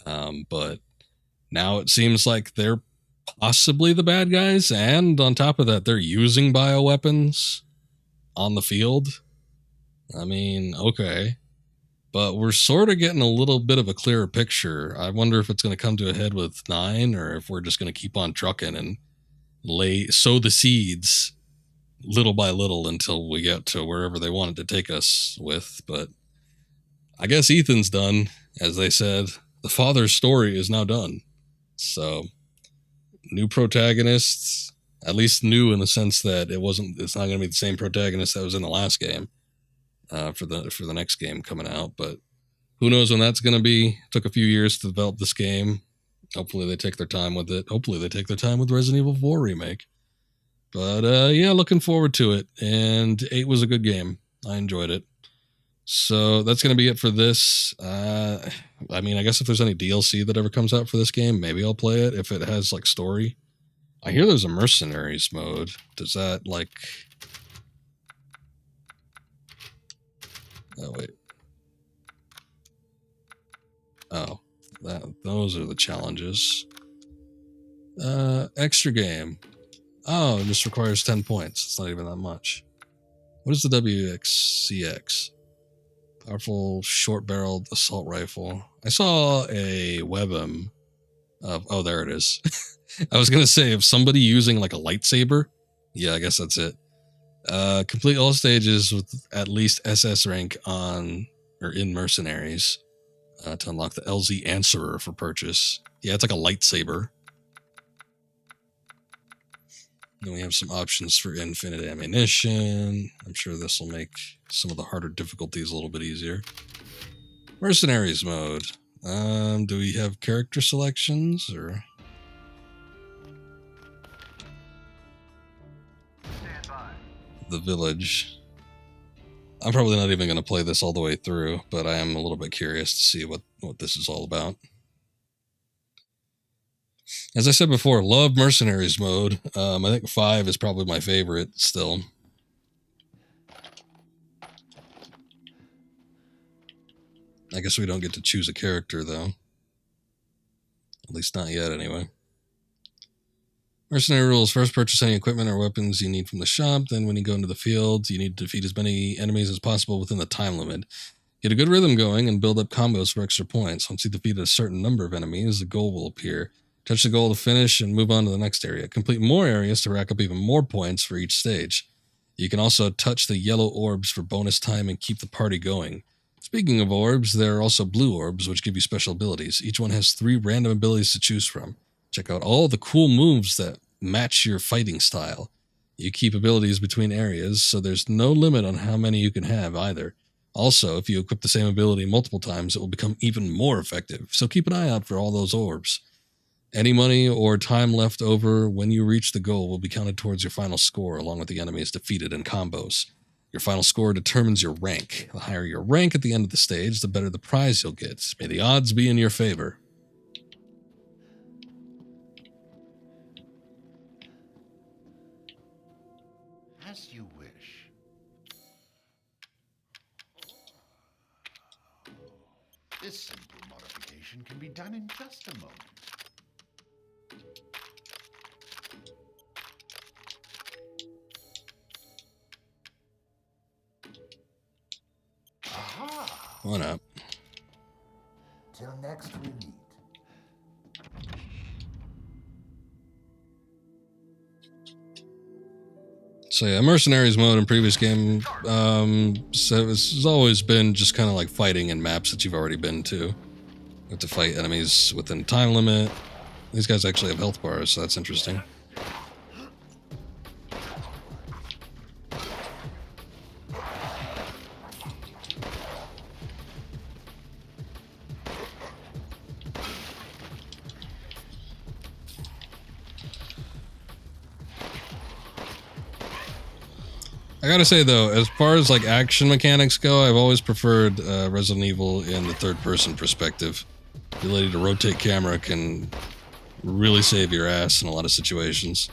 But now it seems like they're possibly the bad guys. And on top of that, they're using bioweapons on the field. I mean, okay. But we're sort of getting a little bit of a clearer picture. I wonder if it's going to come to a head with 9, or if we're just going to keep on trucking and sow the seeds little by little until we get to wherever they wanted to take us with. But I guess Ethan's done. As they said, the father's story is now done. So, new protagonists, at least new in the sense that it's not going to be the same protagonist that was in the last game. For the next game coming out, but Who knows when that's going to be? Took a few years to develop this game. Hopefully they take their time with it. Hopefully they take their time with Resident Evil 4 Remake. But yeah, looking forward to it. And 8 was a good game. I enjoyed it. So that's going to be it for this. I mean, I guess if there's any DLC that ever comes out for this game, maybe I'll play it if it has like story. I hear there's a Mercenaries mode. Does that like... Oh, wait. Oh, those are the challenges. Extra game. Oh, it just requires 10 points. It's not even that much. What is the WXCX? Powerful short-barreled assault rifle. I saw a webm of... Oh, there it is. I was going to say, if somebody using like a lightsaber... Yeah, I guess that's it. Complete all stages with at least SS rank on or in Mercenaries to unlock the LZ Answerer for purchase. Yeah, it's like a lightsaber. Then we have some options for infinite ammunition. I'm sure this will make some of the harder difficulties a little bit easier. Mercenaries mode. Do we have character selections or? The village. I'm probably not even going to play this all the way through, but I am a little bit curious to see what this is all about. As I said before, love Mercenaries mode. I think 5 is probably my favorite still. I guess we don't get to choose a character though. At least not yet anyway. Mercenary Rules. First, purchase any equipment or weapons you need from the shop. Then when you go into the field, you need to defeat as many enemies as possible within the time limit. Get a good rhythm going and build up combos for extra points. Once you defeat a certain number of enemies, the goal will appear. Touch the goal to finish and move on to the next area. Complete more areas to rack up even more points for each stage. You can also touch the yellow orbs for bonus time and keep the party going. Speaking of orbs, there are also blue orbs, which give you special abilities. Each one has 3 random abilities to choose from. Check out all the cool moves that match your fighting style. You keep abilities between areas, so there's no limit on how many you can have either. Also, if you equip the same ability multiple times, it will become even more effective, so keep an eye out for all those orbs. Any money or time left over when you reach the goal will be counted towards your final score, along with the enemies defeated in combos. Your final score determines your rank. The higher your rank at the end of the stage, the better the prize you'll get. May the odds be in your favor. As you wish. This simple modification can be done in just a moment. Aha! Why not? Till next we meet. So yeah, Mercenaries mode in previous game, so it's always been just kind of like fighting in maps that you've already been to. You have to fight enemies within time limit. These guys actually have health bars, so that's interesting. I gotta say though, as far as like action mechanics go, I've always preferred Resident Evil in the third-person perspective. The ability to rotate camera can really save your ass in a lot of situations.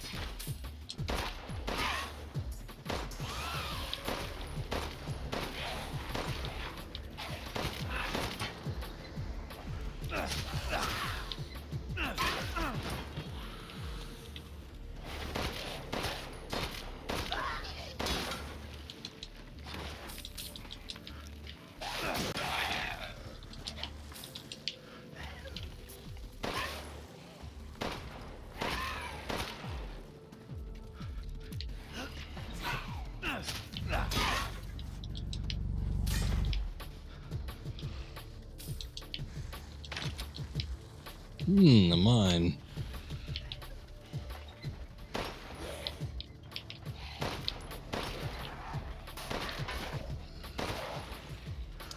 A mine.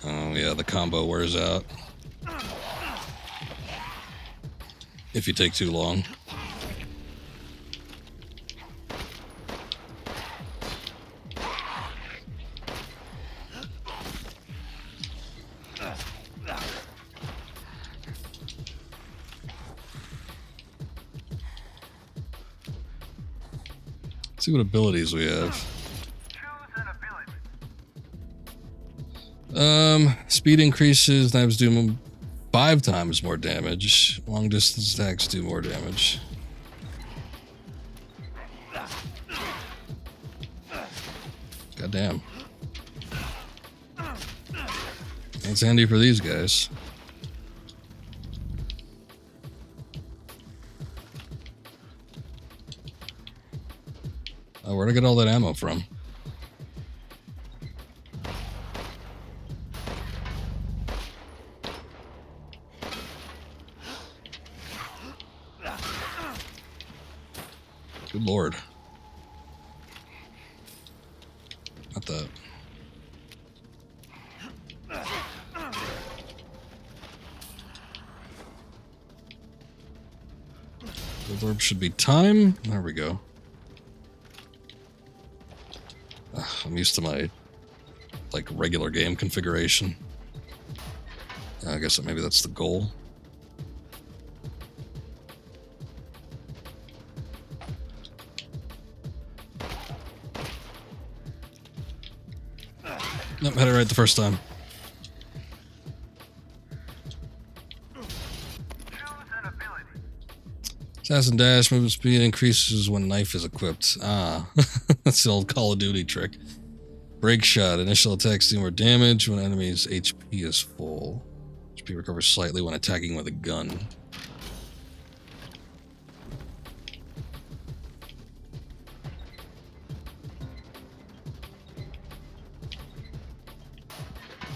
Oh yeah, the combo wears out if you take too long. Let's see what abilities we have. Speed increases, knives do 5 times more damage. Long distance attacks do more damage. Goddamn. It's handy for these guys. Oh, where'd I get all that ammo from? Good lord. Not that. The orb should be time. There we go. I'm used to my like regular game configuration. I guess maybe that's the goal. Nope, had it right the first time. Assassin dash movement speed increases when knife is equipped. Ah, that's the old Call of Duty trick. Break shot. Initial attacks do more damage when enemy's HP is full. HP recovers slightly when attacking with a gun.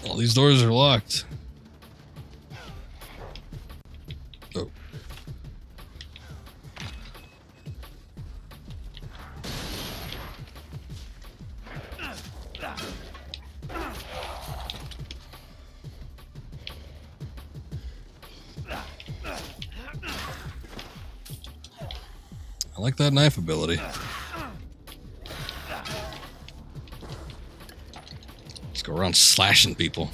All these doors are locked. Oh. I like that knife ability. Let's go around slashing people.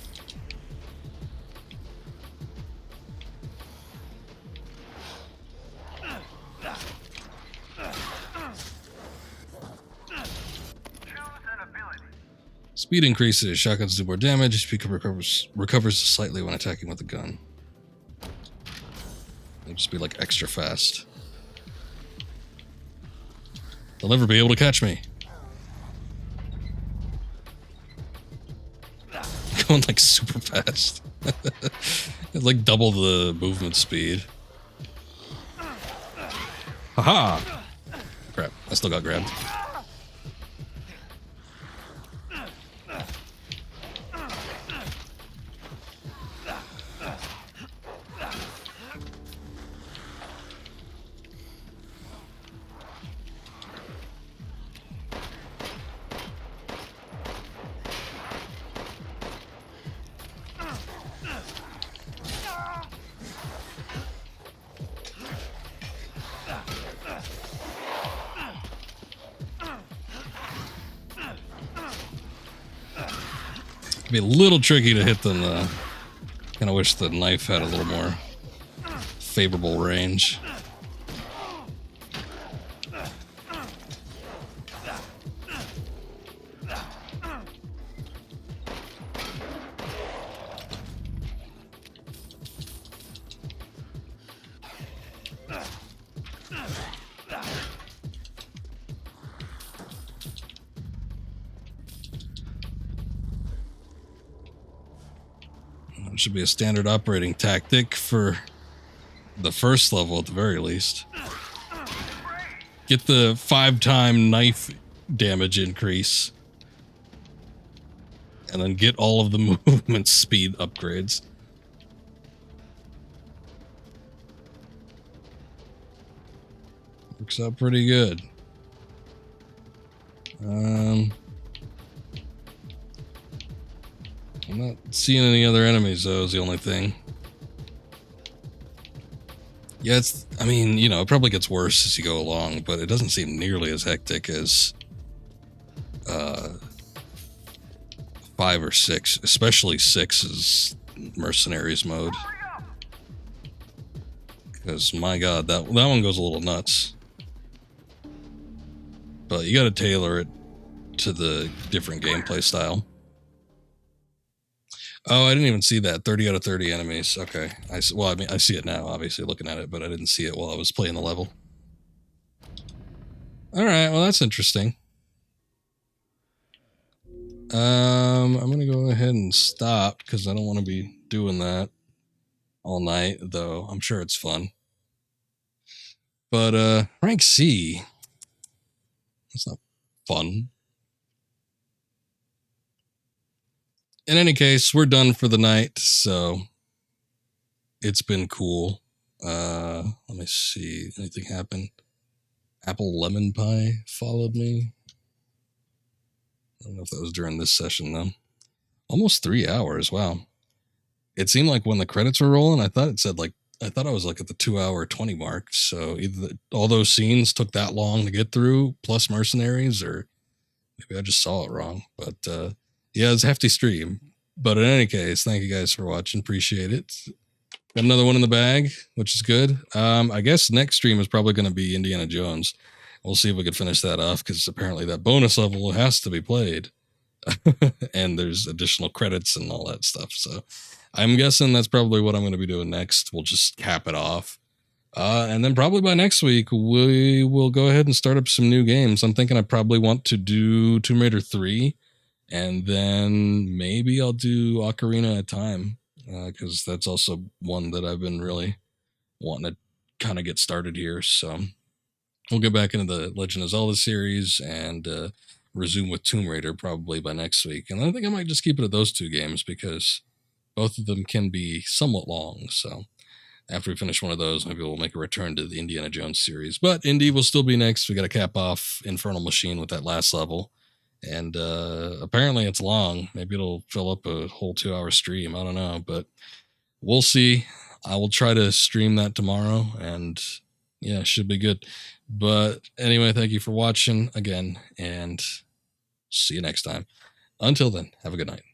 Speed increases. Shotguns do more damage. Speed recovers slightly when attacking with a gun. It'll just be like extra fast. They'll never be able to catch me. Going like super fast. It's like double the movement speed. Haha! Crap, I still got grabbed. Be a little tricky to hit them. Kind of wish the knife had a little more favorable range. Should be a standard operating tactic for the first level at the very least. Get the 5-time knife damage increase. And then get all of the movement speed upgrades. Works out pretty good. I'm not seeing any other enemies, though, is the only thing. Yeah, I mean, you know, it probably gets worse as you go along, but it doesn't seem nearly as hectic as 5 or 6, especially 6 is Mercenaries Mode. Because, my god, that one goes a little nuts. But you gotta tailor it to the different gameplay style. Oh, I didn't even see that. 30 out of 30 enemies. Okay. I mean, I see it now, obviously, looking at it, but I didn't see it while I was playing the level. Alright, well, that's interesting. I'm gonna go ahead and stop, because I don't want to be doing that all night, though I'm sure it's fun. But, rank C. That's not fun. In any case, we're done for the night, so it's been cool. Let me see. Anything happen? Apple Lemon Pie followed me. I don't know if that was during this session, though. Almost 3 hours. Wow. It seemed like when the credits were rolling, I thought I was like at the 2-hour 20 mark. So either all those scenes took that long to get through, plus Mercenaries, or maybe I just saw it wrong. But yeah, it's a hefty stream. But in any case, thank you guys for watching. Appreciate it. Got another one in the bag, which is good. I guess next stream is probably going to be Indiana Jones. We'll see if we can finish that off, because apparently that bonus level has to be played. And there's additional credits and all that stuff. So I'm guessing that's probably what I'm going to be doing next. We'll just cap it off. And then probably by next week, we will go ahead and start up some new games. I'm thinking I probably want to do Tomb Raider 3. And then maybe I'll do Ocarina of Time. Because that's also one that I've been really wanting to kind of get started here. So we'll get back into the Legend of Zelda series and resume with Tomb Raider probably by next week. And I think I might just keep it at those 2 games, because both of them can be somewhat long. So after we finish one of those, maybe we'll make a return to the Indiana Jones series. But Indy will still be next. We got to cap off Infernal Machine with that last level. And apparently it's long. Maybe it'll fill up a whole 2-hour stream. I don't know, but we'll see. I will try to stream that tomorrow, and yeah, it should be good. But anyway, thank you for watching again, and see you next time. Until then, have a good night.